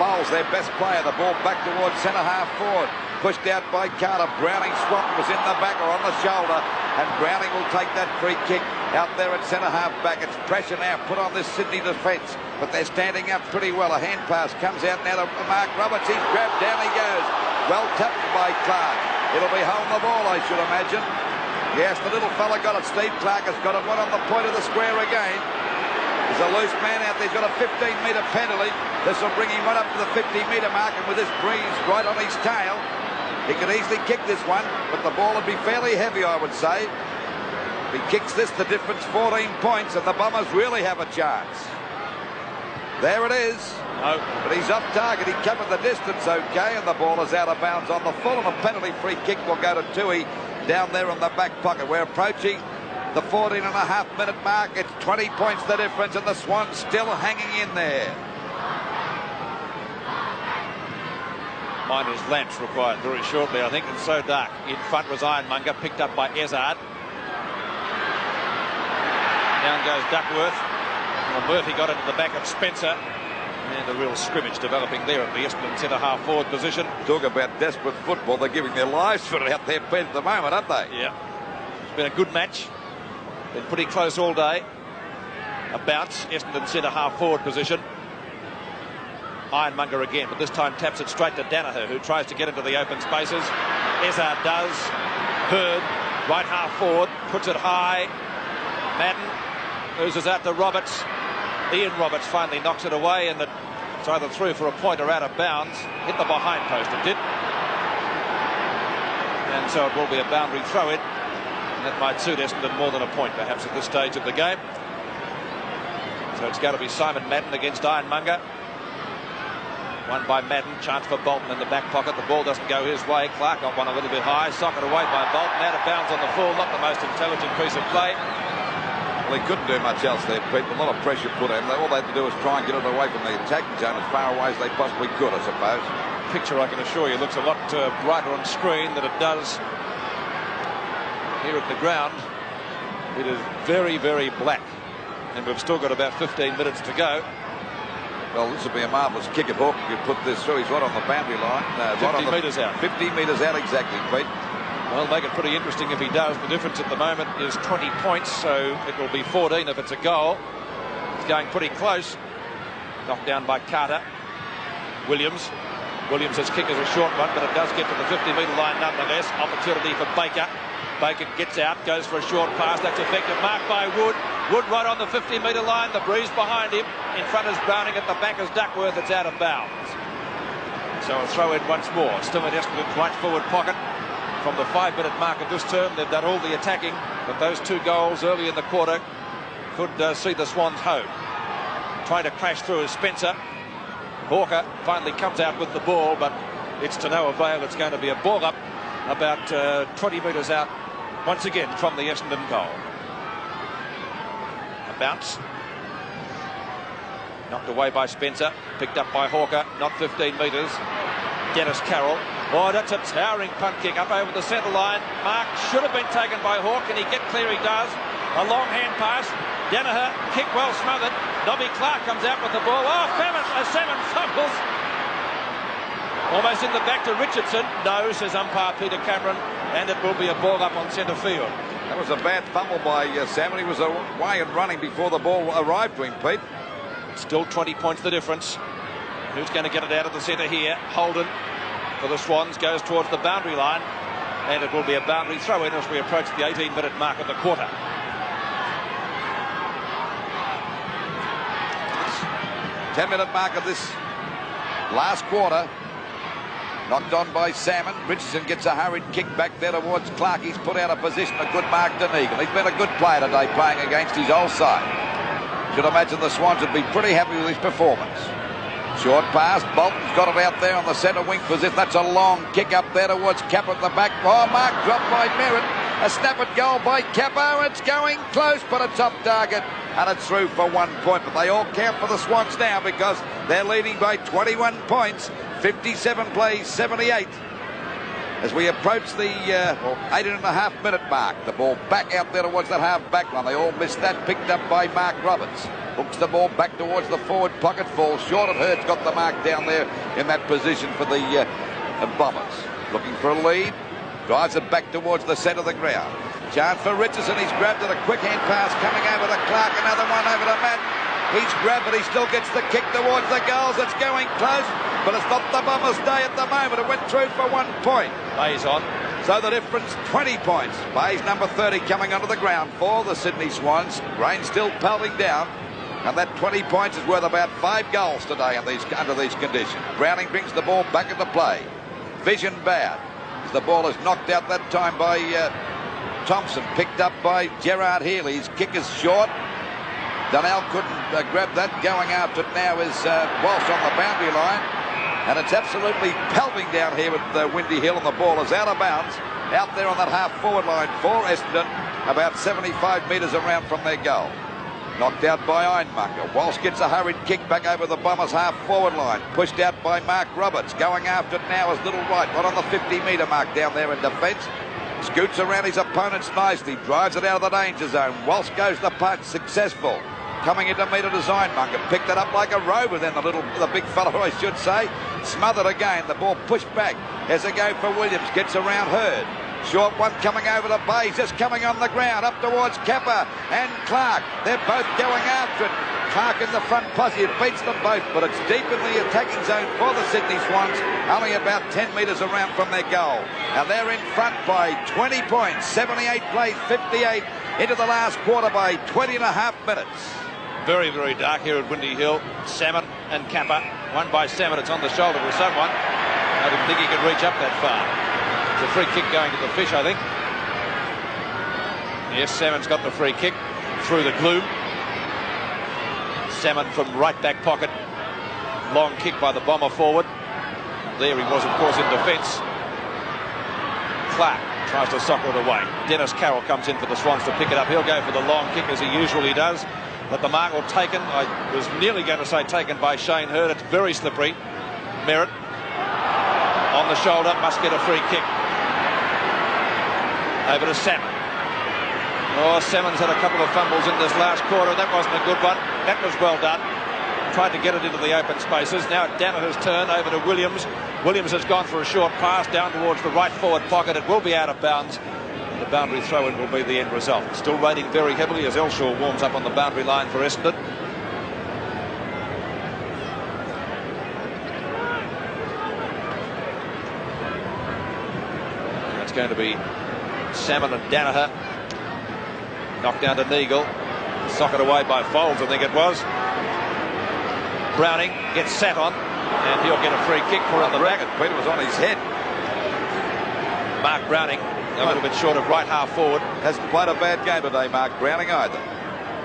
Foles, their best player. The ball back towards centre half forward. Pushed out by Carter. Browning Swanton was in the back or on the shoulder. And Browning will take that free kick out there at centre half back. It's pressure now put on this Sydney defence. But they're standing up pretty well. A hand pass comes out now to Mark Roberts. He's grabbed, down he goes. Well tapped by Clark. It'll be holding the ball, I should imagine. Yes, the little fella got it. Steve Clark has got it one on the point of the square again. There's a loose man out there. He's got a 15-metre penalty. This will bring him right up to the 50-metre mark, and with this breeze right on his tail, he could easily kick this one, but the ball would be fairly heavy, I would say. If he kicks this, the difference 14 points, and the Bombers really have a chance. There it is. No. But he's off target. He covered the distance okay, and the ball is out of bounds on the full, and a penalty free kick will go to Tui down there in the back pocket. We're approaching the 14.5-minute mark. It's 20 points the difference, and the Swans still hanging in there. Miner's lamps required very shortly, I think, and so dark. In front was Ironmonger, picked up by Ezard. Down goes Duckworth. Well, Murphy got into the back of Spencer. And a real scrimmage developing there at the Essendon centre half forward position. Talk about desperate football. They're giving their lives for it out there at the moment, aren't they? Yeah. It's been a good match. Been pretty close all day. A bounce, Essendon centre half forward position. Ironmonger again, but this time taps it straight to Danaher, who tries to get into the open spaces. Ezard does. Hurd, right half forward, puts it high. Madden oozes out to Roberts. Ian Roberts finally knocks it away, and it's either through for a point or out of bounds. Hit the behind post, it did. And so it will be a boundary throw-in. And that might suit Essendon more than a point, perhaps, at this stage of the game. So it's going to be Simon Madden against Ironmonger. One by Madden, chance for Bolton in the back pocket. The ball doesn't go his way. Clark got one a little bit high, socket away by Bolton, out of bounds on the full. Not the most intelligent piece of play. Well, he couldn't do much else there, Pete. A lot of pressure put on him. All they had to do was try and get it away from the attacking zone as far away as they possibly could, I suppose. Picture, I can assure you, looks a lot brighter on screen than it does here at the ground. It is very, very black, and we've still got about 15 minutes to go. Well, this would be a marvellous kick if Hawke could put this through. He's right on the boundary line. 50 metres out. 50 metres out exactly, Pete. Well, make it pretty interesting if he does. The difference at the moment is 20 points, so it will be 14 if it's a goal. He's going pretty close. Knocked down by Carter. Williams. Williams' kick is a short one, but it does get to the 50-metre line nonetheless. Opportunity for Baker. Baker gets out, goes for a short pass. That's effective. Marked by Wood. Wood right on the 50-metre line. The breeze behind him. In front is Browning. At the back is Duckworth. It's out of bounds. So a throw in once more. Still in Essendon's right forward pocket. From the 5-minute mark of this term, they've done all the attacking, but those 2 goals early in the quarter could see the Swans home. Trying to crash through is Spencer. Hawker finally comes out with the ball, but it's to no avail. It's going to be a ball up about 20 metres out once again from the Essendon goal. A bounce. Knocked away by Spencer. Picked up by Hawker. Not 15 metres. Dennis Carroll. Oh, that's a towering punt kick up over the centre line. Mark should have been taken by Hawke. Can he get clear? He does. A long hand pass. Danaher, kick well smothered. Nobby Clark comes out with the ball. Oh, Salmon fumbles. Almost in the back to Richardson. No, says umpire Peter Cameron, and it will be a ball up on centre field. That was a bad fumble by Salmon. He was away and running before the ball arrived to him, Pete. Still 20 points the difference. Who's going to get it out of the centre here? Holden for the Swans goes towards the boundary line, and it will be a boundary throw in as we approach the 18-minute mark of the quarter. 10-minute mark of this last quarter. Knocked on by Salmon. Richardson gets a hurried kick back there towards Clark. He's put out of position. A good mark to Neagle. He's been a good player today playing against his old side. Should imagine the Swans would be pretty happy with his performance. Short pass. Bolton's got it out there on the centre wing position. That's a long kick up there towards Kappa at the back. Oh, mark dropped by Merritt. A snap at goal by Kappa. It's going close, but it's off target. And it's through for 1 point. But they all count for the Swans now because they're leading by 21 points. 57 plays, 78. As we approach the 8.5-minute mark, the ball back out there towards that half-back line. They all missed that. Picked up by Mark Roberts. Hooks the ball back towards the forward pocket. Falls short of Hurt's got the mark down there in that position for the Bombers. Looking for a lead. Drives it back towards the centre of the ground. Chance for Richardson. He's grabbed it. A quick hand pass coming over to Clark. Another one over to Matt. He's grabbed it. He still gets the kick towards the goals. It's going close, but it's not the Bombers' day at the moment. It went through for 1 point. Bayes on. So the difference, 20 points. Bayes number 30 coming onto the ground for the Sydney Swans. Rain still pelting down. And that 20 points is worth about 5 goals today under these conditions. Browning brings the ball back into play. Vision bad. The ball is knocked out that time by Thompson. Picked up by Gerard Healy. His kick is short. Donnell couldn't grab that. Going after it now is Walsh on the boundary line. And it's absolutely pelting down here with Windy Hill, and the ball is out of bounds. Out there on that half-forward line for Essendon, about 75 metres around from their goal. Knocked out by Ironmonger. Walsh gets a hurried kick back over the Bombers' half-forward line. Pushed out by Mark Roberts. Going after it now is Little White, right on the 50-metre mark down there in defence. Scoots around his opponents nicely. Drives it out of the danger zone. Walsh goes the punch. Successful. Coming into metre to Ironmonger. Picked it up like a rover then, the big fella, I should say. Smothered again. The ball pushed back. As a go for Williams. Gets around Hurd. Short one coming over to Bayes, just coming on the ground, up towards Kappa and Clark. They're both going after it. Clark in the front posse, it beats them both, but it's deep in the attacking zone for the Sydney Swans, only about 10 metres around from their goal. And they're in front by 20 points, 78 plays, 58 into the last quarter by 20 and a half minutes. Very, very dark here at Windy Hill. Salmon and Kappa. One by Salmon, it's on the shoulder of someone. I didn't think he could reach up that far. It's a free kick going to the Fish, I think. Yes, Salmon's got the free kick through the gloom. Salmon from right back pocket long kick by the Bomber forward. There he was, of course, in defence. Clark tries to soccer it away. Dennis Carroll comes in for the Swans to pick it up. He'll go for the long kick as he usually does. But the mark will taken. I was nearly going to say taken by Shane Hurd. It's very slippery. Merritt on the shoulder, must get a free kick. Over to Salmon. Oh, Salmon's had a couple of fumbles in this last quarter. That wasn't a good one. That was well done. Tried to get it into the open spaces. Now Danaher's turn over to Williams. Williams has gone for a short pass down towards the right forward pocket. It will be out of bounds. The boundary throw-in will be the end result. Still raining very heavily as Elshaw warms up on the boundary line for Essendon. It's going to be Salmon and Danaher. Knocked down to Neagle. Socked away by Folds, I think it was. Browning gets sat on, and he'll get a free kick for it on the back. Peter was on his head. Mark Browning, a little bit short of right half forward. Hasn't played a bad game today, Mark Browning, either.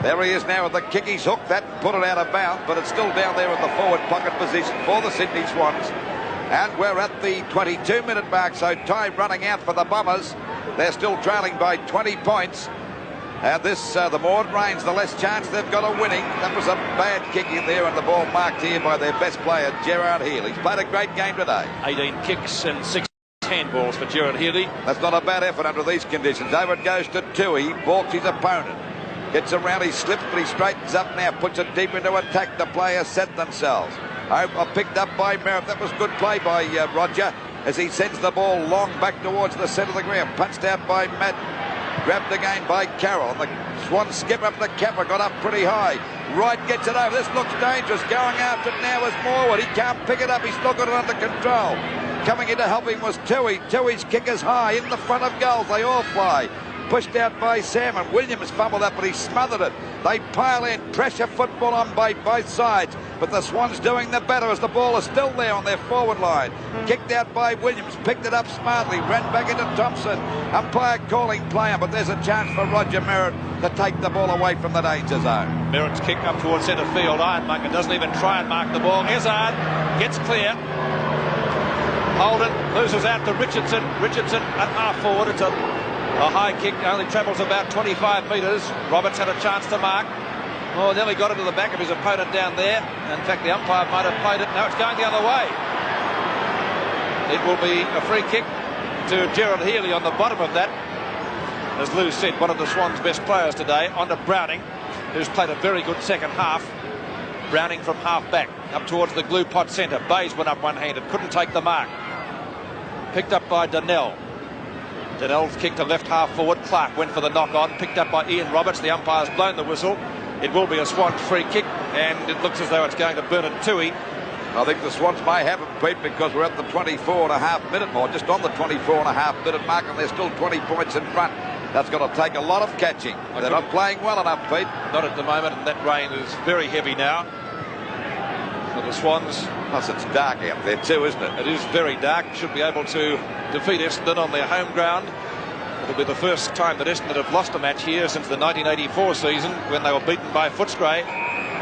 There he is now with the kick. He's hooked that, put it out of bounds, but it's still down there in the forward pocket position for the Sydney Swans. And we're at the 22-minute mark, so time running out for the Bombers. They're still trailing by 20 points. And this, the more it rains, the less chance they've got of winning. That was a bad kick in there, and the ball marked here by their best player, Gerard Healy. He's played a great game today. 18 kicks and 6 handballs for Gerard Healy. That's not a bad effort under these conditions. Over it goes to Tui, balks his opponent. Gets around, he slips, but he straightens up now, puts it deep into attack. The players set themselves. Picked up by Merritt. That was good play by Roger as he sends the ball long back towards the centre of the ground. Punched out by Madden. Grabbed again by Carroll. The Swans skip up to Kappa, got up pretty high. Wright gets it over. This looks dangerous. Going after it now is Morwood. He can't pick it up. He's still got it under control. Coming in to help him was Tui. Tui's kick is high in the front of goals. They all fly. Pushed out by Salmon. Williams fumbled up, but he smothered it. They pile in. Pressure football on by both sides. But the Swans doing the better as the ball is still there on their forward line. Kicked out by Williams. Picked it up smartly. Ran back into Thompson. Umpire calling play on, but there's a chance for Roger Merritt to take the ball away from the danger zone. Merritt's kick up towards centre field. Ironmonger doesn't even try and mark the ball. Izzard gets clear. Holden loses out to Richardson. Richardson at half forward. It's a high kick, only travels about 25 metres. Roberts had a chance to mark. Oh, nearly got into the back of his opponent down there. In fact, the umpire might have played it. Now it's going the other way. It will be a free kick to Gerard Healy on the bottom of that. As Lou said, one of the Swans' best players today, on to Browning, who's played a very good second half. Browning from half back, up towards the glue pot centre. Bays went up one-handed, couldn't take the mark. Picked up by Donnell. Donnell's kick to left half forward. Clark went for the knock-on, picked up by Ian Roberts. The umpire's blown the whistle. It will be a Swans free kick, and it looks as though it's going to Bernard Tui. I think the Swans may have it, Pete, because we're at the 24.5 minute mark, just on the 24.5 minute mark, and they're still 20 points in front. That's going to take a lot of catching. They're not playing well enough, Pete. Not at the moment, and that rain is very heavy now for the Swans. Plus, it's dark out there too, isn't it? It is very dark. Should be able to defeat Essendon on their home ground. It'll be the first time that Essendon have lost a match here since the 1984 season when they were beaten by Footscray.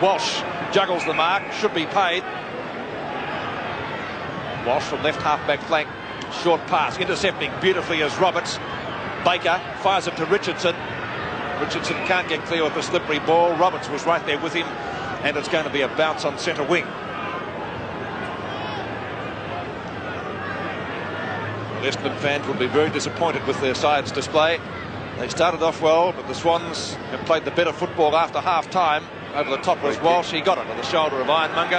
Walsh juggles the mark, should be paid. Walsh from left half-back flank, short pass, intercepting beautifully as Roberts. Baker fires it to Richardson. Richardson can't get clear with the slippery ball. Roberts was right there with him, and it's going to be a bounce on centre wing. Essendon fans will be very disappointed with their side's display. They started off well, but the Swans have played the better football after half-time. Over the top was Walsh. He got it on the shoulder of Ironmonger.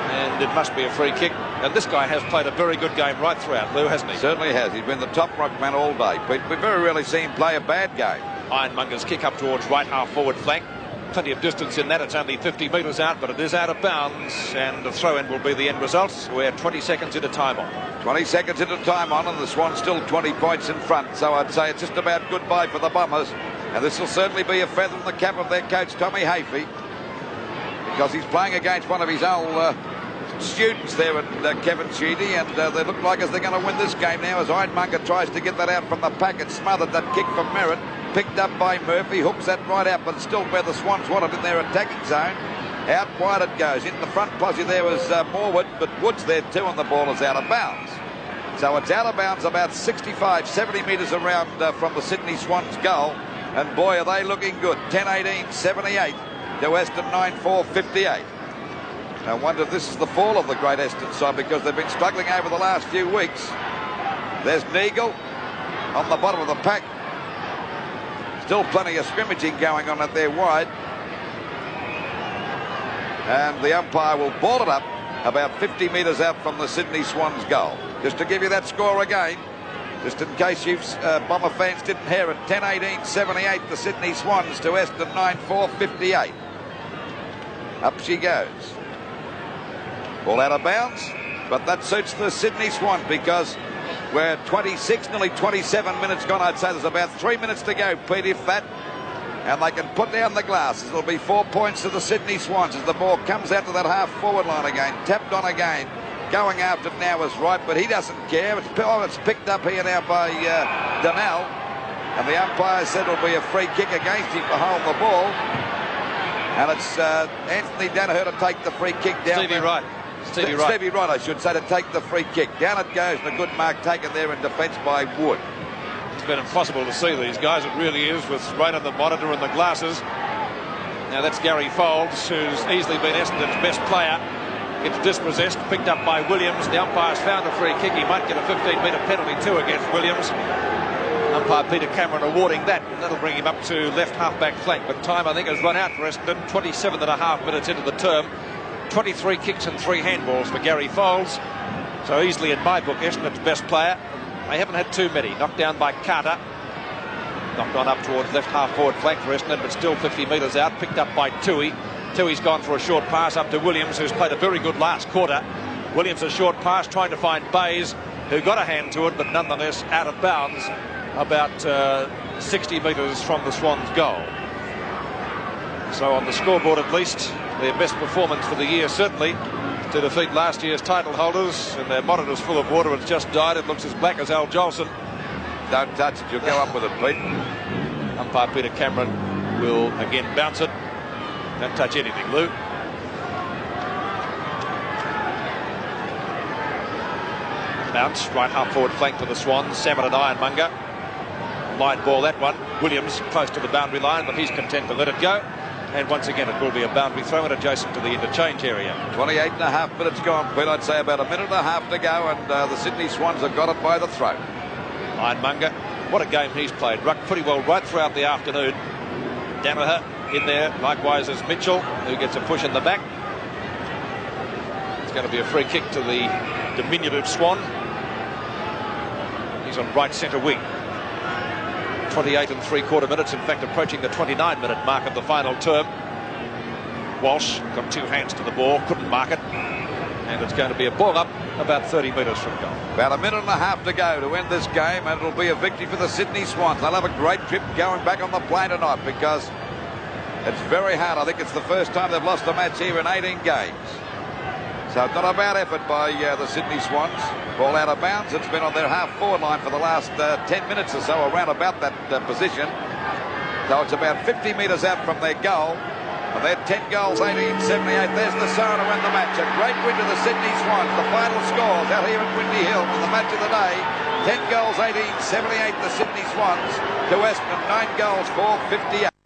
And it must be a free kick. And this guy has played a very good game right throughout, Lou, hasn't he? Certainly has. He's been the top ruckman all day. We very rarely see him play a bad game. Ironmonger's kick up towards right half-forward flank. Plenty of distance in that. It's only 50 metres out, but it is out of bounds, and the throw-in will be the end result. We're 20 seconds into time on. 20 seconds into time on, and the Swans still 20 points in front. So I'd say it's just about goodbye for the Bombers. And this will certainly be a feather in the cap of their coach, Tommy Hafey, because he's playing against one of his old students there at Kevin Sheedy, and they look like as they're going to win this game now as Ironmonger tries to get that out from the pack and smothered that kick from Merritt. Picked up by Murphy, hooks that right out, but still where the Swans want it in their attacking zone. Out wide it goes. In the front posse there was Morwood, but Wood's there too, and the ball is out of bounds. So it's out of bounds about 65, 70 metres around from the Sydney Swans goal. And boy, are they looking good. 10-18, 78 to Essendon 9-4, 58. I wonder if this is the fall of the great Essendon side, because they've been struggling over the last few weeks. There's Neagle on the bottom of the pack. Still plenty of scrimmaging going on at there wide. And the umpire will ball it up about 50 metres out from the Sydney Swans goal. Just to give you that score again, just in case you Bomber fans didn't hear it, 10-18, 78 the Sydney Swans to Essendon 9-4, 58. Up she goes. Ball out of bounds, but that suits the Sydney Swans, because we're 26, nearly 27 minutes gone. I'd say there's about 3 minutes to go, Pete, if that. And they can put down the glasses. It'll be 4 points to the Sydney Swans as the ball comes out to that half-forward line again. Tapped on again. Going after it now is right, but he doesn't care. It's picked up here now by Donnell. And the umpire said it'll be a free kick against him to hold the ball. And it's Anthony Danaher to take the free kick down. Stevie Wright, I should say, to take the free kick. Down it goes, and a good mark taken there in defence by Wood. It's been impossible to see these guys. It really is, with rain on the monitor and the glasses. Now that's Gary Folds, who's easily been Essendon's best player. Gets dispossessed, picked up by Williams. The umpire's found a free kick. He might get a 15-metre penalty too against Williams. Umpire Peter Cameron awarding that, and that'll bring him up to left half-back flank. But time, I think, has run out for Essendon. 27.5 minutes into the term. 23 kicks and 3 handballs for Gary Folds. So easily, in my book, Essendon's best player. They haven't had too many. Knocked down by Carter. Knocked on up towards left half-forward flank for Essendon, but still 50 metres out. Picked up by Toohey. Toohey's gone for a short pass up to Williams, who's played a very good last quarter. Williams a short pass, trying to find Bays, who got a hand to it, but nonetheless out of bounds, about 60 metres from the Swans' goal. So on the scoreboard, at least, their best performance for the year, certainly, to defeat last year's title holders. And their monitor's full of water. It's just died. It looks as black as Al Jolson. Don't touch it. You'll go up with it, Pete. Umpire Peter Cameron will again bounce it. Don't touch anything, Lou. Bounce, right half-forward flank for the Swans. Salmon and Ironmonger. Line ball, that one. Williams close to the boundary line, but he's content to let it go. And once again, it will be a boundary throw in adjacent to the interchange area. 28.5 minutes gone, Pete. I'd say about a minute and a half to go, and the Sydney Swans have got it by the throat. Ironmonger, what a game he's played. Rucked pretty well right throughout the afternoon. Danaher in there, likewise as Mitchell, who gets a push in the back. It's going to be a free kick to the diminutive Swan. He's on right centre wing. 28 and 3/4 minutes, in fact approaching the 29-minute mark of the final term. Walsh got 2 hands to the ball, couldn't mark it, and it's going to be a ball up about 30 metres from goal. About a minute and a half to go to end this game, and it'll be a victory for the Sydney Swans. They'll have a great trip going back on the plane tonight, because it's very hard. I think it's the first time they've lost a match here in 18 games. So not a bad effort by the Sydney Swans. Ball out of bounds. It's been on their half-forward line for the last 10 minutes or so, around about that position. So it's about 50 metres out from their goal. And they're 10 goals, 18-78. There's the siren to win the match. A great win to the Sydney Swans. The final scores out here at Windy Hill in the match of the day. 10 goals, 18-78 the Sydney Swans to Essendon. 9 goals, 4-58.